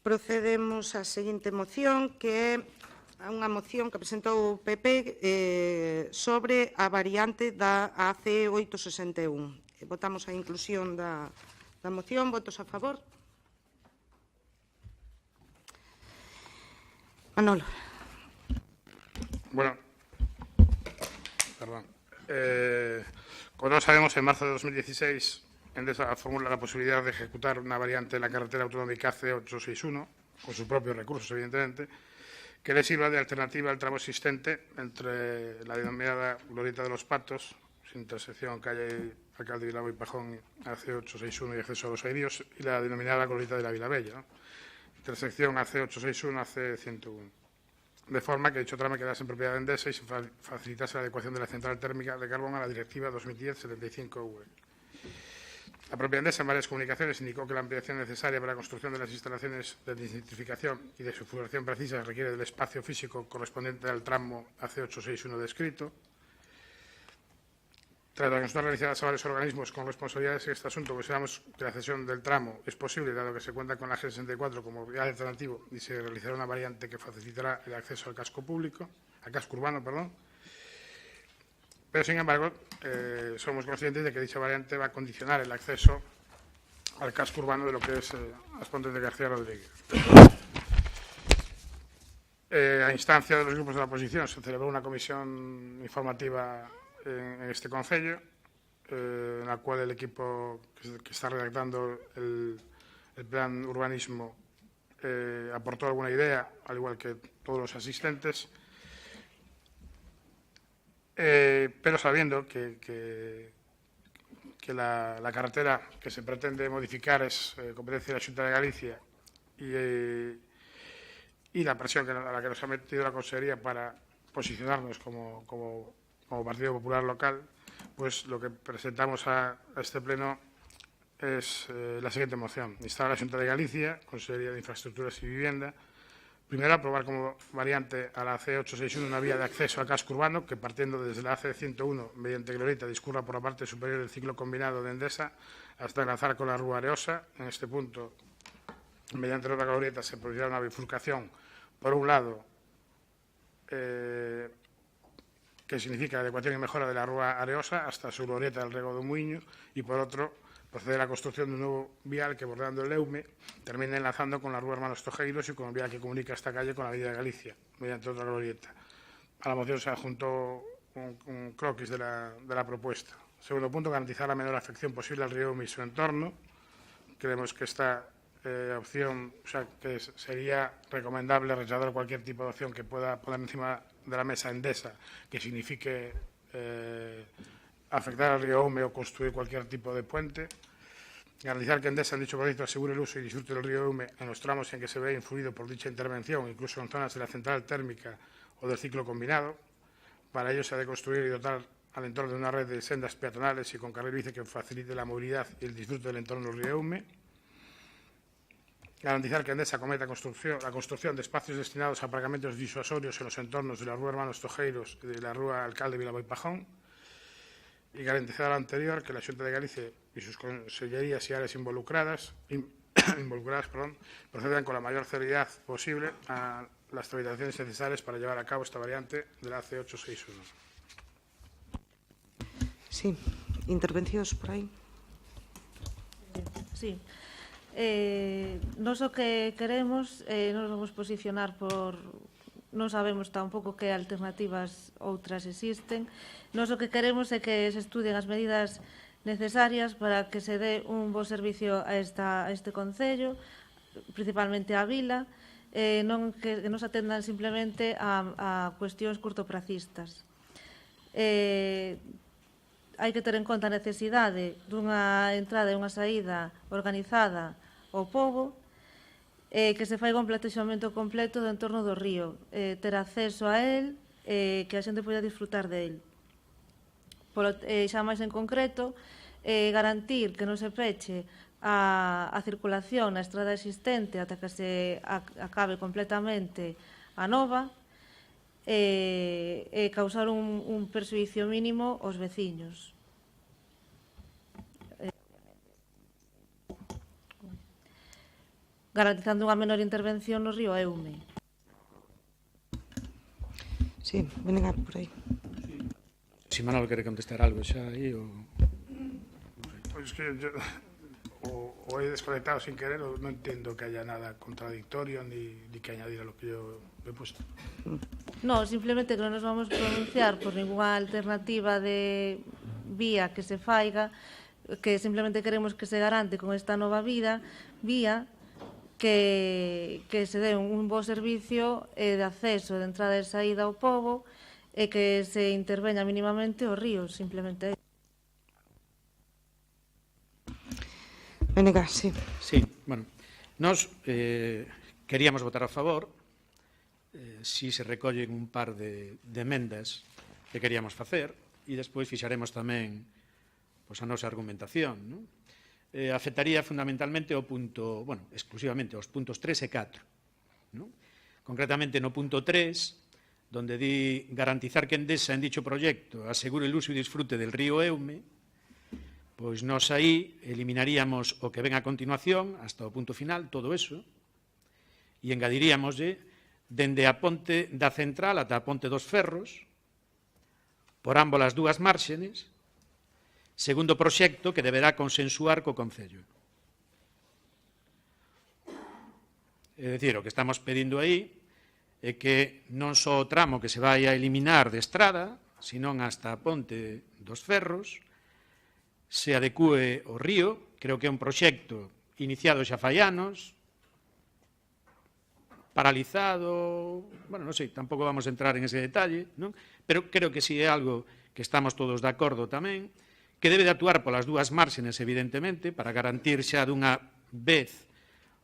Procedemos á seguinte moción, que é unha moción que presentou o PP sobre a variante da AC 861. Votamos a inclusión da moción. Votos a favor. Manolo. Bueno, perdón. Como todos sabemos, en marzo de 2016, Endesa formula la posibilidad de ejecutar una variante de la carretera autonómica C861, con sus propios recursos, evidentemente, que le sirva de alternativa al tramo existente entre la denominada Glorieta de los Patos, sin intersección calle Alcalde Vilabo y Pajón, AC861 y acceso a los Airios, y la denominada Glorieta de la Vilabella, ¿no? Intersección AC861, AC101. De forma que dicho tramo quedase en propiedad de Endesa y se facilitase la adecuación de la central térmica de carbón a la Directiva 2010-75/UE. La propia Endesa, en varias comunicaciones, indicó que la ampliación necesaria para la construcción de las instalaciones de desintensificación y de su figuración precisa requiere del espacio físico correspondiente al tramo AC861 descrito. Tras las consultas realizadas a varios organismos con responsabilidades en este asunto, consideramos que la cesión del tramo es posible, dado que se cuenta con la G64 como vial alternativo y se realizará una variante que facilitará el acceso al casco urbano, Pero, sin embargo, somos conscientes de que dicha variante va a condicionar el acceso al casco urbano de lo que es As Pontes de García Rodríguez. A instancia de los grupos de la oposición se celebró una comisión informativa en este Concello, en la cual el equipo que está redactando el plan urbanismo aportó alguna idea, al igual que todos los asistentes, pero sabiendo que la carretera que se pretende modificar es competencia de la Xunta de Galicia y la presión a la que nos ha metido la Consejería para posicionarnos como Partido Popular local, pues lo que presentamos a este pleno es la siguiente moción. Instar a la Xunta de Galicia, Consejería de Infraestructuras y Vivienda, primero, aprobar como variante a la C861 una vía de acceso al casco urbano que, partiendo desde la AC101 mediante glorieta, discurra por la parte superior del ciclo combinado de Endesa hasta enlazar con la Rúa Areosa. En este punto, mediante la glorieta, se producirá una bifurcación, por un lado, que significa adecuación y mejora de la Rúa Areosa hasta su glorieta del Rego do Muiño, y por otro, proceder a la construcción de un nuevo vial que, bordeando el Eume, termine enlazando con la Rúa Hermanos Tojeiros y con el vial que comunica esta calle con la Avenida de Galicia, mediante otra glorieta. A la moción se adjuntó un croquis de la propuesta. Segundo punto, garantizar la menor afección posible al río Eume y su entorno. Creemos que esta opción, que sería recomendable rechazar cualquier tipo de opción que pueda poner encima de la mesa Endesa, que signifique afectar al río Eume o construir cualquier tipo de puente. Garantizar que Endesa, en dicho proyecto, asegure el uso y disfrute del río Eume en los tramos en que se ve influido por dicha intervención, incluso en zonas de la central térmica o del ciclo combinado. Para ello se ha de construir y dotar al entorno de una red de sendas peatonales y con carril bici que facilite la movilidad y el disfrute del entorno del río Eume. Garantizar que Endesa acometa la construcción de espacios destinados a aparcamientos disuasorios en los entornos de la Rúa Hermanos Tojeiros y de la Rúa Alcalde Vilaboy Pajón. Y garantizar lo anterior que la Xunta de Galicia y sus consellerías y áreas involucradas procedan con la mayor celeridad posible a las tramitaciones necesarias para llevar a cabo esta variante de la AC861. Sí, intervencións por aí. Sí. Nos o que queremos, nos vamos posicionar por... Non sabemos tampouco que alternativas outras existen. Nos o que queremos é que se estudien as medidas necesarias para que se dé un bo servicio a este concello, principalmente a vila, non que nos atendan simplemente a cuestións curtopracistas. Hai que ter en conta a necesidade dunha entrada e unha saída organizada ao pobo, que se fai un plantexamento completo do entorno do río, ter acceso a él, que a xente poida disfrutar de él. Xa máis en concreto, garantir que non se peche a circulación na estrada existente ata que se acabe completamente a nova, e causar un perxuízo mínimo aos veciños. Garantizando unha menor intervención no río Eume. Sí, venen por aí. Si Manolo quere contestar algo xa aí o... Pois que yo o he desconectado sin querer o non entendo que haya nada contradictorio ni que añadir a lo que yo he puesto. No, simplemente que non nos vamos pronunciar por ninguna alternativa de vía que se faiga, que simplemente queremos que se garante con esta nova vía que se dé un bo servicio de acceso, de entrada e saída ao pobo e que se interveña mínimamente o río, simplemente. Venga, sí. Sí, bueno, nós queríamos votar a favor si se recollen un par de emendas que queríamos facer e despois fixaremos tamén a nosa argumentación, non? Afectaría fundamentalmente o punto, bueno, exclusivamente os puntos 3 e 4, non? Concretamente no punto 3, donde di garantizar que Endesa en dicho proxecto asegure el uso e disfrute del río Eume, pois nós aí eliminaríamos o que ven a continuación hasta o punto final, todo eso, e engadiríamoslle dende a ponte da central ata a ponte dos Ferros, por ámbolas dúas márxenes, segundo proxecto que deberá consensuar co Concello. É dicir, o que estamos pedindo aí é que non só o tramo que se vai a eliminar de estrada, senón hasta a ponte dos Ferros, se adecúe o río. Creo que é un proxecto iniciado xa fai anos, paralizado, bueno, non sei, tampouco vamos a entrar en ese detalle, non? Pero creo que si é algo que estamos todos de acordo tamén, que debe de actuar polas dúas márxenes, evidentemente, para garantir xa dunha vez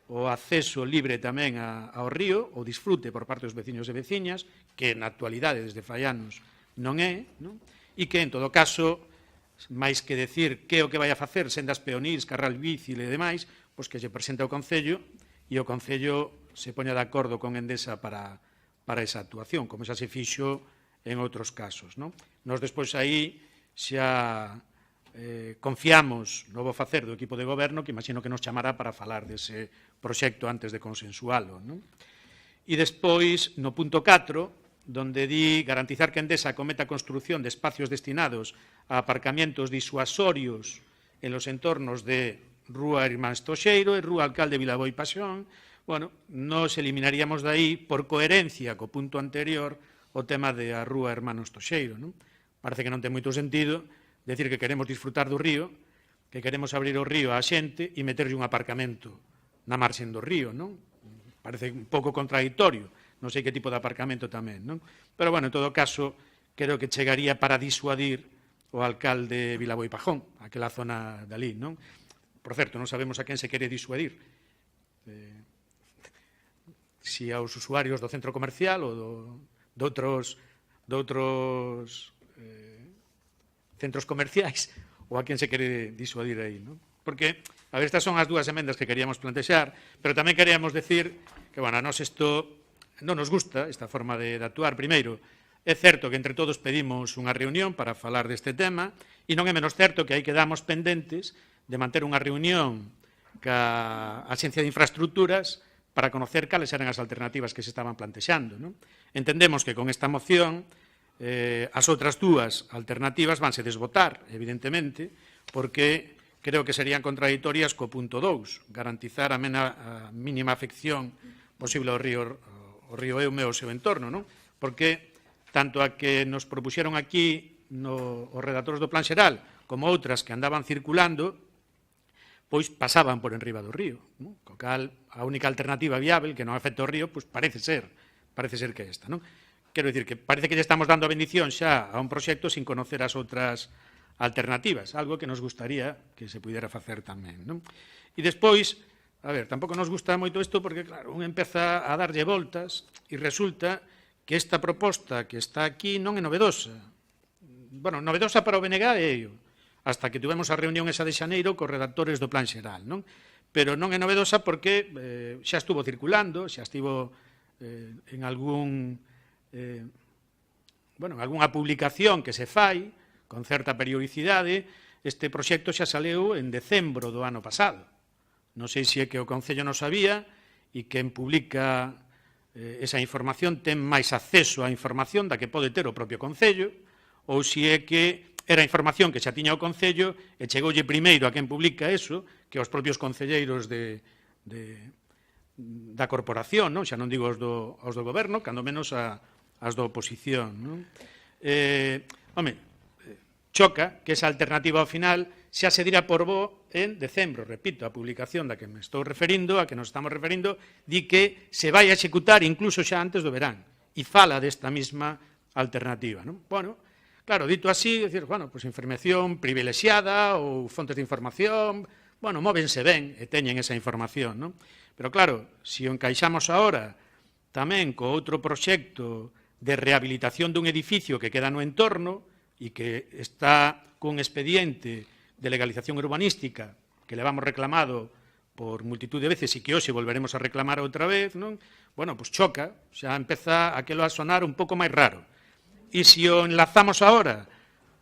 o acceso libre tamén ao río, o disfrute por parte dos veciños e veciñas, que na actualidade, desde fai anos, non é, non? E que, en todo caso, máis que decir que o que vai a facer sendas peonís, carral bici e demais, pois que se presenta ao Concello e o Concello se poña de acordo con Endesa para esa actuación, como xa se fixo en outros casos, non? Nos despois aí xa confiamos no bo facer do equipo de goberno, que imagino que nos chamará para falar dese proxecto antes de consensualo, non? E despois, no punto 4, donde di garantizar que Endesa acometa a construción de espacios destinados a aparcamientos disuasorios en los entornos de Rúa Hermanos Tojeiros e Rúa Alcalde Vilaboy Pajón, bueno, nos eliminaríamos de aí, por coherencia co punto anterior, o tema de a Rúa Hermanos Tojeiros, non? Parece que non ten moito sentido decir que queremos disfrutar do río, que queremos abrir o río á xente e meterlle un aparcamento na marxen do río, non? Parece un pouco contradictorio, non sei que tipo de aparcamento tamén, non? Pero, bueno, en todo caso, creo que chegaría para disuadir o alcalde Vilaboy Pajón, aquela zona dali, non? Por certo, non sabemos a quen se quere disuadir. Si aos usuarios do centro comercial ou doutros centros comerciais ou a quen se quere disuadir aí, non? Porque, a ver, estas son as dúas emendas que queríamos plantexar, pero tamén queríamos decir que, bueno, a nós isto non nos gusta, esta forma de actuar. Primeiro, é certo que entre todos pedimos unha reunión para falar deste tema e non é menos certo que aí quedamos pendentes de manter unha reunión ca Axencia de Infraestructuras para conocer cales eran as alternativas que se estaban plantexando, non? Entendemos que con esta moción as outras dúas alternativas vanse desbotar, evidentemente, porque creo que serían contradictorias co punto 2, garantizar a mínima afección posible ao río Eume e ao seu entorno, non? Porque tanto a que nos propuxeron aquí os redactores do Plan Xeral como outras que andaban circulando, pois pasaban por enriba do río, non? Co cal, a única alternativa viável que non afecta ao río, pois parece ser que é esta, non? Quero dicir que parece que lle estamos dando a bendición xa a un proxecto sin conocer as outras alternativas, algo que nos gustaría que se pudera facer tamén, non? E despois, a ver, tampouco nos gusta moito isto porque, claro, un empeza a darlle voltas e resulta que esta proposta que está aquí non é novedosa. Bueno, novedosa para o BNG é ello, hasta que tivemos a reunión esa de xaneiro cos redactores do Plan Xeral, non? Pero non é novedosa porque xa estuvo circulando, xa estivo en algunha publicación que se fai con certa periodicidade. Este proxecto xa saleu en decembro do ano pasado. Non sei se é que o Concello non sabía e quen publica esa información ten máis acceso á información da que pode ter o propio Concello, ou se é que era información que xa tiña o Concello e chegoulle primeiro a quen publica eso que aos propios concelleiros da corporación, non? Xa non digo aos do goberno, cando menos as da oposición, non? Choca que esa alternativa ao final xa se dirá por bo en decembro. Repito, a publicación da que me estou referindo, a que nos estamos referindo, di que se vai a executar incluso xa antes do verán e fala desta mesma alternativa, non? Bueno, claro, dito así, decir, bueno, pues información privilexiada ou fontes de información, bueno, móvense ben e teñen esa información, non? Pero claro, se o encaixamos agora tamén co outro proxecto de rehabilitación dun edificio que queda no entorno e que está cun expediente de legalización urbanística que levamos reclamado por multitud de veces e que hoxe volveremos a reclamar outra vez, non? Bueno, pois choca, xa empeza aquilo a sonar un pouco máis raro. E se o enlazamos agora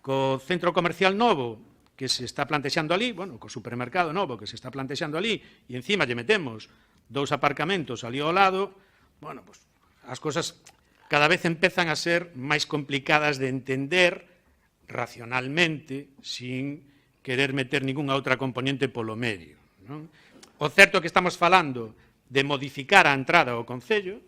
co centro comercial novo que se está plantexando ali, bueno, co supermercado novo que se está plantexando ali, e encima lle metemos 2 aparcamentos ali ao lado, bueno, pois as cousas cada vez empezan a ser máis complicadas de entender racionalmente, sin querer meter ningunha outra componente polo medio, non? O certo é que estamos falando de modificar a entrada ao Concello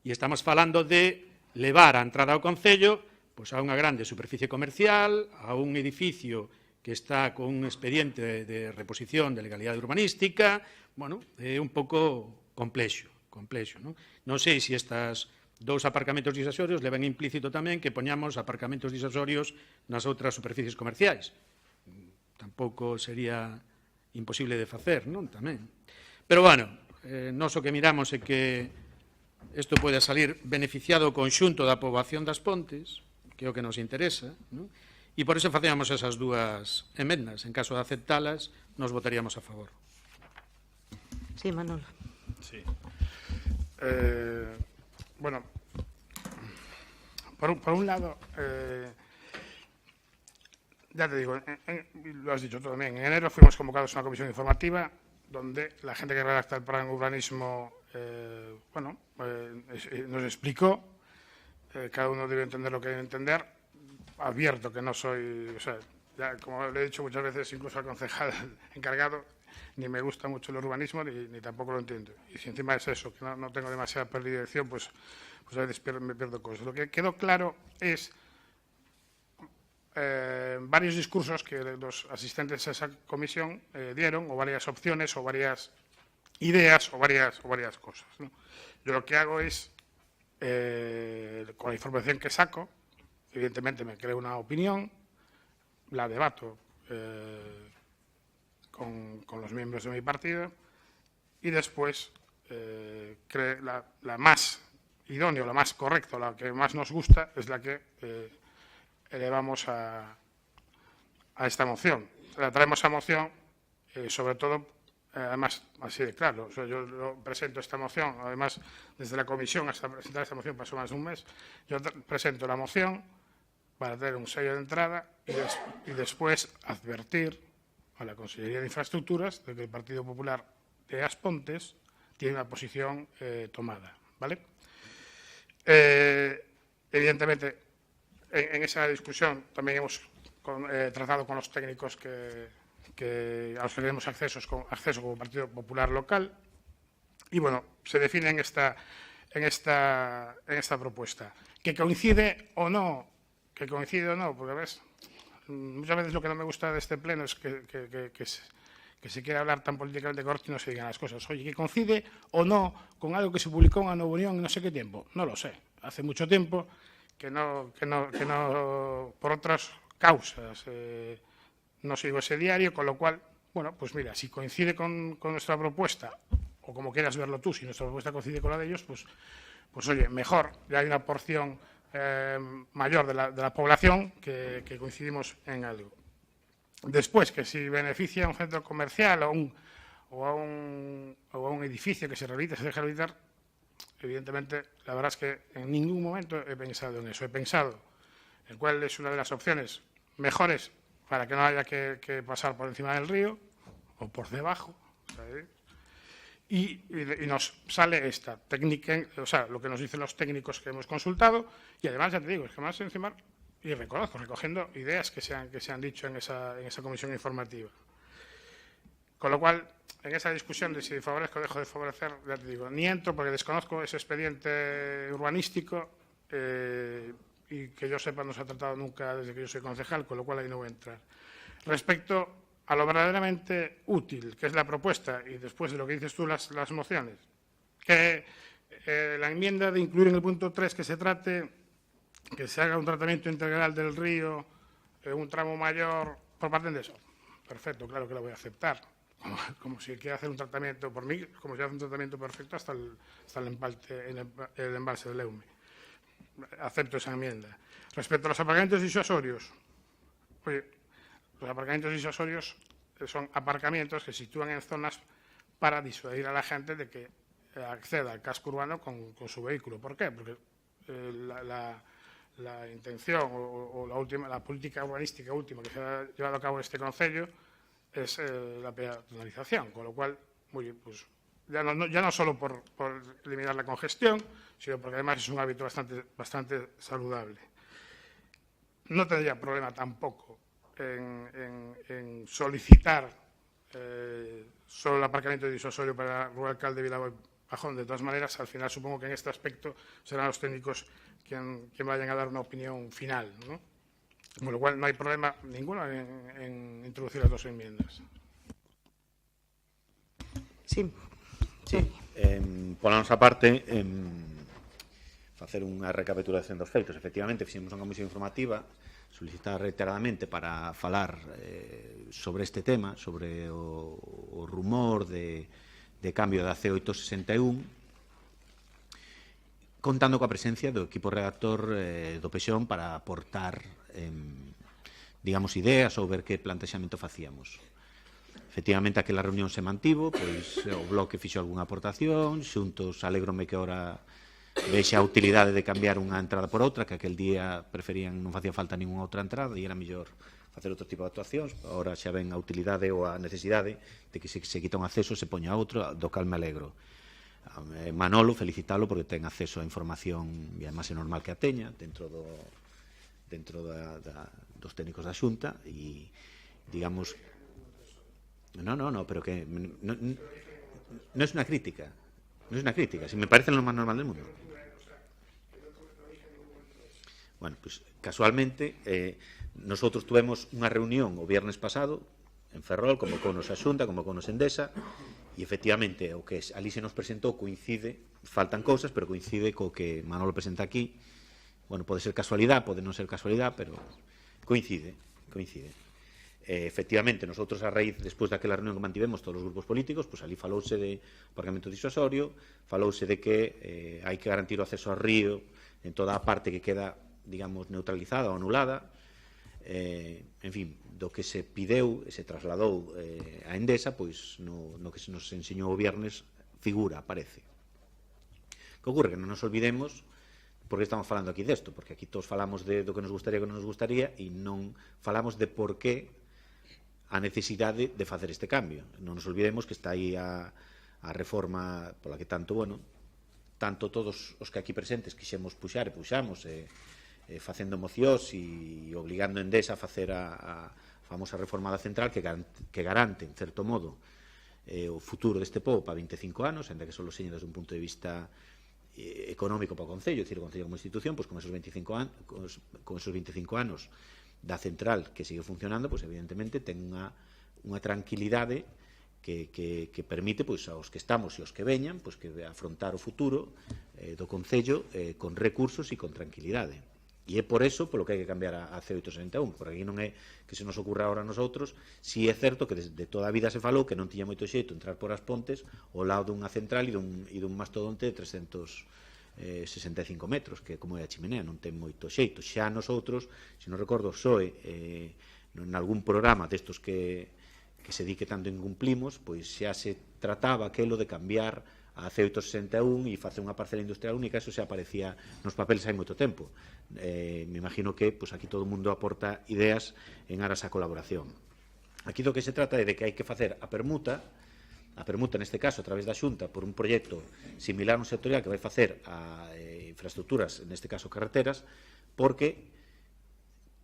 e estamos falando de levar a entrada ao Concello pois, a unha grande superficie comercial, a un edificio que está con un expediente de reposición de legalidade urbanística. Bueno, é un pouco complexo, non? Non sei se estas 2 aparcamentos disuasorios levan implícito tamén que poñamos aparcamentos disuasorios nas outras superficies comerciais. Tampouco sería imposible de facer, non? Tamén. Pero, bueno, nós o que miramos é que isto pode salir beneficiado o conxunto da poboación das Pontes, que é o que nos interesa, non? E por iso facíamos esas 2 emendas. En caso de aceptalas, nos votaríamos a favor. Sí, Manolo. Sí. Bueno, por un lado, ya te digo, lo has dicho tú también, en enero fuimos convocados a una comisión informativa donde la gente que redacta el plan de urbanismo nos explicó, cada uno debe entender lo que debe entender, advierto que no soy, o sea, ya, como le he dicho muchas veces, incluso al concejal encargado, ni me gusta mucho el urbanismo ni tampoco lo entiendo. Y si encima es eso, que no tengo demasiada predilección, pues a veces me pierdo cosas. Lo que quedó claro es varios discursos que los asistentes a esa comisión dieron, o varias opciones, o varias ideas, o varias cosas, ¿no? Yo lo que hago es, con la información que saco, evidentemente me creo una opinión, la debato con los miembros de mi partido y después la más idónea, la más correcta, la que más nos gusta, es la que elevamos a esta moción. La traemos a moción, sobre todo, además, así de claro. O sea, yo presento esta moción, además, desde la comisión hasta presentar esta moción pasó más de un mes. Yo presento la moción para tener un sello de entrada y después advertir a la Consellería de Infraestructuras de que el Partido Popular de Aspontes tiene una posición tomada, ¿vale? Evidentemente, en esa discusión también hemos tratado con los técnicos a los que tenemos acceso como Partido Popular local y, bueno, se define en esta propuesta. ¿Que coincide o no? Porque, ¿ves? Muchas veces lo que no me gusta de este pleno es que se quiera hablar tan políticamente correcto y no se digan las cosas. Oye, ¿que coincide o no con algo que se publicó en la Nueva Unión en no sé qué tiempo? No lo sé. Hace mucho tiempo que no por otras causas no sigo ese diario, con lo cual, bueno, pues mira, si coincide con nuestra propuesta, o como quieras verlo tú, si nuestra propuesta coincide con la de ellos, pues oye, mejor, ya hay una porción mayor de la población que coincidimos en algo. Después, que si beneficia a un centro comercial o a un edificio que se deja rehabilitar, evidentemente, la verdad es que en ningún momento he pensado en eso. He pensado en cuál es una de las opciones mejores para que no haya que pasar por encima del río o por debajo, ¿sabes? Y nos sale esta técnica, o sea, lo que nos dicen los técnicos que hemos consultado, y además, ya te digo, es que más encima, y reconozco, recogiendo ideas que se han dicho en esa comisión informativa. Con lo cual, en esa discusión de si favorezco o dejo de favorecer, ya te digo, ni entro porque desconozco ese expediente urbanístico y que yo sepa no se ha tratado nunca desde que yo soy concejal, con lo cual ahí no voy a entrar. Respecto a lo verdaderamente útil, que es la propuesta, y después de lo que dices tú, las mociones, que la enmienda de incluir en el punto 3 que se haga un tratamiento integral del río, un tramo mayor, por parte de eso. Perfecto, claro que la voy a aceptar. Como si quiere hacer un tratamiento, por mí, como si hace un tratamiento perfecto hasta el embalse del Eume. Acepto esa enmienda. Respecto a los aparcamientos disuasorios, oye, los aparcamientos disuasorios son aparcamientos que se sitúan en zonas para disuadir a la gente de que acceda al casco urbano con su vehículo. ¿Por qué? Porque la intención o la política urbanística última que se ha llevado a cabo en este concello es la peatonalización, con lo cual, muy bien, pues ya no solo por eliminar la congestión, sino porque además es un hábito bastante saludable. No tendría problema tampoco en solicitar solo el aparcamiento disuasorio para el Rural Alcalde de Vilaboy-Pajón. De todas maneras, al final supongo que en este aspecto serán los técnicos quien vayan a dar una opinión final, ¿no? Con lo cual no hay problema ninguno en introducir las dos enmiendas. Sí. Por a nosa parte, facer unha recapitulación dos feitos. Efectivamente, fixemos unha comisión informativa solicitada reiteradamente para falar sobre este tema, sobre o rumor de cambio da C861, contando coa presencia do equipo redactor do PSOE para aportar, digamos, ideas ou ver que plantexamento facíamos. Efectivamente, aquela reunión se mantivo, pois o bloque fixo algunha aportación, xuntos alégrome que ora vexe a utilidade de cambiar unha entrada por outra, que aquel día preferían, non facía falta ninguna outra entrada e era mellor facer outro tipo de actuacións. Agora xa ven a utilidade ou a necesidade de que se quita un acceso se poña outro, do cal me alegro. Manolo, felicitalo porque ten acceso a información e además é normal que a teña dentro dos técnicos da Xunta e, digamos, no, pero que no es una crítica. No es una crítica, si me parece lo más normal del mundo. Bueno, pues casualmente nosotros tuvimos unha reunión o viernes pasado en Ferrol, como con a Xunta, como con Endesa, e efectivamente o que ali se nos presentou coincide, faltan cousas, pero coincide co que Manolo presenta aquí. Bueno, pode ser casualidade, pode non ser casualidade, pero coincide. Efectivamente, nosotros a raíz, despois daquela reunión que mantivemos todos os grupos políticos, pois ali falouse de aparcamento disuasorio, falouse de que hai que garantir o acceso ao río en toda a parte que queda, digamos, neutralizada ou anulada, en fin, do que se pideu e se trasladou a Endesa, pois no que se nos enseñou o viernes figura, aparece. Que ocorre? Que non nos olvidemos porque estamos falando aquí desto, porque aquí todos falamos do que nos gustaría e non falamos de por qué a necesidade de facer este cambio. Non nos olvidemos que está aí a reforma pola que tanto todos os que aquí presentes quixemos puxar e puxamos, facendo mocións e obligando a Endesa a facer a famosa reforma da central que garante, en certo modo, o futuro deste pobo para 25 anos, ainda que só lo señe desde un punto de vista económico para o Concello, é dicir, o Concello como institución, pois con esos 25 anos da central que sigue funcionando, pois evidentemente ten unha tranquilidade que permite pois aos que estamos e aos que veñan pois que afrontar o futuro do Concello con recursos e con tranquilidade. E é por eso polo que hai que cambiar a C861, porque aquí non é que se nos ocurra ahora a nosotros, si é certo que desde toda a vida se falou que non tiña moito xeito entrar por as Pontes ao lado dunha central e dun mastodonte de 365 metros, que como é a chimenea, non ten moito xeito. Xa nosotros, se non recordo, PSOE, en algún programa destos que se di que tanto incumplimos, pois xa se trataba aquelo de cambiar a C861 e facer unha parcela industrial única, eso xa aparecía nos papeles hai moito tempo. Me imagino que pois aquí todo o mundo aporta ideas en aras á colaboración. Aquí do que se trata é de que hai que facer a permuta neste caso a través da Xunta por un proxecto similar a un sectorial que vai facer a infraestructuras, neste caso carreteras, porque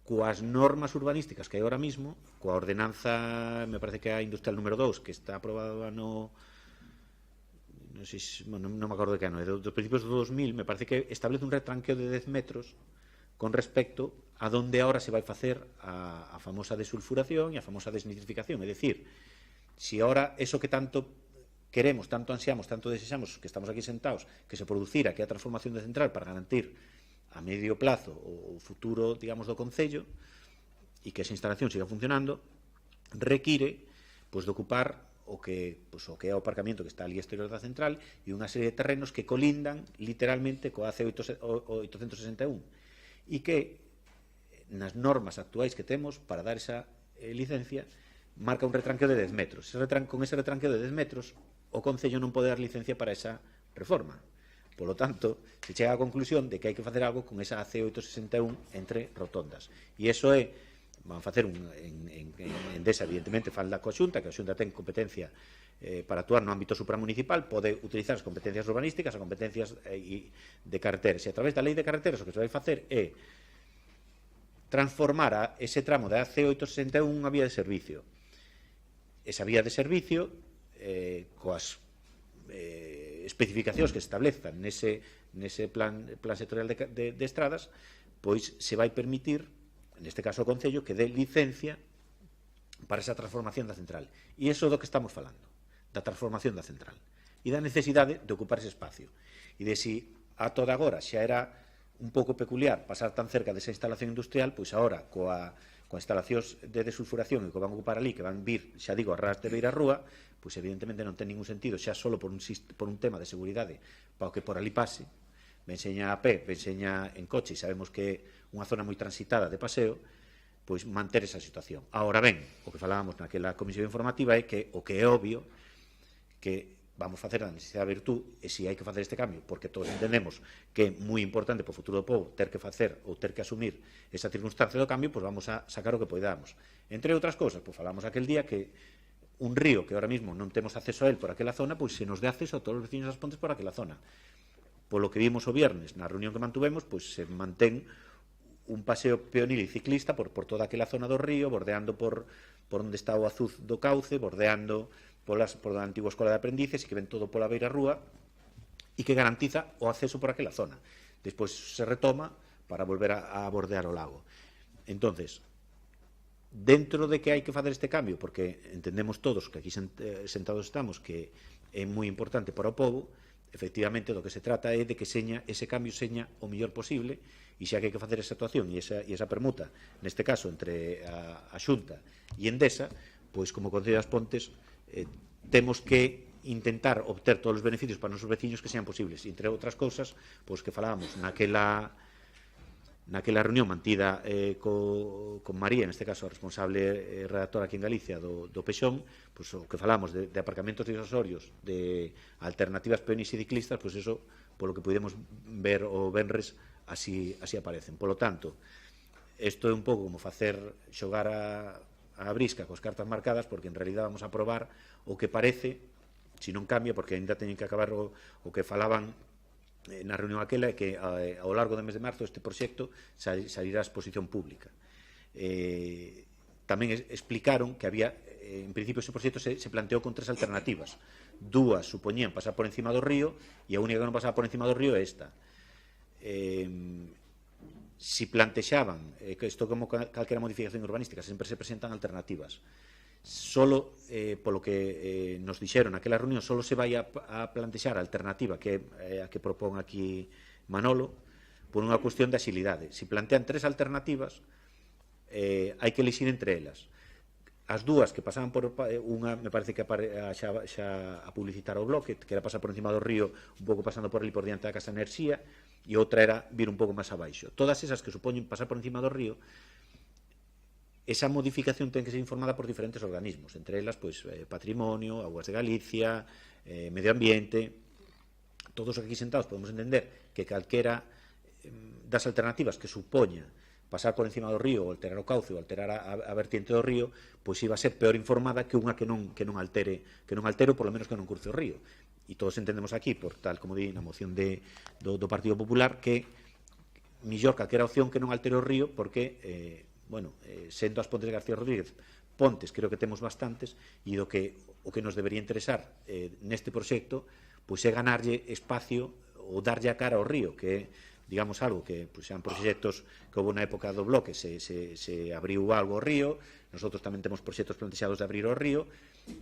coas normas urbanísticas que hai ahora mismo, coa ordenanza, me parece que é a industrial número 2, que está aprobada non me acordo de que ano, dos principios do 2000, me parece que establece un retranqueo de 10 metros con respecto a donde ahora se vai facer a famosa desulfuración e a famosa desnitrificación. É dicir, se ahora eso que tanto queremos, tanto ansiamos, tanto desexamos, que estamos aquí sentados, que se producira que a transformación de central para garantir a medio plazo o futuro, digamos, do Concello e que esa instalación siga funcionando, require pois de ocupar o que é o aparcamiento que está ali exterior da central e unha serie de terrenos que colindan literalmente coa C861 e que nas normas actuais que temos para dar esa licencia marca un retranqueo de 10 metros. Con ese retranqueo de 10 metros o Concello non pode dar licencia para esa reforma. Polo tanto, se chega á conclusión de que hai que facer algo con esa C861 entre rotondas. E iso é van facer en Endesa, evidentemente, falda coa Xunta, que a Xunta ten competencia para actuar no ámbito supramunicipal, pode utilizar as competencias urbanísticas, as competencias de carreteras. E a través da lei de carreteras o que se vai facer é transformar ese tramo da C861 en unha vía de servicio. Esa vía de servicio, coas especificacións que se establezan nese plan sectorial de estradas, pois se vai permitir, neste caso o Concello, que dé licencia para esa transformación da central. E iso é do que estamos falando, da transformación da central. E da necesidade de ocupar ese espacio. E de si a toda agora xa era un pouco peculiar pasar tan cerca desa instalación industrial, pois agora, coa instalacións de desulfuración que van ocupar ali, que van vir, xa digo, a ras de beira rúa, pois evidentemente non ten ningún sentido, xa só por un tema de seguridade, para o que por ali pase, venseña a pé, venseña en coche, e sabemos que é unha zona moi transitada de paseo, pois manter esa situación. Ahora ben, o que falábamos naquela comisión informativa é que o que é obvio que vamos facer a necesidade de virtud e se hai que facer este cambio, porque todos entendemos que é moi importante para o futuro do povo ter que facer ou ter que asumir esa circunstancia do cambio, pois vamos a sacar o que podamos. Entre outras cousas, pois falamos aquel día que un río que ahora mismo non temos acceso a él por aquela zona, pois se nos dé acceso a todos os veciños das Pontes por aquela zona. Polo que vimos o viernes na reunión que mantuvemos, pois se mantén un paseo peonil e ciclista por toda aquela zona do río, bordeando por onde está o azuz do cauce, bordeando por a antigua escola de aprendices e que ven todo pola beira rúa e que garantiza o acceso por aquela zona. Despois se retoma para volver a bordear o lago. Entonces, dentro de que hai que facer este cambio, porque entendemos todos que aquí sentados estamos que é moi importante para o povo, efectivamente, do que se trata é de que ese cambio seña o mellor posible, e xa que hai que facer esa actuación e esa permuta, neste caso, entre a Xunta e Endesa, pois, como Concello das Pontes, temos que intentar obter todos os beneficios para os nosos veciños que sean posibles. Entre outras cousas, pois, que falábamos naquela reunión mantida con María, neste caso a responsable redactora aquí en Galicia do Pexón, pois, o que falamos de aparcamentos disuasorios, de alternativas peonis e ciclistas, pois eso, polo que pudemos ver o venres, así aparecen. Polo tanto, isto é un pouco como facer xogar a brisca cos cartas marcadas, porque en realidad vamos a aprobar o que parece, se non cambia, porque ainda teñen que acabar o que falaban na reunión aquela, que ao largo do mes de marzo este proxecto salirá a exposición pública. Tamén explicaron que había, en principio, ese proxecto se planteou con 3 alternativas. 2 supoñían pasar por encima do río, e a única que non pasaba por encima do río é esta. Si plantexaban que isto como calquera modificación urbanística sempre se presentan alternativas, solo polo que nos dixeron naquela reunión, solo se vai a plantexar a alternativa que é a que propón aquí Manolo, por unha cuestión de axilidade. Si plantean 3 alternativas, hai que elixir entre elas. As 2 que pasaban por unha, me parece que xa a publicitar o bloque, que era pasar por encima do río, un pouco pasando por ali por diante da Casa de Enerxía, e outra era vir un pouco máis abaixo. Todas esas que supoñen pasar por encima do río, esa modificación ten que ser informada por diferentes organismos, entre elas, pois, Patrimonio, Aguas de Galicia, Medio Ambiente. Todos aquí sentados podemos entender que calquera das alternativas que supoña pasar por encima do río, ou alterar o cauce, ou alterar a vertiente do río, pois iba a ser peor informada que unha que non altere, ou polo menos que non cruce o río. E todos entendemos aquí, por tal como di na moción do Partido Popular, que mellor calquera opción que non altere o río, porque, sendo as Pontes de García Rodríguez pontes, creo que temos bastantes, e o que nos debería interesar neste proxecto, pois é ganarlle espacio ou darlle a cara ao río, que é, digamos, algo que sean proxectos que houve na época do bloque, se abriu algo ao río, nosotros tamén temos proxectos plantexados de abrir ao río,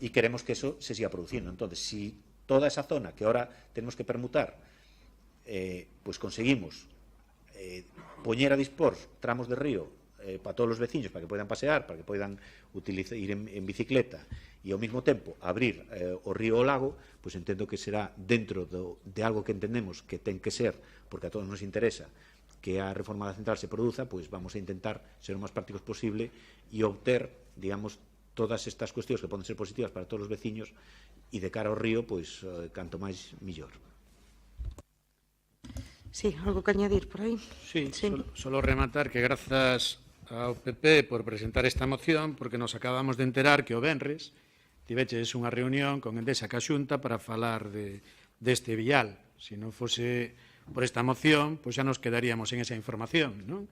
e queremos que eso se siga producindo. Entón, si toda esa zona que ahora tenemos que permutar, pois conseguimos poñer a dispor tramos de río para todos os veciños, para que poidan pasear, para que poidan ir en bicicleta, e ao mesmo tempo abrir o río ou lago, pois entendo que será dentro de algo que entendemos que ten que ser, porque a todos nos interesa que a reforma da central se produza, pois vamos a intentar ser o máis prácticos posible e obter, digamos, todas estas cuestións que poden ser positivas para todos os veciños, e de cara ao río, pois, canto máis, millor. Sí, algo que añadir por aí? Sí. Solo rematar que grazas ao PP por presentar esta moción, porque nos acabamos de enterar que o venres tiveches unha reunión con Endesa ca Xunta para falar deste vial. Se non fose por esta moción, pois xa nos quedaríamos en esa información, non?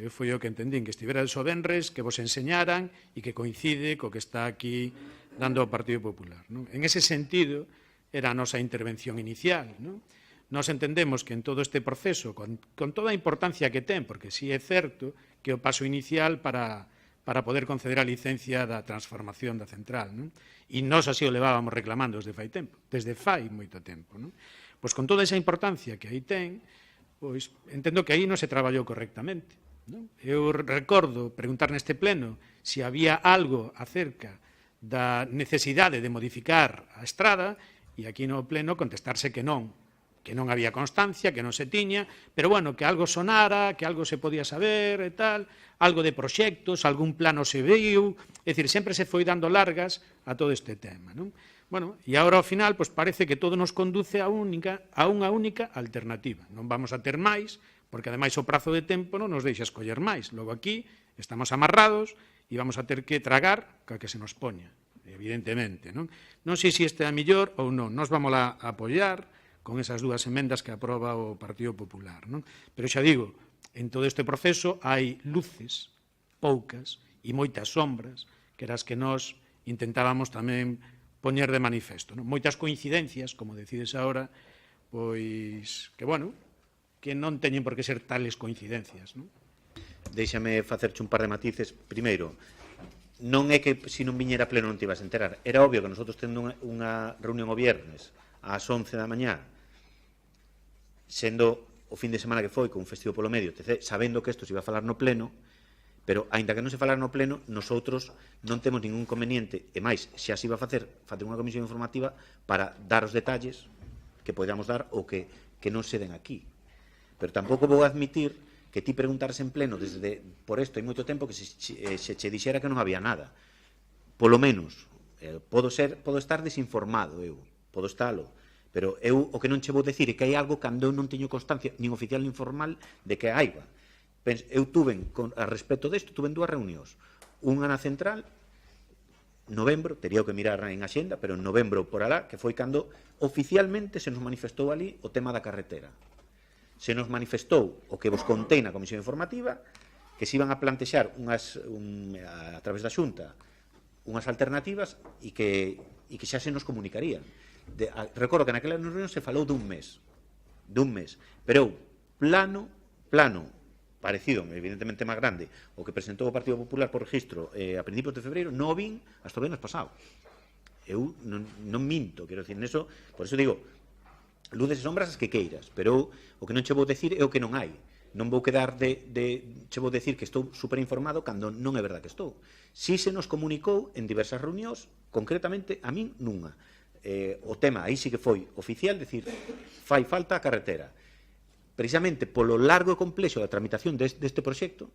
Eu foi o que entendín, que estiveras o venres, que vos enseñaran e que coincide co que está aquí dando o Partido Popular, non? En ese sentido, era a nosa intervención inicial, non? Nos entendemos que en todo este proceso, con toda a importancia que ten, porque si é certo que o paso inicial para poder conceder a licencia da transformación da central, non? E nós así o levábamos reclamando desde fai moito tempo, non? Pois con toda esa importancia que aí ten, pois entendo que aí non se traballou correctamente, non? Eu recordo preguntar neste pleno se había algo acerca da necesidade de modificar a estrada, e aquí no pleno contestarse que non había constancia, que non se tiña, pero, bueno, que algo sonara, que algo se podía saber e tal, algo de proxectos, algún plano se viu, é dicir, sempre se foi dando largas a todo este tema, non? Bueno, e agora, ao final, pois parece que todo nos conduce a unha única alternativa. Non vamos a ter máis, porque, ademais, o prazo de tempo non nos deixa escoller máis. Logo, aquí, estamos amarrados e vamos a ter que tragar ca que se nos poña, evidentemente, non? Non sei se este é a mellor ou non, nos vamos a apoiar con esas 2 emendas que aproba o Partido Popular, non? Pero xa digo, en todo este proceso hai luces, poucas, e moitas sombras, que eras que nós intentábamos tamén poñer de manifesto, non? Moitas coincidencias, como decides agora, pois, que, bueno, que non teñen por que ser tales coincidencias, non? Déixame facerche un par de matices. Primeiro, non é que se non viñera pleno non te ibas a enterar. Era obvio que nosotros tendo unha reunión o viernes ás 11 da mañá sendo o fin de semana que foi, con un festivo polo medio, sabendo que isto se iba a falar no pleno, pero, aínda que non se falar no pleno, nosotros non temos ningún conveniente, e máis, xa se iba a facer unha comisión informativa para dar os detalles que podamos dar ou que non se den aquí. Pero tampouco vou admitir que ti preguntares en pleno desde por isto hai moito tempo que se che dixera que non había nada. Polo menos, podo estar desinformado eu, podo estalo, pero eu o que non che vou decir é que hai algo cando eu non teño constancia, nin oficial nin formal, de que haiba. Eu tuve, a respecto desto, tuve 2 reunións. Unha na central, novembro, tería que mirar en axenda, pero en novembro por alá, que foi cando oficialmente se nos manifestou ali o tema da carretera. Se nos manifestou o que vos contei na comisión informativa, que se iban a plantexar a través da Xunta unhas alternativas e que xa se nos comunicarían. Recordo que naquela reunión se falou dun mes, pero eu, plano, parecido, evidentemente máis grande, o que presentou o Partido Popular por registro a principios de febreiro, non o vin hasta o viernes pasado. Eu non minto, quero dicir, neso, por eso digo, luces e sombras as que queiras, pero o que non che vou decir é o que non hai. Non vou quedar che vou decir que estou superinformado cando non é verdad que estou. Si se nos comunicou en diversas reunións, concretamente a min nunha. O tema aí sí que foi oficial, decir, fai falta a carretera. Precisamente polo largo e complexo da tramitación deste proxecto,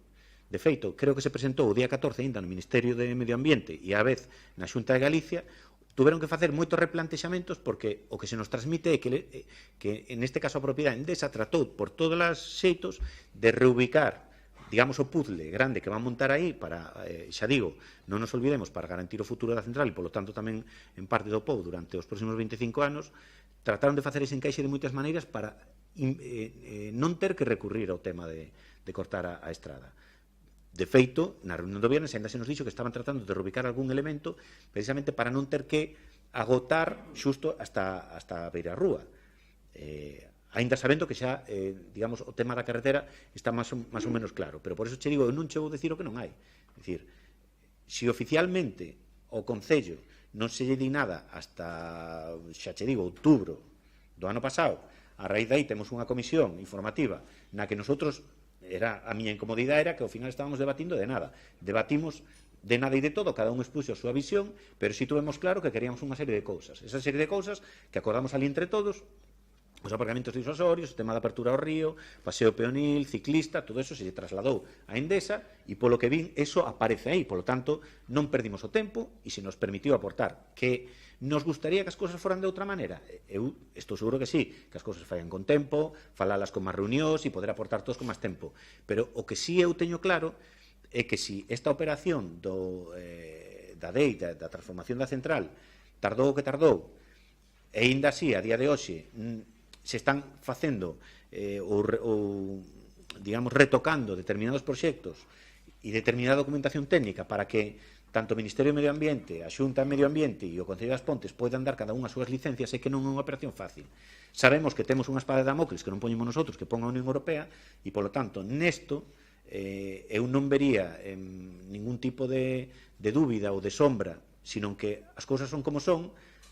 de feito, creo que se presentou o día 14 ainda no Ministerio de Medio Ambiente e á vez na Xunta de Galicia, tuveron que facer moitos replantexamentos porque o que se nos transmite é que en este caso a propiedade Endesa tratou por todos os xeitos de reubicar, digamos, o puzzle grande que van montar aí para, xa digo, non nos olvidemos, para garantir o futuro da central e, polo tanto, tamén en parte do POU durante os próximos 25 anos, trataron de facer ese encaixe de moitas maneiras para non ter que recurrir ao tema de cortar a estrada. De feito, na reunión do viernes ainda se nos dixo que estaban tratando de reubicar algún elemento precisamente para non ter que agotar xusto hasta a beira rúa. Ainda sabendo que xa, digamos, o tema da carretera está máis ou menos claro, pero por eso che digo, eu non che vou dicir o que non hai. É dicir, se oficialmente o Concello non se lle di nada hasta, xa che digo, outubro do ano pasado, a raíz de aí temos unha comisión informativa na que nosotros, a miña incomodidade era que ao final estábamos debatindo de nada. Debatimos de nada e de todo, cada un expuxo a súa visión, pero si tuvemos claro que queríamos unha serie de cousas. Esa serie de cousas que acordamos ali entre todos, os aparcamentos disuasorios, o tema da apertura ao río, paseo peonil, ciclista, todo eso se lle trasladou a Endesa e polo que vin, eso aparece aí. Polo tanto, non perdimos o tempo e se nos permitiu aportar que nos gustaría que as cousas foran de outra maneira. Eu estou seguro que sí, que as cousas fallan con tempo, falalas con máis reunións e poder aportar todos con máis tempo. Pero o que sí eu teño claro é que si esta operación da DEI, da transformación da central, tardou o que tardou, e ainda así, a día de hoxe, se están facendo ou digamos, retocando determinados proxectos e determinada documentación técnica para que tanto o Ministerio de Medio Ambiente, a Xunta de Medio Ambiente e o Concello das Pontes poidan dar cada unha as súas licencias, é que non é unha operación fácil. Sabemos que temos unha espada de Damocles que non poñemos nosotros, que ponga a Unión Europea, e, polo tanto, nesto, eu non vería ningún tipo de dúbida ou de sombra, sino que as cousas son como son,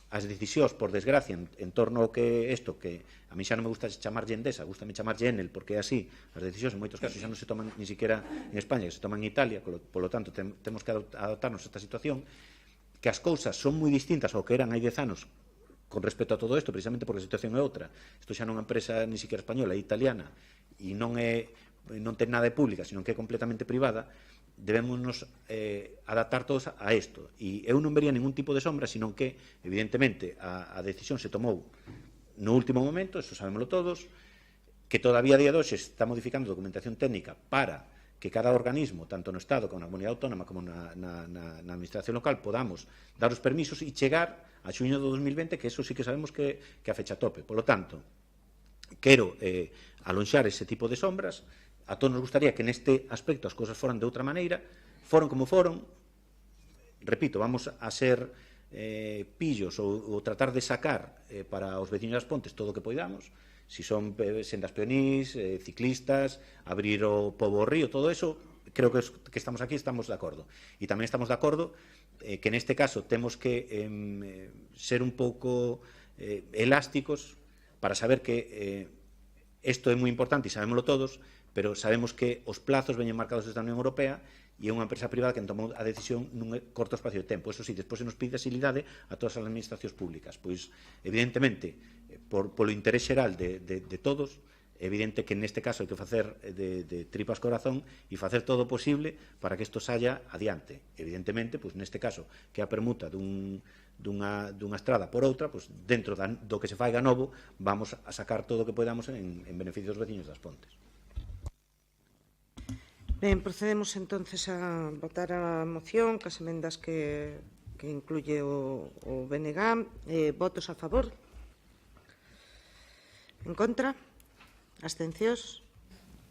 as decisións, por desgracia, en torno ao que isto, que a mí xa non me gusta chamarlle Endesa, gustame chamarlle Enel, porque é así, as decisións en moitos casos xa non se toman ni siquiera en España, que se toman en Italia, polo tanto temos que adaptarnos a esta situación, que as cousas son moi distintas ao que eran hai 10 anos con respecto a todo isto, precisamente porque a situación é outra. Isto xa non é unha empresa ni siquiera española, é italiana, e non ten nada de pública, sino que é completamente privada. Debémonos adaptar todos a isto, e eu non vería ningún tipo de sombra, sino que, evidentemente, a decisión se tomou no último momento, eso sabémoslo todos, que todavía a día de hoxe está modificando documentación técnica para que cada organismo, tanto no Estado como na Comunidade Autónoma como na Administración Local, podamos dar os permisos e chegar a xuño de 2020, que eso sí que sabemos que a fecha tope. Por lo tanto, quero alonxar ese tipo de sombras. A todos nos gustaría que neste aspecto as cousas foran de outra maneira, foron como foron, repito, vamos a ser pillos ou tratar de sacar para os veciños das Pontes todo o que poidamos, si son sendas peonís, ciclistas, abrir o pobo ao río, todo eso, creo que estamos aquí, estamos de acordo. E tamén estamos de acordo que neste caso temos que ser un pouco elásticos para saber que Isto é moi importante e sabémoslo todos, pero sabemos que os plazos veñen marcados desde a Unión Europea e é unha empresa privada que tomou a decisión nun corto espacio de tempo. Eso sí, despois se nos pide agilidade a todas as administracións públicas. Pois, evidentemente, polo interés xeral de todos, é evidente que neste caso hai que facer de tripas corazón e facer todo o posible para que isto saia adiante. Evidentemente, pois, neste caso, que a permuta dunha estrada por outra, pois, dentro do que se faiga novo, vamos a sacar todo o que podamos en beneficio dos veciños das Pontes. Ben, procedemos entonces a votar a moción cas emendas que incluye o BNG. Votos a favor? En contra? Abstencións?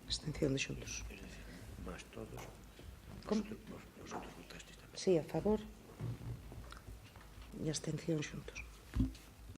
Abstención de xuntos. Como? Sí, a favor. E abstención xuntos.